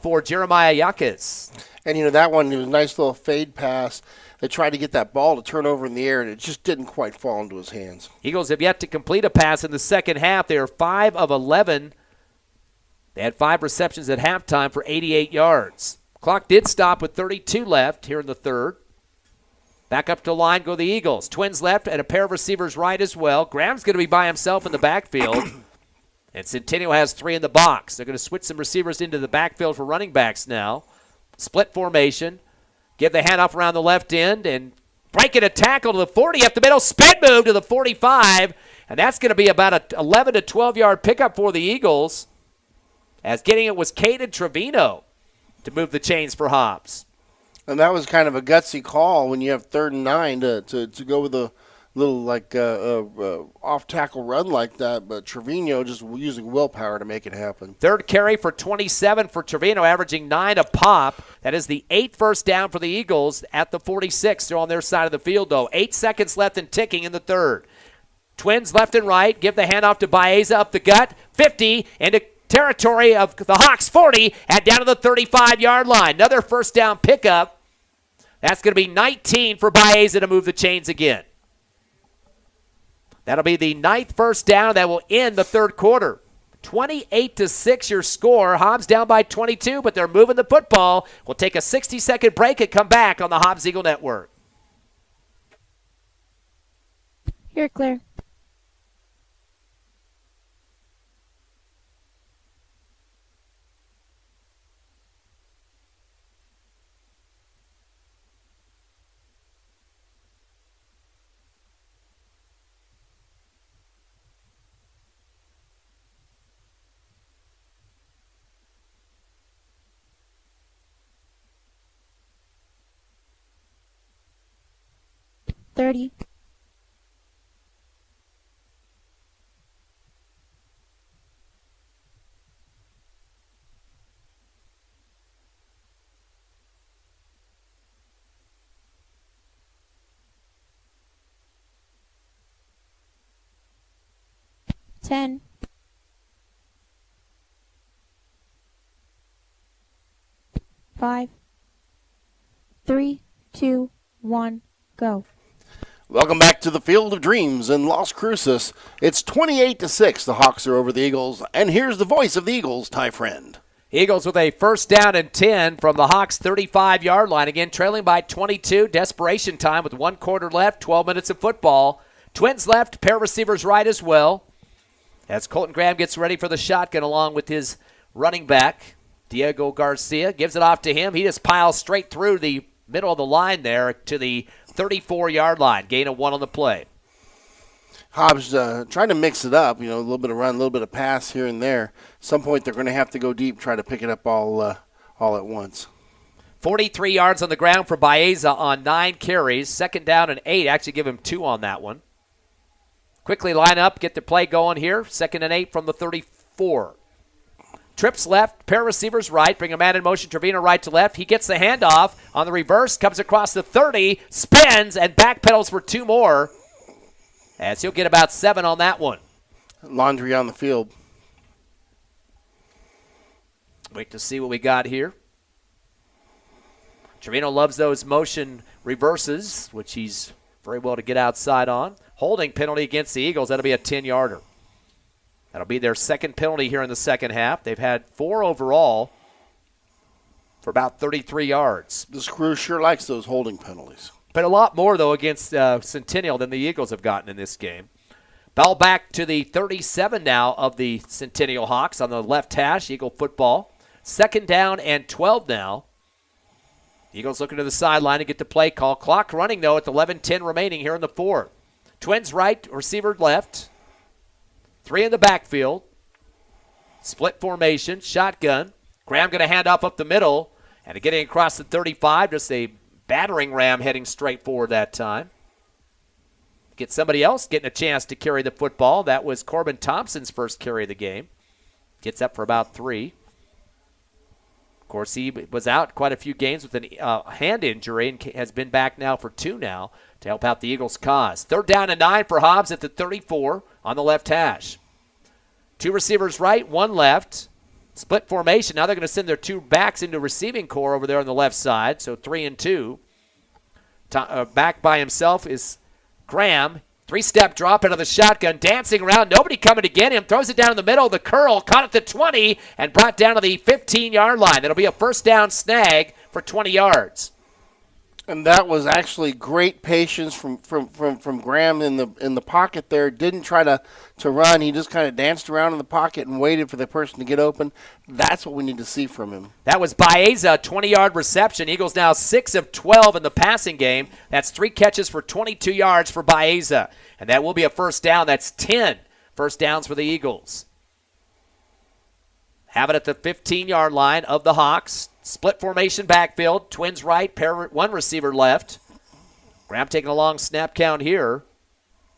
for Jeremiah Yaquez. And, that one, it was a nice little fade pass. They tried to get that ball to turn over in the air, and it just didn't quite fall into his hands. Eagles have yet to complete a pass in the second half. They are 5 of 11. They had 5 receptions at halftime for 88 yards. Clock did stop with 32 left here in the third. Back up to line go the Eagles. Twins left and a pair of receivers right as well. Graham's going to be by himself in the backfield. And Centennial has 3 in the box. They're going to switch some receivers into the backfield for running backs now. Split formation. Give the handoff around the left end and breaking a tackle to the 40 up the middle. Spin move to the 45. And that's going to be about an 11 to 12-yard pickup for the Eagles. As getting it was Caden Trevino to move the chains for Hobbs. And that was kind of a gutsy call when you have 3rd and 9 to go with a little off-tackle run like that. But Trevino just using willpower to make it happen. 3rd carry for 27 for Trevino, averaging 9 a pop. That is the 8th first down for the Eagles at the 46. They're on their side of the field, though. 8 seconds left and ticking in the third. Twins left and right. Give the handoff to Baeza up the gut. 50 into territory of the Hawks 40 and down to the 35-yard line. Another first down pickup. That's going to be 19 for Baeza to move the chains again. That'll be the 9th first down that will end the third quarter. 28-6 your score. Hobbs down by 22, but they're moving the football. We'll take a 60-second break and come back on the Hobbs Eagle Network. You're clear. $30. $10. $5. 3, 2, 1, go. Welcome back to the Field of Dreams in Las Cruces. It's 28-6. The Hawks are over the Eagles, and here's the voice of the Eagles, Ty Friend. Eagles with a first down and 10 from the Hawks' 35-yard line. Again, trailing by 22. Desperation time with 1 quarter left, 12 minutes of football. Twins left, pair receivers right as well. As Colton Graham gets ready for the shotgun along with his running back, Diego Garcia, gives it off to him. He just piles straight through the middle of the line there to the 34-yard line. Gain of 1 on the play. Hobbs trying to mix it up, a little bit of run, a little bit of pass here and there. At some point they're going to have to go deep, try to pick it up all at once. 43 yards on the ground for Baeza on 9 carries. Second down and 8. Actually give him 2 on that one. Quickly line up, get the play going here. 2nd and 8 from the 34. Trips left, pair receivers right, bring a man in motion, Trevino right to left. He gets the handoff on the reverse, comes across the 30, spins, and backpedals for 2 more. As he'll get about 7 on that one. Laundry on the field. Wait to see what we got here. Trevino loves those motion reverses, which he's very well to get outside on. Holding penalty against the Eagles. That'll be a 10-yarder. That'll be their second penalty here in the second half. They've had 4 overall for about 33 yards. This crew sure likes those holding penalties. But a lot more, though, against Centennial than the Eagles have gotten in this game. Ball back to the 37 now of the Centennial Hawks on the left hash, Eagle football. 2nd down and 12 now. Eagles looking to the sideline to get the play call. Clock running, though, at 11:10 remaining here in the 4th. Twins right, receiver left. 3 in the backfield. Split formation, shotgun. Graham going to hand off up the middle. And getting across the 35, just a battering ram heading straight forward that time. Get somebody else getting a chance to carry the football. That was Corbin Thompson's first carry of the game. Gets up for about 3. Of course, he was out quite a few games with a hand injury and has been back now for 2 now to help out the Eagles' cause. 3rd down and 9 for Hobbs at the 34 on the left hash. 2 receivers right, 1 left. Split formation. Now they're going to send their 2 backs into receiving core over there on the left side, so 3 and 2. Back by himself is Graham. 3-step drop into the shotgun, dancing around, nobody coming to get him, throws it down in the middle, the curl, caught at the 20, and brought down to the 15-yard line. That'll be a first down snag for 20 yards. And that was actually great patience from Graham in the pocket there. Didn't try to run. He just kind of danced around in the pocket and waited for the person to get open. That's what we need to see from him. That was Baeza, 20-yard reception. Eagles now 6 of 12 in the passing game. That's 3 catches for 22 yards for Baeza. And that will be a first down. That's 10 first downs for the Eagles. Have it at the 15-yard line of the Hawks. Split formation backfield. Twins right, 1 receiver left. Graham taking a long snap count here.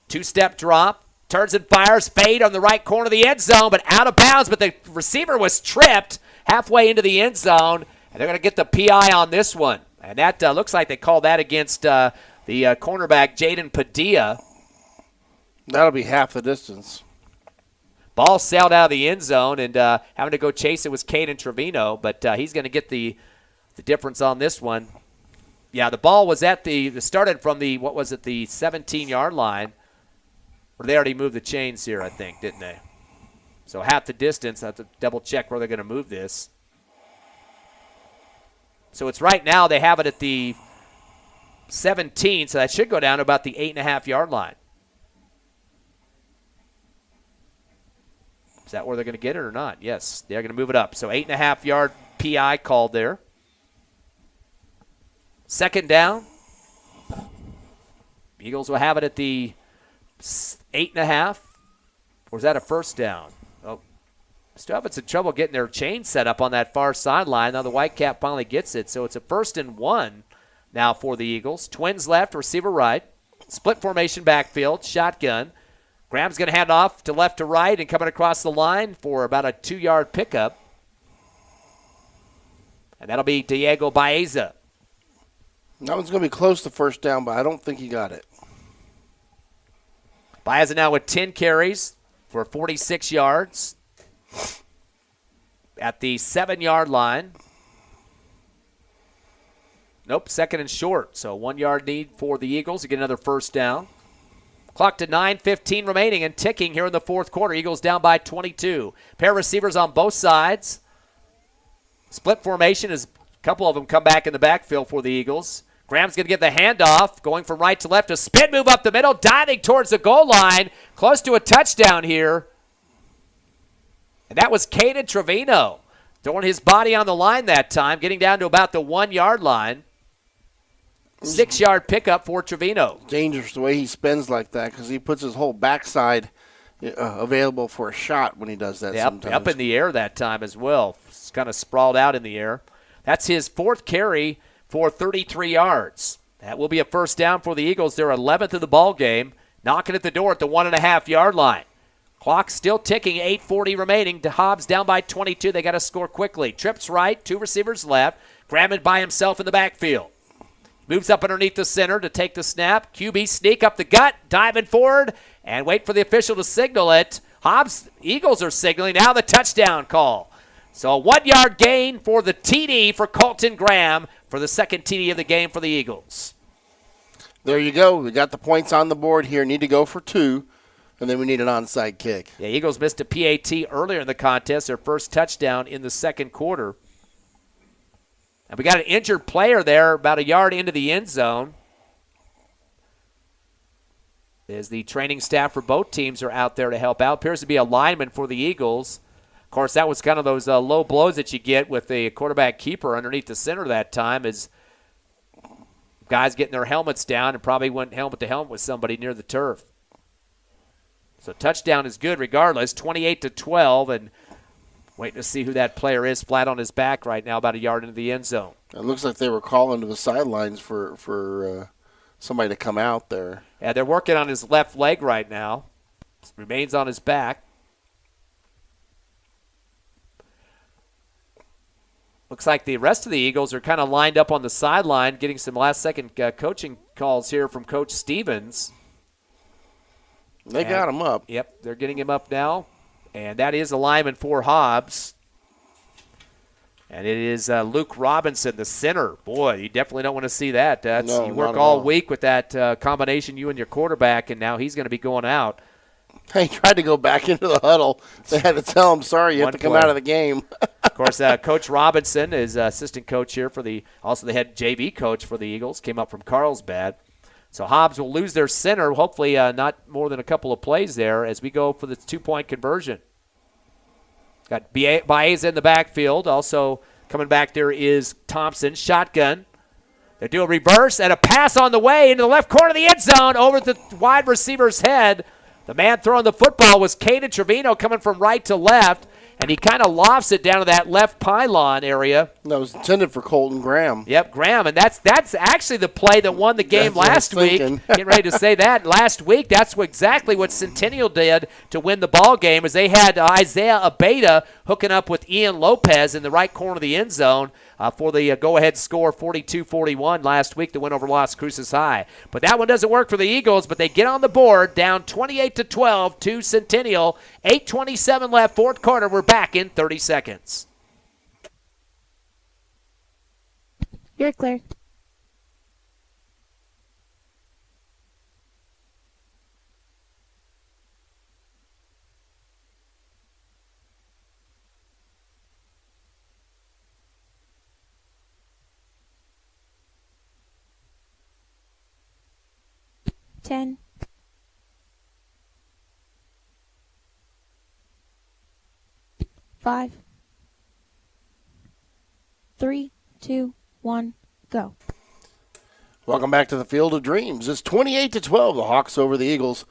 2-step drop. Turns and fires. Fade on the right corner of the end zone, but out of bounds. But the receiver was tripped halfway into the end zone. And they're going to get the PI on this one. And that looks like they called that against the cornerback, Jaden Padilla. That'll be half the distance. Ball sailed out of the end zone, and having to go chase it was Caden Trevino, but he's going to get the difference on this one. Yeah, the ball was at started from the 17-yard line. Or they already moved the chains here, I think, didn't they? So half the distance. I have to double check where they're going to move this. So it's right now they have it at the 17, so that should go down to about the 8.5-yard line. Is that where they're going to get it or not? Yes, they're going to move it up. So 8.5-yard PI called there. Second down. Eagles will have it at the 8.5. Or is that a first down? Oh, still having some trouble getting their chain set up on that far sideline. Now the Whitecap finally gets it. So it's a 1st and 1 now for the Eagles. Twins left, receiver right. Split formation backfield, shotgun. Graham's going to hand off to left to right and coming across the line for about a 2-yard pickup. And that'll be Diego Baeza. That one's going to be close to first down, but I don't think he got it. Baeza now with 10 carries for 46 yards at the 7-yard line. Nope, 2nd and short. So 1-yard need for the Eagles to get another first down. Clock to 9:15 remaining and ticking here in the fourth quarter. Eagles down by 22. Pair of receivers on both sides. Split formation as a couple of them come back in the backfield for the Eagles. Graham's going to get the handoff, going from right to left. A spin move up the middle, diving towards the goal line. Close to a touchdown here. And that was Caden Trevino throwing his body on the line that time, getting down to about the 1-yard line. 6-yard pickup for Trevino. Dangerous the way he spins like that because he puts his whole backside available for a shot when he does that sometimes. Up in the air that time as well. It's kind of sprawled out in the air. That's his 4th carry for 33 yards. That will be a first down for the Eagles. They're 11th of the ball game, knocking at the door at the 1.5-yard line. Clock still ticking, 8:40 remaining. To Hobbs down by 22. They got to score quickly. Trips right, 2 receivers left. Graham by himself in the backfield. Moves up underneath the center to take the snap. QB sneak up the gut, diving forward, and wait for the official to signal it. Hobbs, Eagles are signaling. Now the touchdown call. So a 1-yard gain for the TD for Colton Graham for the 2nd TD of the game for the Eagles. There you go. We got the points on the board here. Need to go for 2, and then we need an onside kick. Yeah, Eagles missed a PAT earlier in the contest, their first touchdown in the second quarter. And we got an injured player there about a yard into the end zone. As the training staff for both teams are out there to help out. Appears to be a lineman for the Eagles. Of course, that was kind of those low blows that you get with the quarterback keeper underneath the center that time as guys getting their helmets down and probably went helmet to helmet with somebody near the turf. So touchdown is good regardless, 28-12, and waiting to see who that player is flat on his back right now about a yard into the end zone. It looks like they were calling to the sidelines for somebody to come out there. Yeah, they're working on his left leg right now. Remains on his back. Looks like the rest of the Eagles are kind of lined up on the sideline, getting some last-second coaching calls here from Coach Stevens. They got him up. Yep, they're getting him up now. And that is a lineman for Hobbs. And it is Luke Robinson, the center. Boy, you definitely don't want to see that. No, you work not at all all. week with that combination, you and your quarterback, and now he's going to be going out. He tried to go back into the huddle. They had to tell him, sorry, you have to come out of the game. Of course, Coach Robinson is assistant coach here for also the head JV coach for the Eagles, came up from Carlsbad. So Hobbs will lose their center, hopefully not more than a couple of plays there as we go for the 2-point conversion. Got Baez in the backfield. Also coming back there is Thompson, shotgun. They do a reverse and a pass on the way into the left corner of the end zone over the wide receiver's head. The man throwing the football was Caden Trevino coming from right to left, and he kind of lofts it down to that left pylon area. That was intended for Colton Graham. Yep, Graham, and that's actually the play that won the game That's what I was last week. thinking. Getting ready to say that. Last week, that's exactly what Centennial did to win the ball game, as they had Isaiah Abeda hooking up with Ian Lopez in the right corner of the end zone for the go-ahead score, 42-41 last week to win over Las Cruces High. But that one doesn't work for the Eagles, but they get on the board, down 28-12 to Centennial. 8:27 left, fourth quarter. We're back in 30 seconds. You're clear. Ten. 5, 3, 2, 1, go. Welcome back to the Field of Dreams. It's 28-12, the Hawks over the Eagles.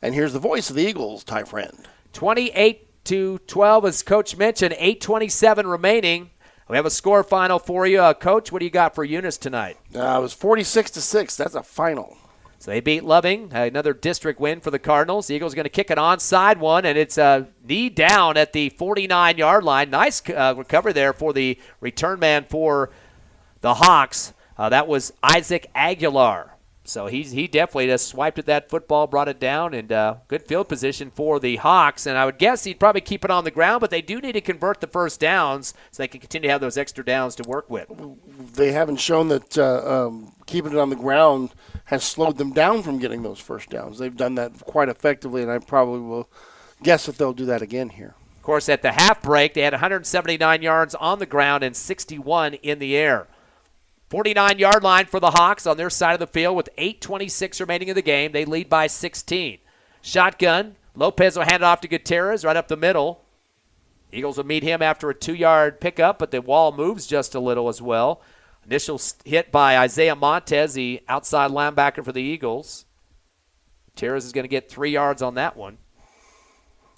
And here's the voice of the Eagles, Ty Friend. 28-12, as Coach mentioned, 8:27 remaining. We have a score final for you. Coach, what do you got for Eunice tonight? It was 46-6. That's a final. So they beat Loving, another district win for the Cardinals. The Eagles are going to kick an onside one, and it's knee down at the 49-yard line. Nice recovery there for the return man for the Hawks. That was Isaac Aguilar. So he definitely just swiped at that football, brought it down, and good field position for the Hawks. And I would guess he'd probably keep it on the ground, but they do need to convert the first downs so they can continue to have those extra downs to work with. They haven't shown that keeping it on the ground has slowed them down from getting those first downs. They've done that quite effectively, and I probably will guess that they'll do that again here. Of course, at the half break, they had 179 yards on the ground and 61 in the air. 49-yard line for the Hawks on their side of the field with 8:26 remaining in the game. They lead by 16. Shotgun. Lopez will hand it off to Gutierrez right up the middle. Eagles will meet him after a 2-yard pickup, but the wall moves just a little as well. Initial hit by Isaiah Montez, the outside linebacker for the Eagles. Gutierrez is going to get 3 yards on that one.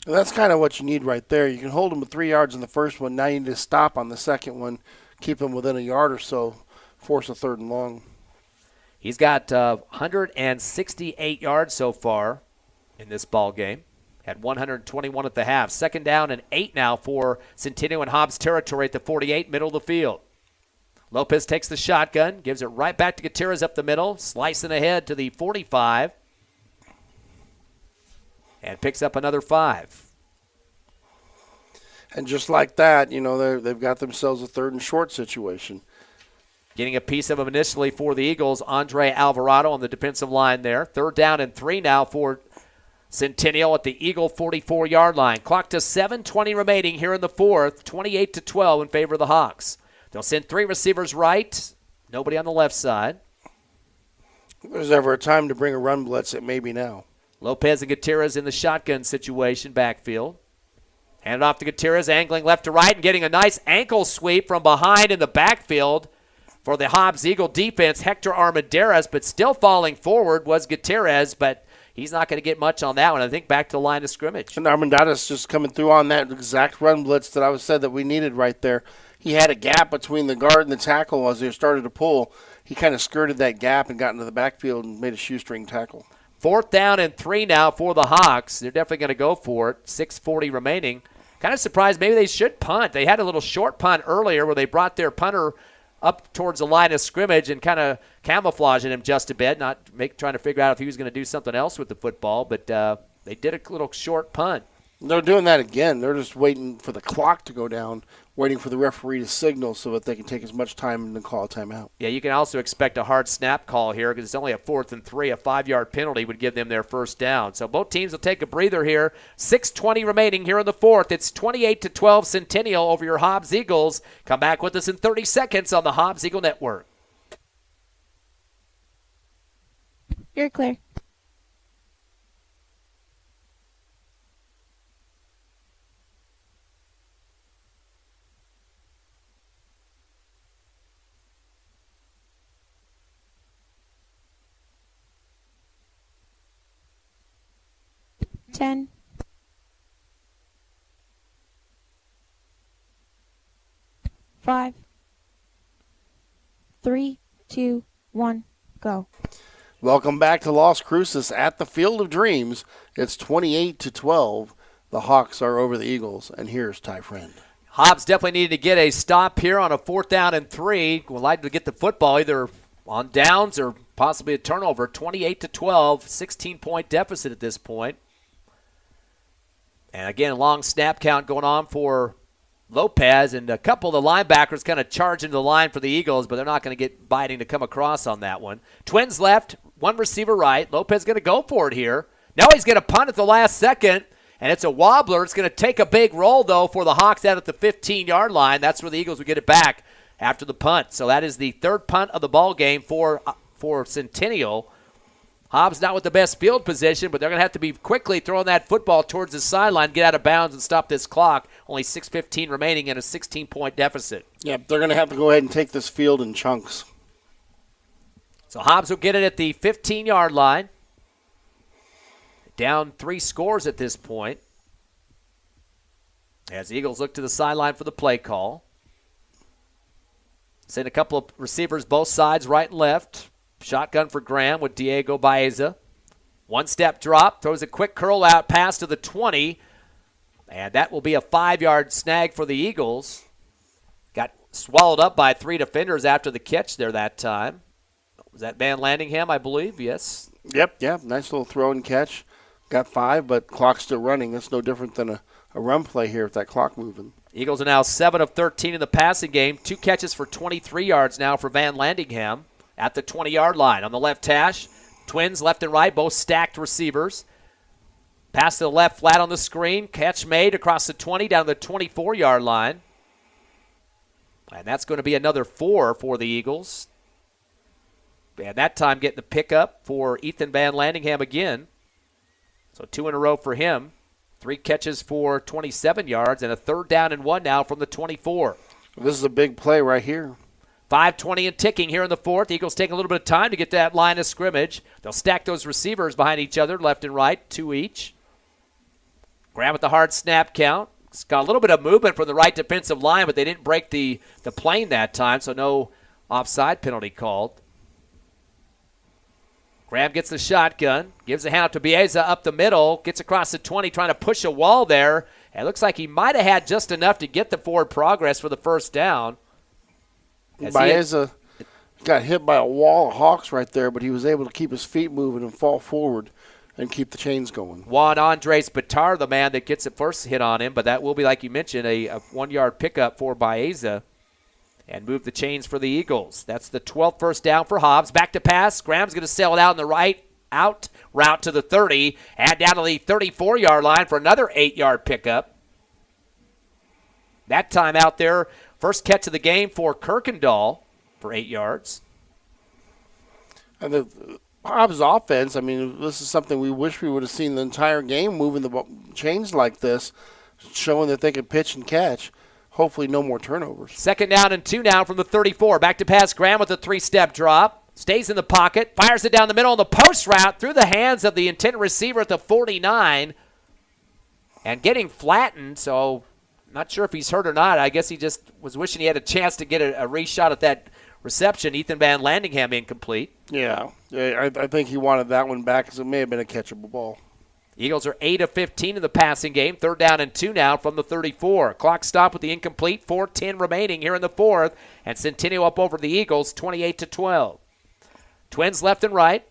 And that's kind of what you need right there. You can hold them with 3 yards in the first one. Now you need to stop on the second one, keep them within a yard or so. Force a 3rd and long. He's got 168 yards so far in this ball game. Had 121 at the half. 2nd down and 8 now for Centennial and Hobbs territory at the 48, middle of the field. Lopez takes the shotgun, gives it right back to Gutierrez up the middle, slicing ahead to the 45, and picks up another 5. And just like that, they've got themselves a 3rd and short situation. Getting a piece of them initially for the Eagles, Andre Alvarado on the defensive line there. 3rd down and 3 now for Centennial at the Eagle 44-yard line. Clock to 7:20 remaining here in the 4th, 28-12 in favor of the Hawks. They'll send 3 receivers right, nobody on the left side. If there's ever a time to bring a run blitz, it may be now. Lopez and Gutierrez in the shotgun situation, backfield. Hand it off to Gutierrez, angling left to right and getting a nice ankle sweep from behind in the backfield. For the Hobbs Eagle defense, Hector Armendariz, but still falling forward was Gutierrez, but he's not going to get much on that one. I think back to the line of scrimmage. And Armendariz just coming through on that exact run blitz that I said that we needed right there. He had a gap between the guard and the tackle as they started to pull. He kind of skirted that gap and got into the backfield and made a shoestring tackle. 4th down and 3 now for the Hawks. They're definitely going to go for it. 6:40 remaining. Kind of surprised maybe they should punt. They had a little short punt earlier where they brought their punter up towards the line of scrimmage and kind of camouflaging him just a bit, trying to figure out if he was going to do something else with the football, but they did a little short punt. They're doing that again. They're just waiting for the clock to go down, waiting for the referee to signal so that they can take as much time and then call a timeout. Yeah, you can also expect a hard snap call here because it's only a 4th and 3. A 5-yard penalty would give them their first down. So both teams will take a breather here. 6:20 remaining here in the 4th. It's 28-12 Centennial over your Hobbs Eagles. Come back with us in 30 seconds on the Hobbs Eagle Network. You're clear. Ten, 5, 3, 2, 1, go. Welcome back to Las Cruces at the Field of Dreams. It's 28-12. The Hawks are over the Eagles, and here's Ty Friend. Hobbs definitely needed to get a stop here on a 4th down and 3. Would like to get the football either on downs or possibly a turnover. 28-12, 16-point deficit at this point. And again, a long snap count going on for Lopez, and a couple of the linebackers kind of charge into the line for the Eagles, but they're not going to get biting to come across on that one. Twins left, 1 receiver right. Lopez going to go for it here. Now he's going to punt at the last second, and it's a wobbler. It's going to take a big roll, though, for the Hawks out at the 15-yard line. That's where the Eagles would get it back after the punt. So that is the 3rd punt of the ball game for Centennial. Hobbs not with the best field position, but they're going to have to be quickly throwing that football towards the sideline, get out of bounds, and stop this clock. Only 6:15 remaining in a 16-point deficit. Yeah, they're going to have to go ahead and take this field in chunks. So Hobbs will get it at the 15-yard line. Down 3 scores at this point. As the Eagles look to the sideline for the play call. Send a couple of receivers both sides, right and left. Shotgun for Graham with Diego Baeza. One-step drop, throws a quick curl out pass to the 20. And that will be a 5-yard snag for the Eagles. Got swallowed up by 3 defenders after the catch there that time. Was that Van Landingham, I believe? Yes. Yep. Nice little throw and catch. Got 5, but clock's still running. That's no different than a run play here with that clock moving. Eagles are now 7 of 13 in the passing game. 2 catches for 23 yards now for Van Landingham at the 20-yard line. On the left hash, Twins left and right, both stacked receivers. Pass to the left, flat on the screen. Catch made across the 20 down to the 24-yard line. And that's going to be another 4 for the Eagles. And that time getting the pickup for Ethan Van Landingham again. So 2 in a row for him. 3 catches for 27 yards and a 3rd down and 1 now from the 24. This is a big play right here. 5:20 and ticking here in the 4th. Eagles take a little bit of time to get that line of scrimmage. They'll stack those receivers behind each other, left and right, 2 each. Graham with the hard snap count. It's got a little bit of movement from the right defensive line, but they didn't break the plane that time, so no offside penalty called. Graham gets the shotgun, gives the handoff to Baeza up the middle, gets across the 20, trying to push a wall there. And it looks like he might have had just enough to get the forward progress for the 1st down. Baeza got hit by a wall of Hawks right there, but he was able to keep his feet moving and fall forward and keep the chains going. Juan Andres Batar, the man that gets the first hit on him, but that will be, like you mentioned, a 1-yard pickup for Baeza. And move the chains for the Eagles. That's the 12th first down for Hobbs. Back to pass. Graham's going to sail it out in the right out route to the 30 and down to the 34-yard line for another 8-yard pickup. That time out there, first catch of the game for Kirkendall for 8 yards. And the Hobbs offense, I mean, this is something we wish we would have seen the entire game, moving the chains like this, showing that they can pitch and catch. Hopefully no more turnovers. 2nd down and 2 now from the 34. Back to pass. Graham with a 3-step drop. Stays in the pocket. Fires it down the middle on the post route through the hands of the intended receiver at the 49. And getting flattened, so not sure if he's hurt or not. I guess he just was wishing he had a chance to get a reshot at that reception. Ethan Van Landingham incomplete. Yeah, I think he wanted that one back because it may have been a catchable ball. Eagles are 8 of 15 in the passing game. 3rd down and 2 now from the 34. Clock stopped with the incomplete. 4:10 remaining here in the 4th. And Centennial up over the Eagles, 28-12. Twins left and right.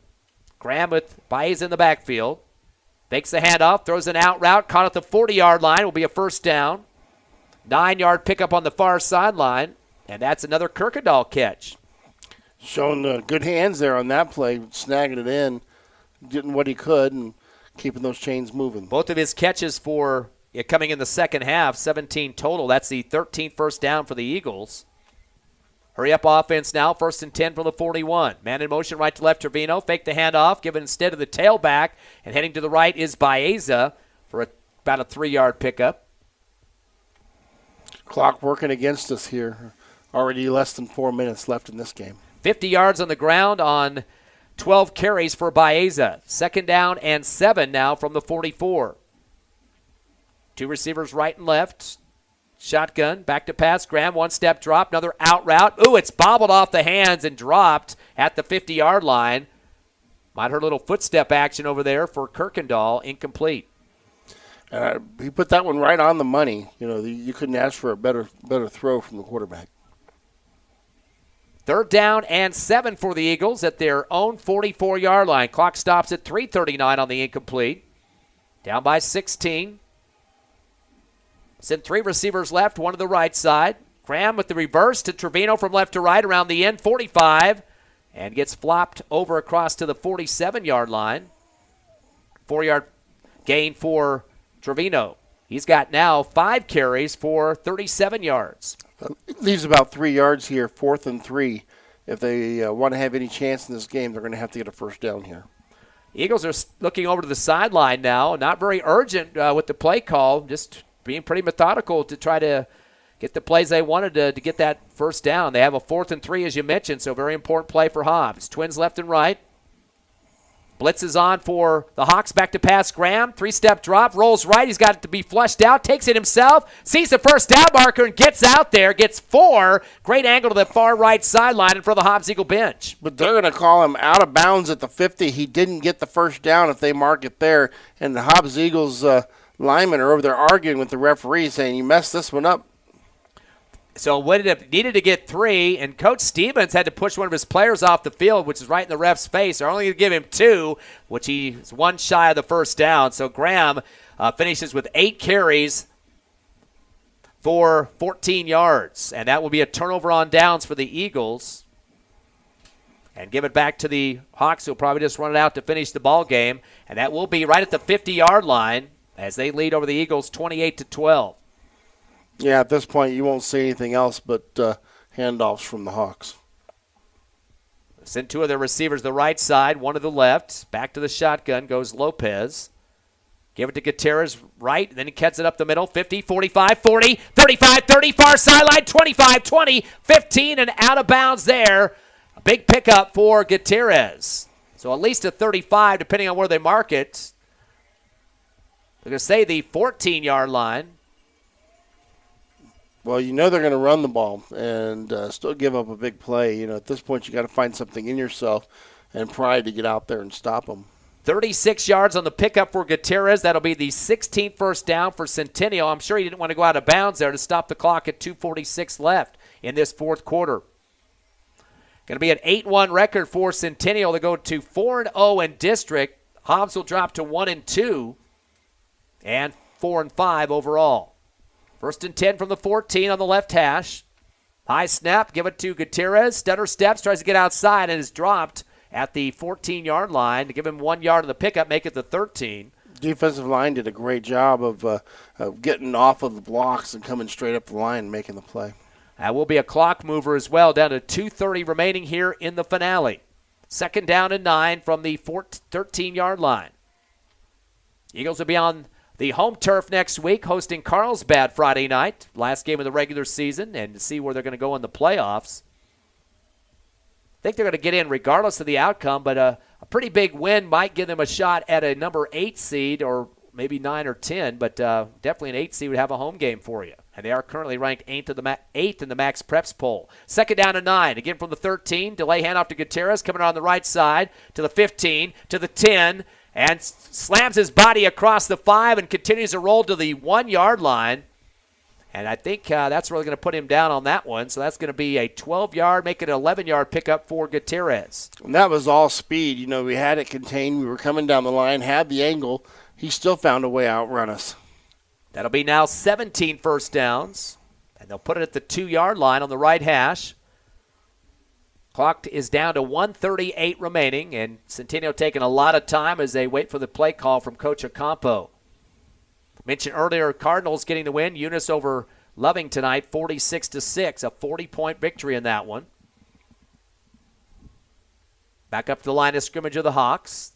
Graham with Baez in the backfield. Fakes the handoff, throws an out route. Caught at the 40-yard line. Will be a 1st down. 9-yard pickup on the far sideline. And that's another Kirkendall catch. Showing good hands there on that play. Snagging it in. Getting what he could and keeping those chains moving. Both of his catches for coming in the second half, 17 total. That's the 13th first down for the Eagles. Hurry up offense now, 1st and 10 from the 41. Man in motion right to left, Trevino. Fake the handoff, given instead of the tailback. And heading to the right is Baeza for about a 3-yard pickup. Clock working against us here. Already less than 4 minutes left in this game. 50 yards on the ground on 12 carries for Baeza. 2nd down and 7 now from the 44. 2 receivers right and left. Shotgun, back to pass. Graham, 1-step drop, another out route. Ooh, it's bobbled off the hands and dropped at the 50-yard line. Might hurt a little footstep action over there for Kirkendall. Incomplete. He put that one right on the money. You know, you couldn't ask for a better throw from the quarterback. 3rd down and 7 for the Eagles at their own 44-yard line. Clock stops at 3:39 on the incomplete. Down by 16. Send 3 receivers left, 1 to the right side. Graham with the reverse to Trevino from left to right around the end, 45, and gets flopped over across to the 47-yard line. 4-yard gain for Trevino. He's got now 5 carries for 37 yards. Leaves about 3 yards here, 4th and 3. If they want to have any chance in this game, they're going to have to get a 1st down here. Eagles are looking over to the sideline now. Not very urgent with the play call, just being pretty methodical to try to get the plays they wanted to get that first down. They have a 4th and 3, as you mentioned, so very important play for Hobbs. Twins left and right. Blitz is on for the Hawks. Back to pass. Graham. 3-step drop. Rolls right. He's got it to be flushed out. Takes it himself. Sees the first down marker and gets out there. Gets 4. Great angle to the far right sideline in front of the Hobbs Eagle bench. But they're going to call him out of bounds at the 50. He didn't get the first down if they mark it there. And the Hobbs Eagles linemen are over there arguing with the referee saying, you messed this one up. So would it have needed to get 3, and Coach Stevens had to push one of his players off the field, which is right in the ref's face. They're only going to give him 2, which he's 1 shy of the first down. So Graham finishes with 8 carries for 14 yards, and that will be a turnover on downs for the Eagles. And give it back to the Hawks, who'll probably just run it out to finish the ball game, and that will be right at the 50-yard line as they lead over the Eagles 28-12. Yeah, at this point, you won't see anything else but handoffs from the Hawks. Send 2 of their receivers to the right side, 1 to the left. Back to the shotgun goes Lopez. Give it to Gutierrez right, then he cuts it up the middle. 50, 45, 40, 35, 30, far sideline, 25, 20, 15, and out of bounds there. A big pickup for Gutierrez. So at least a 35, depending on where they mark it. They're going to say the 14-yard line. Well, you know they're going to run the ball and still give up a big play. You know, at this point, you got to find something in yourself and pride to get out there and stop them. 36 yards on the pickup for Gutierrez. That'll be the 16th first down for Centennial. I'm sure he didn't want to go out of bounds there to stop the clock at 2:46 left in this fourth quarter. Going to be an 8-1 record for Centennial to go to 4-0 in district. Hobbs will drop to 1-2 and 4-5 overall. 1st and 10 from the 14 on the left hash. High snap, give it to Gutierrez. Stutter steps, tries to get outside, and is dropped at the 14-yard line to give him 1 yard on the pickup, make it the 13. Defensive line did a great job of getting off of the blocks and coming straight up the line and making the play. That will be a clock mover as well, down to 2:30 remaining here in the finale. 2nd down and 9 from the 13-yard line. Eagles will be on the home turf next week, hosting Carlsbad Friday night, last game of the regular season, and to see where they're going to go in the playoffs. I think they're going to get in regardless of the outcome, but a pretty big win might give them a shot at a number 8 seed or maybe 9 or 10, but definitely an 8 seed would have a home game for you. And they are currently ranked 8th in the Max Preps poll. 2nd down and 9, again from the 13. Delay handoff to Gutierrez, coming on the right side to the 15, to the 10, and slams his body across the 5 and continues to roll to the 1 yard line. And I think that's really going to put him down on that one. So that's going to be a 12-yard, make it an 11-yard pickup for Gutierrez. And that was all speed. You know, we had it contained. We were coming down the line, had the angle. He still found a way to outrun us. That'll be now 17 first downs. And they'll put it at the 2-yard line on the right hash. Clock is down to 1:38 remaining, and Centennial taking a lot of time as they wait for the play call from Coach Ocampo. Mentioned earlier, Cardinals getting the win. Eunice over Loving tonight, 46-6, a 40-point victory in that one. Back up to the line of scrimmage of the Hawks.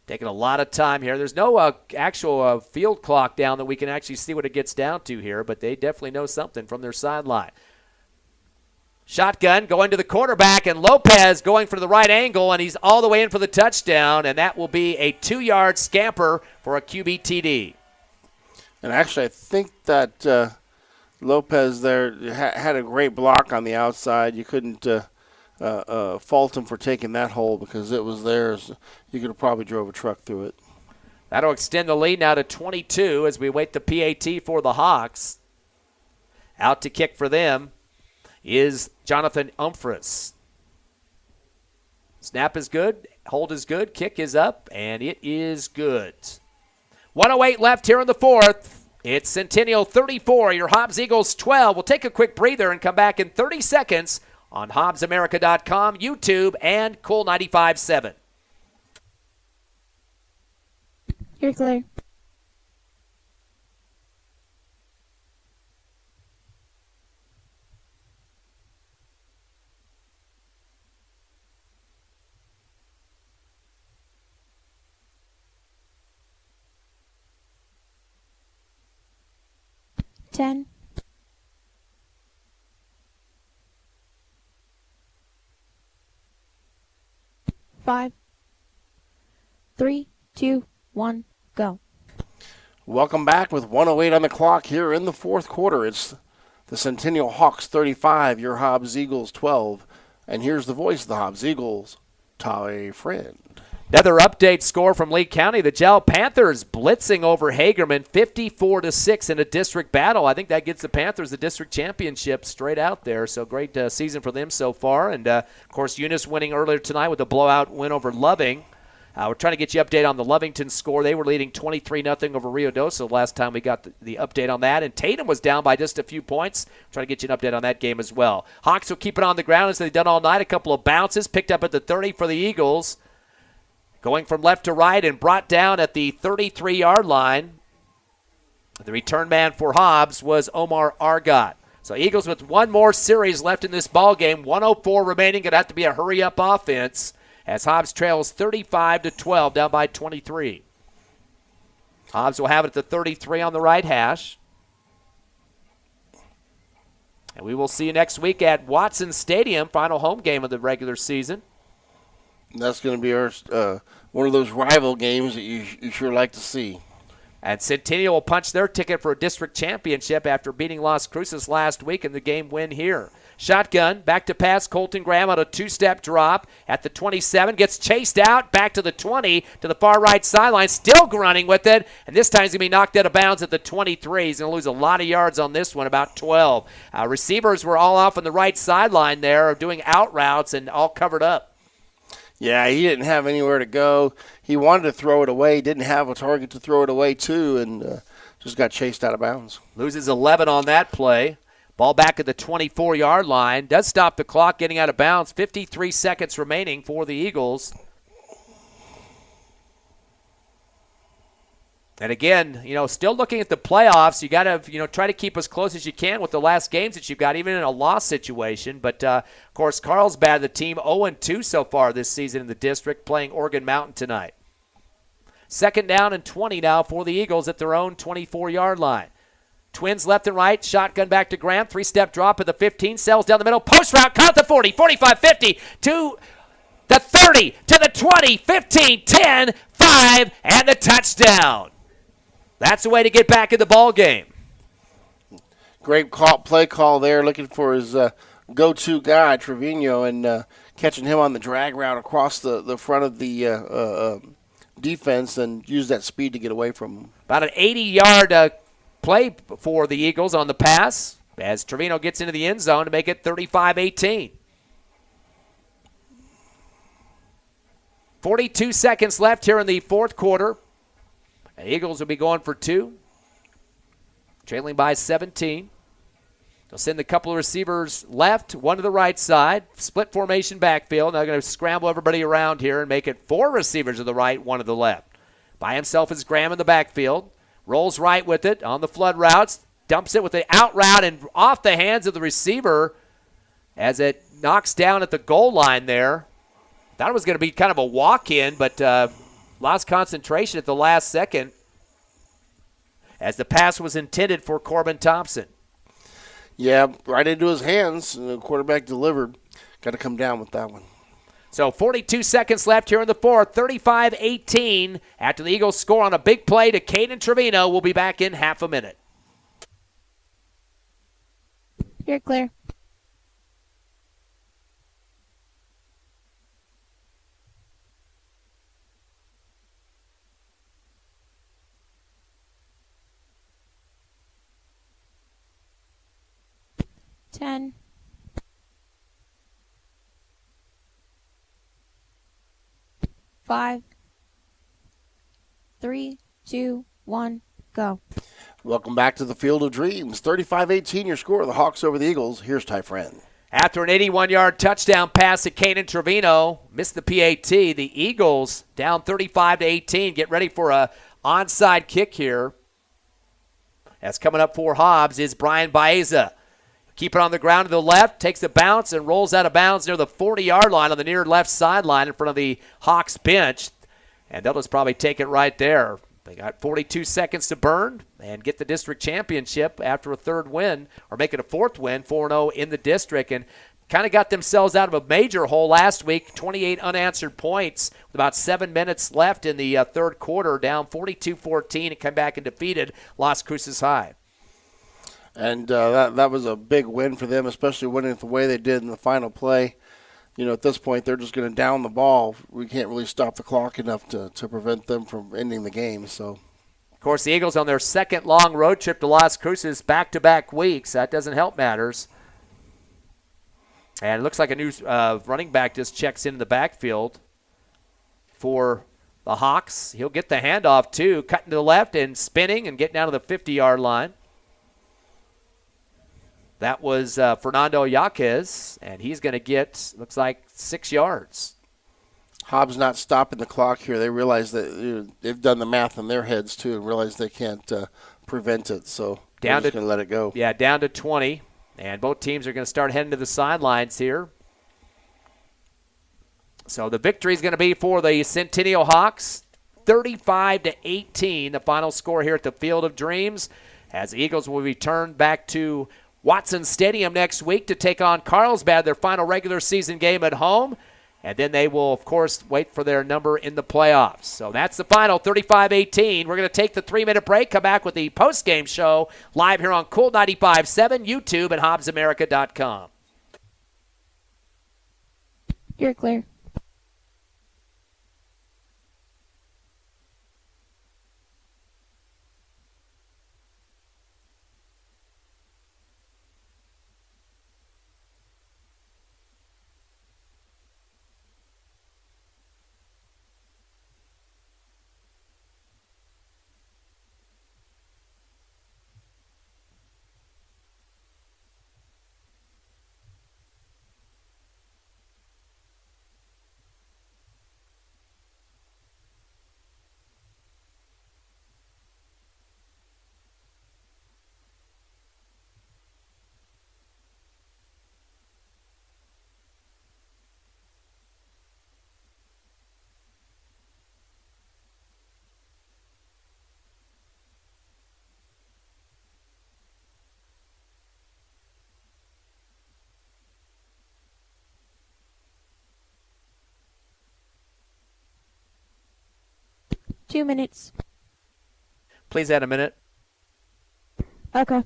Taking a lot of time here. There's no actual field clock down that we can actually see what it gets down to here, but they definitely know something from their sideline. Shotgun going to the quarterback, and Lopez going for the right angle, and he's all the way in for the touchdown, and that will be a 2-yard scamper for a QB TD. And actually, I think that Lopez there had a great block on the outside. You couldn't fault him for taking that hole because it was theirs. You could have probably drove a truck through it. That'll extend the lead now to 22 as we wait the PAT for the Hawks. Out to kick for them is Jonathan Umphreys. Snap is good, hold is good, kick is up, and it is good. 1:08 left here in the fourth. It's Centennial 34, your Hobbs Eagles 12. We'll take a quick breather and come back in 30 seconds on HobbsAmerica.com, YouTube, and Cool 95.7. You're clear. 10, 5, 3, 2, 1, go. Welcome back with 1:08 on the clock here in the fourth quarter. It's the Centennial Hawks 35, your Hobbs Eagles 12. And here's the voice of the Hobbs Eagles, Ty Friend. Another update score from Lee County. The Gel Panthers blitzing over Hagerman 54-6 in a district battle. I think that gets the Panthers the district championship straight out there. So great season for them so far. And, of course, Eunice winning earlier tonight with a blowout win over Loving. We're trying to get you update on the Lovington score. They were leading 23-0 over Rio Doso last time we got the update on that. And Tatum was down by just a few points. Trying to get you an update on that game as well. Hawks will keep it on the ground as they've done all night. A couple of bounces picked up at the 30 for the Eagles. Going from left to right and brought down at the 33-yard line. The return man for Hobbs was Omar Argot. So Eagles with one more series left in this ball game. 1:04 remaining. Going to have to be a hurry-up offense as Hobbs trails 35-12, down by 23. Hobbs will have it at the 33 on the right hash. And we will see you next week at Watson Stadium, final home game of the regular season. That's going to be our one of those rival games that you sure like to see. And Centennial will punch their ticket for a district championship after beating Las Cruces last week in the game win here. Shotgun, back to pass, Colton Graham on a two-step drop at the 27, gets chased out, back to the 20, to the far right sideline, still running with it, and this time he's going to be knocked out of bounds at the 23. He's going to lose a lot of yards on this one, about 12. Receivers were all off on the right sideline there, doing out routes and all covered up. Yeah, he didn't have anywhere to go. He wanted to throw it away, didn't have a target to throw it away to, and just got chased out of bounds. Loses 11 on that play. Ball back at the 24-yard line. Does stop the clock getting out of bounds. 53 seconds remaining for the Eagles. And again, still looking at the playoffs, you got to, try to keep as close as you can with the last games that you've got, even in a loss situation. But, of course, Carlsbad, the team, 0-2 so far this season in the district, playing Oregon Mountain tonight. Second down and 20 now for the Eagles at their own 24-yard line. Twins left and right, shotgun back to Graham, three-step drop at the 15, sells down the middle, post route, caught the 40, 45, 50, to the 30, to the 20, 15, 10, 5, and the touchdown. That's the way to get back in the ball game. Great play call there, looking for his go-to guy, Trevino, and catching him on the drag route across the front of the defense and use that speed to get away from him. About an 80-yard play for the Eagles on the pass as Trevino gets into the end zone to make it 35-18. 42 seconds left here in the fourth quarter. The Eagles will be going for two, trailing by 17. They'll send a couple of receivers left, one to the right side, split formation backfield. Now they're going to scramble everybody around here and make it four receivers to the right, one to the left. By himself is Graham in the backfield. Rolls right with it on the flood routes, dumps it with the out route and off the hands of the receiver as it knocks down at the goal line there. Thought it was going to be kind of a walk-in, but lost concentration at the last second as the pass was intended for Corbin Thompson. Yeah, right into his hands. The quarterback delivered. Got to come down with that one. So 42 seconds left here in the fourth, 35-18 after the Eagles score on a big play to Caden Trevino. We'll be back in half a minute. You're clear. Ten. 5, 3, 2, 1, go. Welcome back to the Field of Dreams. 35-18 your score. The Hawks over the Eagles. Here's Ty Friend. After an 81-yard touchdown pass to Caden Trevino, missed the PAT, the Eagles down 35-18. Get ready for a onside kick here. As coming up for Hobbs is Brian Baeza. Keep it on the ground to the left, takes the bounce, and rolls out of bounds near the 40-yard line on the near left sideline in front of the Hawks bench. And they'll just probably take it right there. They got 42 seconds to burn and get the district championship after a third win, or make it a fourth win, 4-0 in the district, and kind of got themselves out of a major hole last week, 28 unanswered points with about 7 minutes left in the third quarter, down 42-14, and come back and defeated Las Cruces High. And that was a big win for them, especially winning it the way they did in the final play. At this point, they're just going to down the ball. We can't really stop the clock enough to prevent them from ending the game. So, of course, the Eagles on their second long road trip to Las Cruces back-to-back weeks. That doesn't help matters. And it looks like a new running back just checks in the backfield for the Hawks. He'll get the handoff, too, cutting to the left and spinning and getting down to the 50-yard line. That was Fernando Yaquez, and he's going to get, looks like, 6 yards. Hobbs not stopping the clock here. They realize that they've done the math in their heads, too, and realize they can't prevent it. So they're just going to let it go. Yeah, down to 20. And both teams are going to start heading to the sidelines here. So the victory is going to be for the Centennial Hawks, 35-18, the final score here at the Field of Dreams, as the Eagles will return back to Watson Stadium next week to take on Carlsbad, their final regular season game at home. And then they will, of course, wait for their number in the playoffs. So that's the final, 35-18. We're going to take the 3-minute break, come back with the postgame show live here on Cool 95.7, YouTube, and HobbsAmerica.com. You're clear. Two minutes. Please add a minute. Okay.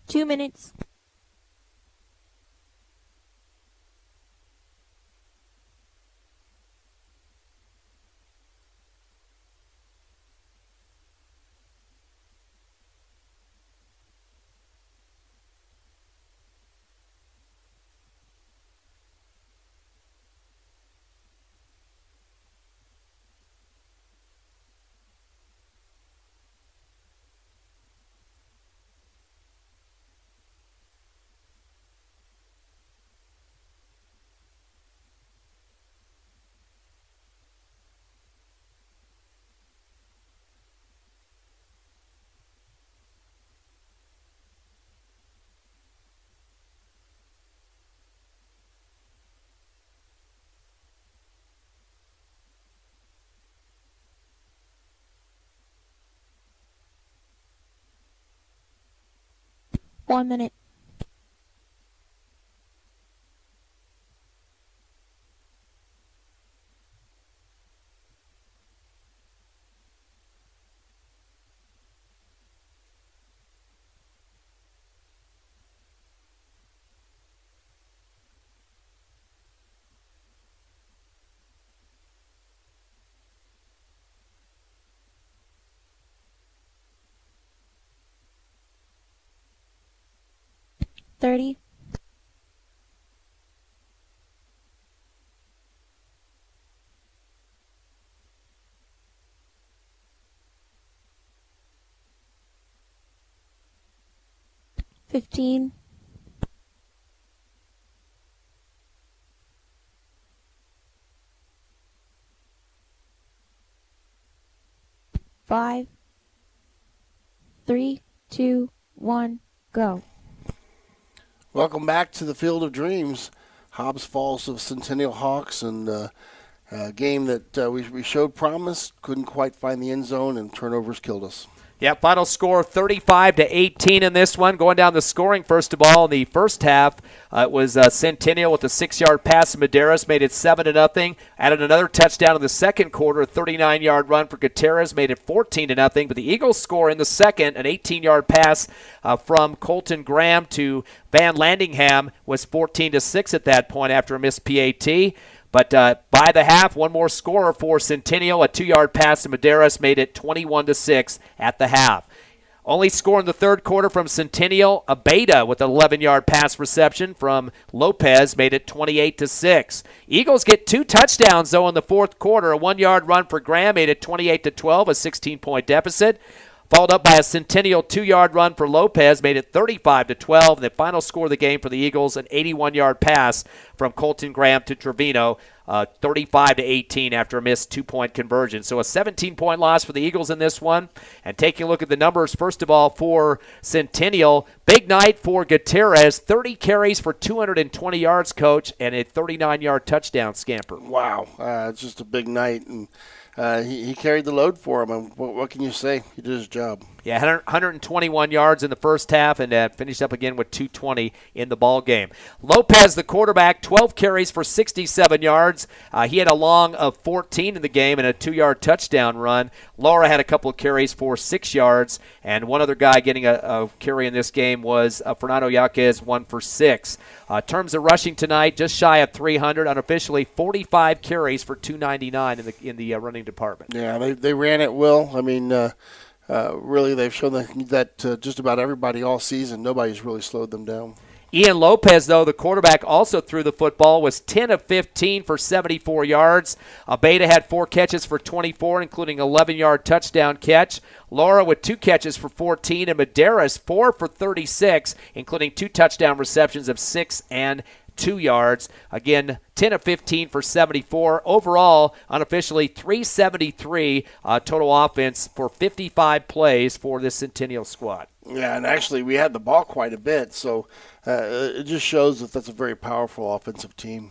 Two minutes. One minute. 30. $15. 5, 3, 2, 1, go. Welcome back to the Field of Dreams. Hobbs falls to the Centennial Hawks, and a game that we showed promise, couldn't quite find the end zone, and turnovers killed us. Yeah, final score 35-18 in this one. Going down the scoring, first of all, in the first half, it was Centennial with a 6-yard pass to Medeiros, made it 7-0. Added another touchdown in the second quarter, a 39-yard run for Gutierrez, made it 14-0. But the Eagles score in the second, an 18-yard pass from Colton Graham to Van Landingham was 14-6 at that point after a missed PAT. But by the half, one more scorer for Centennial. A 2-yard pass to Medeiros made it 21-6 at the half. Only score in the third quarter from Centennial, a Beta with an 11-yard pass reception from Lopez made it 28-6. Eagles get 2 touchdowns, though, in the fourth quarter. A 1-yard run for Graham made it 28-12, a 16-point deficit. Followed up by a Centennial 2-yard run for Lopez, made it 35-12. The final score of the game for the Eagles, an 81-yard pass from Colton Graham to Trevino, 35-18 after a missed 2-point conversion. So a 17-point loss for the Eagles in this one. And taking a look at the numbers, first of all, for Centennial, big night for Gutierrez, 30 carries for 220 yards, Coach, and a 39-yard touchdown scamper. Wow, it's just a big night, and he carried the load for him. And what can you say? He did his job. Yeah, 121 yards in the first half, and finished up again with 220 in the ball game. Lopez, the quarterback, 12 carries for 67 yards. He had a long of 14 in the game and a 2-yard touchdown run. Laura had a couple of carries for 6 yards, and one other guy getting a carry in this game was Fernando Yaquez, 1 for 6. In terms of rushing tonight, just shy of 300, unofficially 45 carries for 299 in the running department. Yeah, they ran it well. I mean, really, they've shown that just about everybody all season, nobody's really slowed them down. Ian Lopez, though, the quarterback, also threw the football, was 10 of 15 for 74 yards. Beta had 4 catches for 24, including an 11-yard touchdown catch. Laura with 2 catches for 14, and Medeiros 4 for 36, including 2 touchdown receptions of 6 and 2 yards. Again, 10 of 15 for 74. Overall, unofficially, 373 total offense for 55 plays for this Centennial squad. Yeah, and actually we had the ball quite a bit, so it just shows that that's a very powerful offensive team.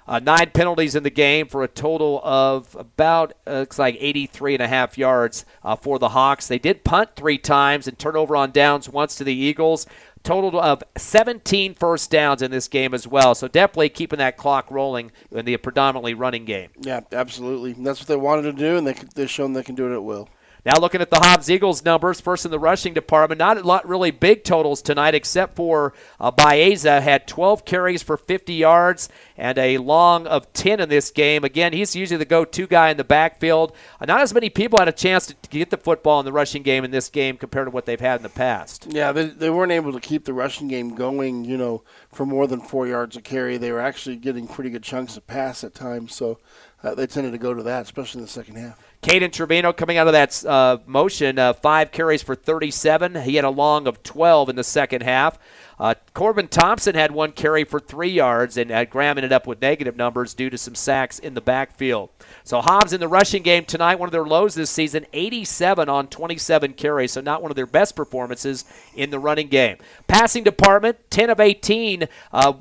9 penalties in the game for a total of about, looks like 83.5 yards for the Hawks. They did punt 3 times and turn over on downs once to the Eagles. Total of 17 first downs in this game as well. So definitely keeping that clock rolling in the predominantly running game. Yeah, absolutely. And that's what they wanted to do, and they've shown they can do it at will. Now looking at the Hobbs Eagles numbers, first in the rushing department, not a lot really big totals tonight except for Baeza had 12 carries for 50 yards and a long of 10 in this game. Again, he's usually the go-to guy in the backfield. Not as many people had a chance to get the football in the rushing game in this game compared to what they've had in the past. Yeah, they weren't able to keep the rushing game going, for more than 4 yards a carry. They were actually getting pretty good chunks of pass at times, so they tended to go to that, especially in the second half. Caden Trevino coming out of that motion, 5 carries for 37. He had a long of 12 in the second half. Corbin Thompson had 1 carry for 3 yards, and Graham ended up with negative numbers due to some sacks in the backfield. So Hobbs in the rushing game tonight, one of their lows this season, 87 on 27 carries, so not one of their best performances in the running game. Passing department, 10 of 18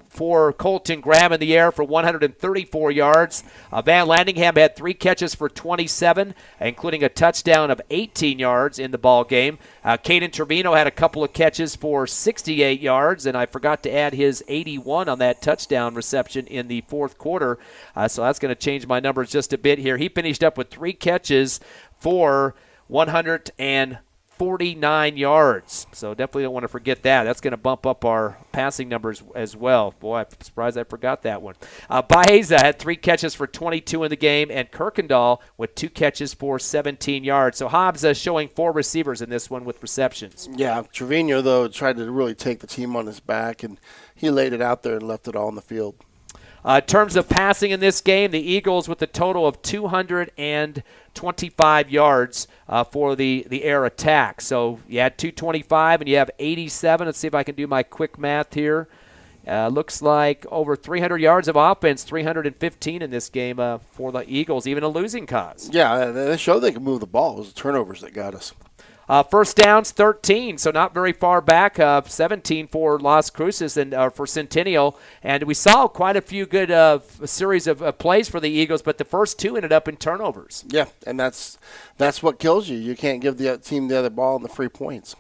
for Colton Graham in the air for 134 yards. Van Landingham had 3 catches for 27, including a touchdown of 18 yards in the ball game. Caden Trevino had a couple of catches for 68 yards, and I forgot to add his 81 on that touchdown reception in the fourth quarter, so that's going to change my numbers just a bit here. He finished up with 3 catches for 104 249 yards. So definitely don't want to forget that. That's going to bump up our passing numbers as well. Boy, I'm surprised I forgot that one. Baeza had 3 catches for 22 in the game, and Kirkendall with 2 catches for 17 yards. So Hobbs showing 4 receivers in this one with receptions. Yeah, Trevino, though, tried to really take the team on his back, and he laid it out there and left it all on the field. In terms of passing in this game, the Eagles with a total of 225 yards for the air attack. So you had 225 and you have 87. Let's see if I can do my quick math here. Looks like over 300 yards of offense, 315 in this game for the Eagles, even a losing cause. Yeah, they showed they could move the ball. It was the turnovers that got us. First downs, 13, so not very far back. 17 for Las Cruces and for Centennial. And we saw quite a few good series of plays for the Eagles, but the first 2 ended up in turnovers. Yeah, and that's what kills you. You can't give the team the other ball and the free points.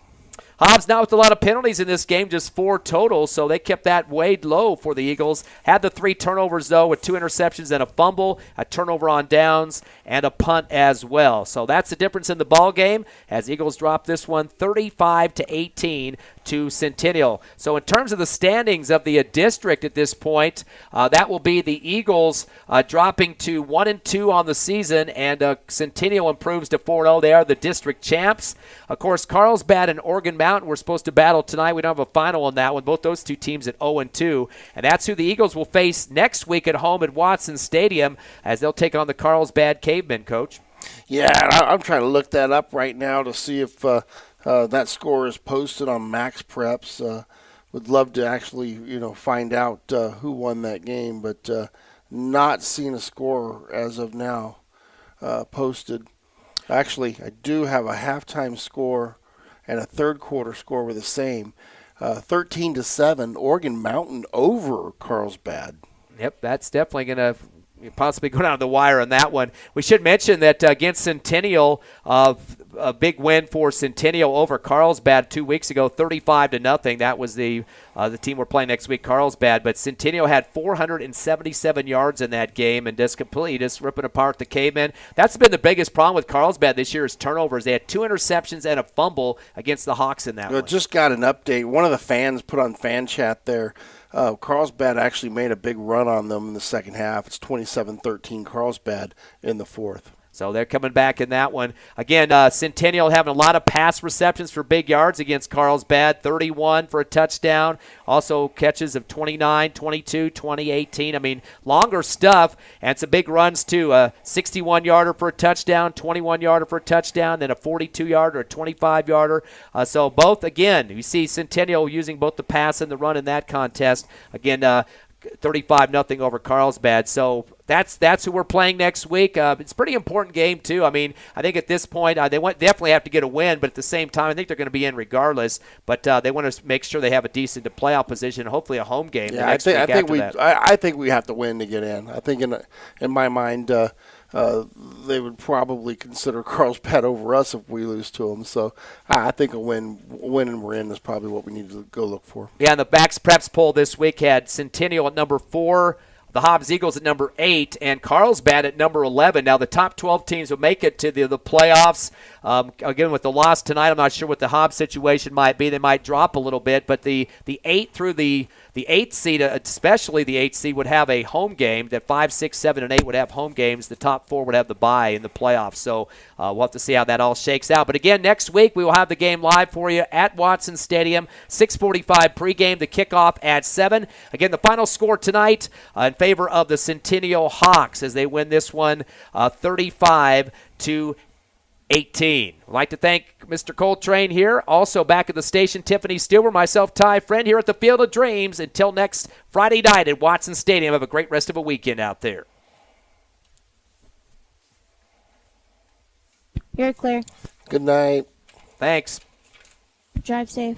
Hobbs not with a lot of penalties in this game, just 4 total, so they kept that way low for the Eagles. Had the 3 turnovers, though, with 2 interceptions and a fumble, a turnover on downs, and a punt as well. So that's the difference in the ball game as Eagles drop this one 35-18 to Centennial. So in terms of the standings of the district at this point, that will be the Eagles dropping to 1-2 on the season, and Centennial improves to 4-0. They are the district champs. Of course, Carlsbad and Oregon Mountain we're supposed to battle tonight. We don't have a final on that one. Both those 2 teams at 0-2, and that's who the Eagles will face next week at home at Watson Stadium as they'll take on the Carlsbad Cavemen, Coach. Yeah, I'm trying to look that up right now to see if that score is posted on Max Preps. Would love to actually, find out who won that game, but not seeing a score as of now posted. Actually, I do have a halftime score and a third quarter score were the same. 13-7, Oregon Mountain over Carlsbad. Yep, that's definitely going to possibly go down the wire on that one. We should mention that against Centennial, a big win for Centennial over Carlsbad 2 weeks ago, 35-0. That was the team we're playing next week, Carlsbad. But Centennial had 477 yards in that game and just ripping apart the Cavemen. That's been the biggest problem with Carlsbad this year is turnovers. They had 2 interceptions and a fumble against the Hawks in that one. Just got an update. One of the fans put on fan chat there. Carlsbad actually made a big run on them in the second half. It's 27-13 Carlsbad in the fourth. So they're coming back in that one. Again, Centennial having a lot of pass receptions for big yards against Carlsbad, 31 for a touchdown. Also catches of 29, 22, 20, 18. I mean, longer stuff and some big runs too. A 61-yarder for a touchdown, 21-yarder for a touchdown, then a 42-yarder, a 25-yarder. So both, again, you see Centennial using both the pass and the run in that contest. Again, 35-0 over Carlsbad. So that's who we're playing next week. It's a pretty important game, too. I mean, I think at this point they definitely have to get a win, but at the same time, I think they're going to be in regardless. But they want to make sure they have a decent playoff position, hopefully a home game. Yeah, I think we have to win to get in. I think in my mind, they would probably consider Carlsbad over us if we lose to them. So I think a win and we're in is probably what we need to go look for. Yeah, and the Max Preps poll this week had Centennial at number 4, the Hobbs Eagles at number 8, and Carlsbad at number 11. Now the top 12 teams will make it to the playoffs. Again, with the loss tonight, I'm not sure what the Hobbs situation might be. They might drop a little bit, but the 8 through the 8th seed, especially the 8th seed, would have a home game. That 5, 6, 7, and 8 would have home games. The top 4 would have the bye in the playoffs. So we'll have to see how that all shakes out. But again, next week we will have the game live for you at Watson Stadium, 6:45 pregame. The kickoff at 7. Again, the final score tonight in favor of the Centennial Hawks as they win this one 35-18. I'd like to thank Mr. Coltrane here. Also back at the station, Tiffany Steelber, myself, Ty Friend here at the Field of Dreams. Until next Friday night at Watson Stadium, have a great rest of a weekend out there. You're clear. Good night. Thanks. Drive safe.